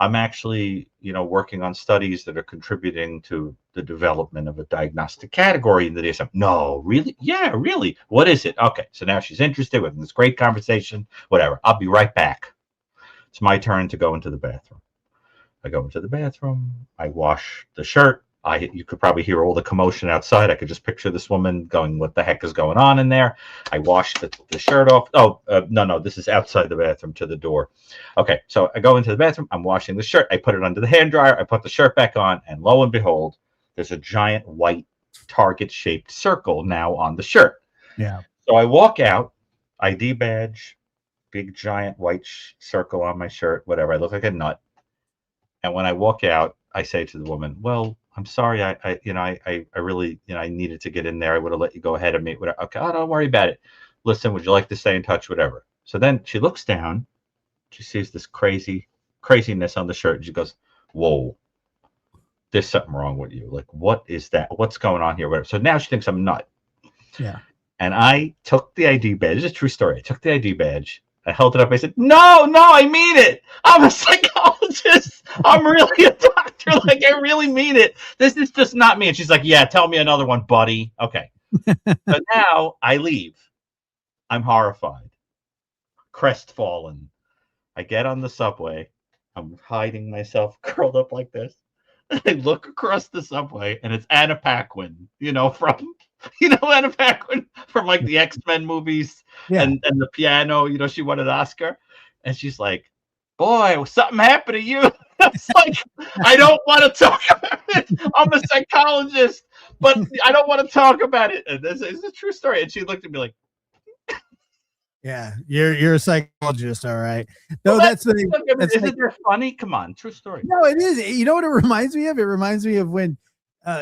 I'm actually, working on studies that are contributing to the development of a diagnostic category in the DSM. No, really? Yeah, really. What is it? Okay. So now she's interested with this great conversation, whatever. I'll be right back. It's my turn to go into the bathroom. I go into the bathroom. I wash the shirt. You could probably hear all the commotion outside. I could just picture this woman going, what the heck is going on in there? I wash the shirt off. Oh, no, this is outside the bathroom to the door. Okay, so I go into the bathroom. I'm washing the shirt. I put it under the hand dryer. I put the shirt back on, and lo and behold, there's a giant white target-shaped circle now on the shirt. Yeah. So I walk out, ID badge, big giant white circle on my shirt, whatever. I look like a nut. And when I walk out, I say to the woman, well, I'm sorry. I really, I needed to get in there. I would have let you go ahead of me. Whatever. Okay. Oh, don't worry about it. Listen, would you like to stay in touch? Whatever. So then she looks down. She sees this craziness on the shirt. And she goes, whoa, there's something wrong with you. Like, what is that? What's going on here? Whatever. So now she thinks I'm a nut. Yeah. And I took the ID badge. This is a true story. I took the ID badge. I held it up. I said, no, I mean it. I'm a psychologist. I'm really a doctor. Like, I really mean it. This is just not me. And she's like, yeah, tell me another one, buddy. Okay. So now I leave. I'm horrified, crestfallen. I get on the subway. I'm hiding myself, curled up like this. I look across the subway, and it's Anna Paquin, from Anna Paquin from like the X-Men movies, and the piano. She won an Oscar, and she's like, "Boy, something happened to you." It's like, I don't want to talk about it. I'm a psychologist, but I don't want to talk about it. And this is a true story. And she looked at me like, "Yeah, you're a psychologist, all right." No, that's the thing. Isn't that funny? Come on, true story. No, it is. You know what it reminds me of? It reminds me of when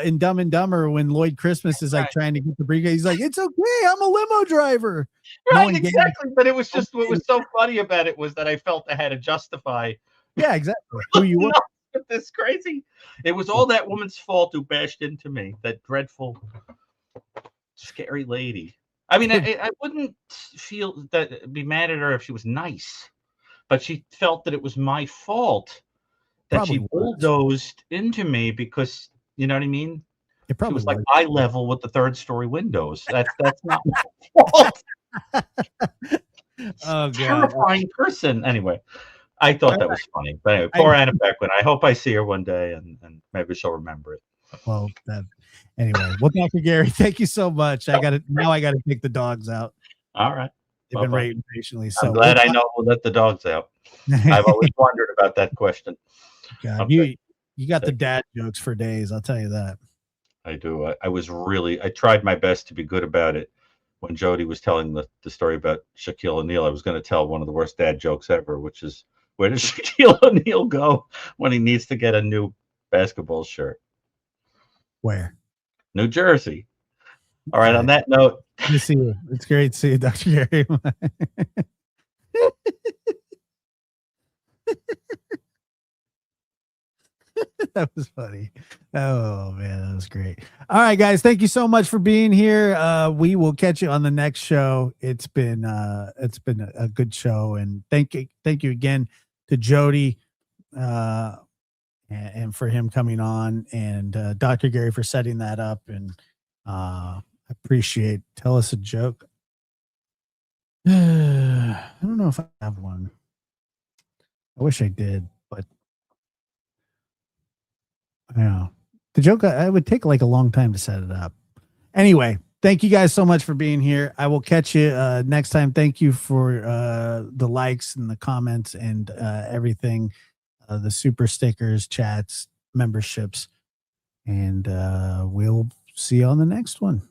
in Dumb and Dumber, when Lloyd Christmas is like trying to get the briefcase. He's like, "It's okay, I'm a limo driver." Right, exactly. But it was just what was so funny about it was that I felt I had to justify. Yeah, exactly. Who you were. This crazy. It was all that woman's fault who bashed into me. That dreadful, scary lady. I mean, I wouldn't be mad at her if she was nice, but she felt that it was my fault that she bulldozed into me because, you know what I mean? She was like eye level with the third story windows. That's not my fault. Oh, God. Terrifying person. Anyway, I thought that was funny. But anyway, poor Anna Paquin. I hope I see her one day and maybe she'll remember it. Well, anyway. Well, Dr. Gary, thank you so much. I got to take the dogs out. All right. They've been waiting patiently. So I'm glad I know we'll let the dogs out. I've always wondered about that question. God, you got the dad jokes for days. I'll tell you that. I do. I tried my best to be good about it. When Jody was telling the story about Shaquille O'Neal, I was going to tell one of the worst dad jokes ever, which is, where does Shaquille O'Neal go when he needs to get a new basketball shirt? Where? New Jersey. All right. On that note, good to see you. It's great to see you, Dr. Gary. That was funny. Oh man, that was great. All right, guys, thank you so much for being here. We will catch you on the next show. It's been a good show, and thank you again to Jody and for him coming on, and Dr. Gary for setting that up, and appreciate. Tell us a joke. I don't know if I have one. I wish I did, but yeah, the joke, I would take like a long time to set it up. Anyway, thank you guys so much for being here. I will catch you next time. Thank you for the likes and the comments and everything, the super stickers, chats, memberships, and we'll see you on the next one.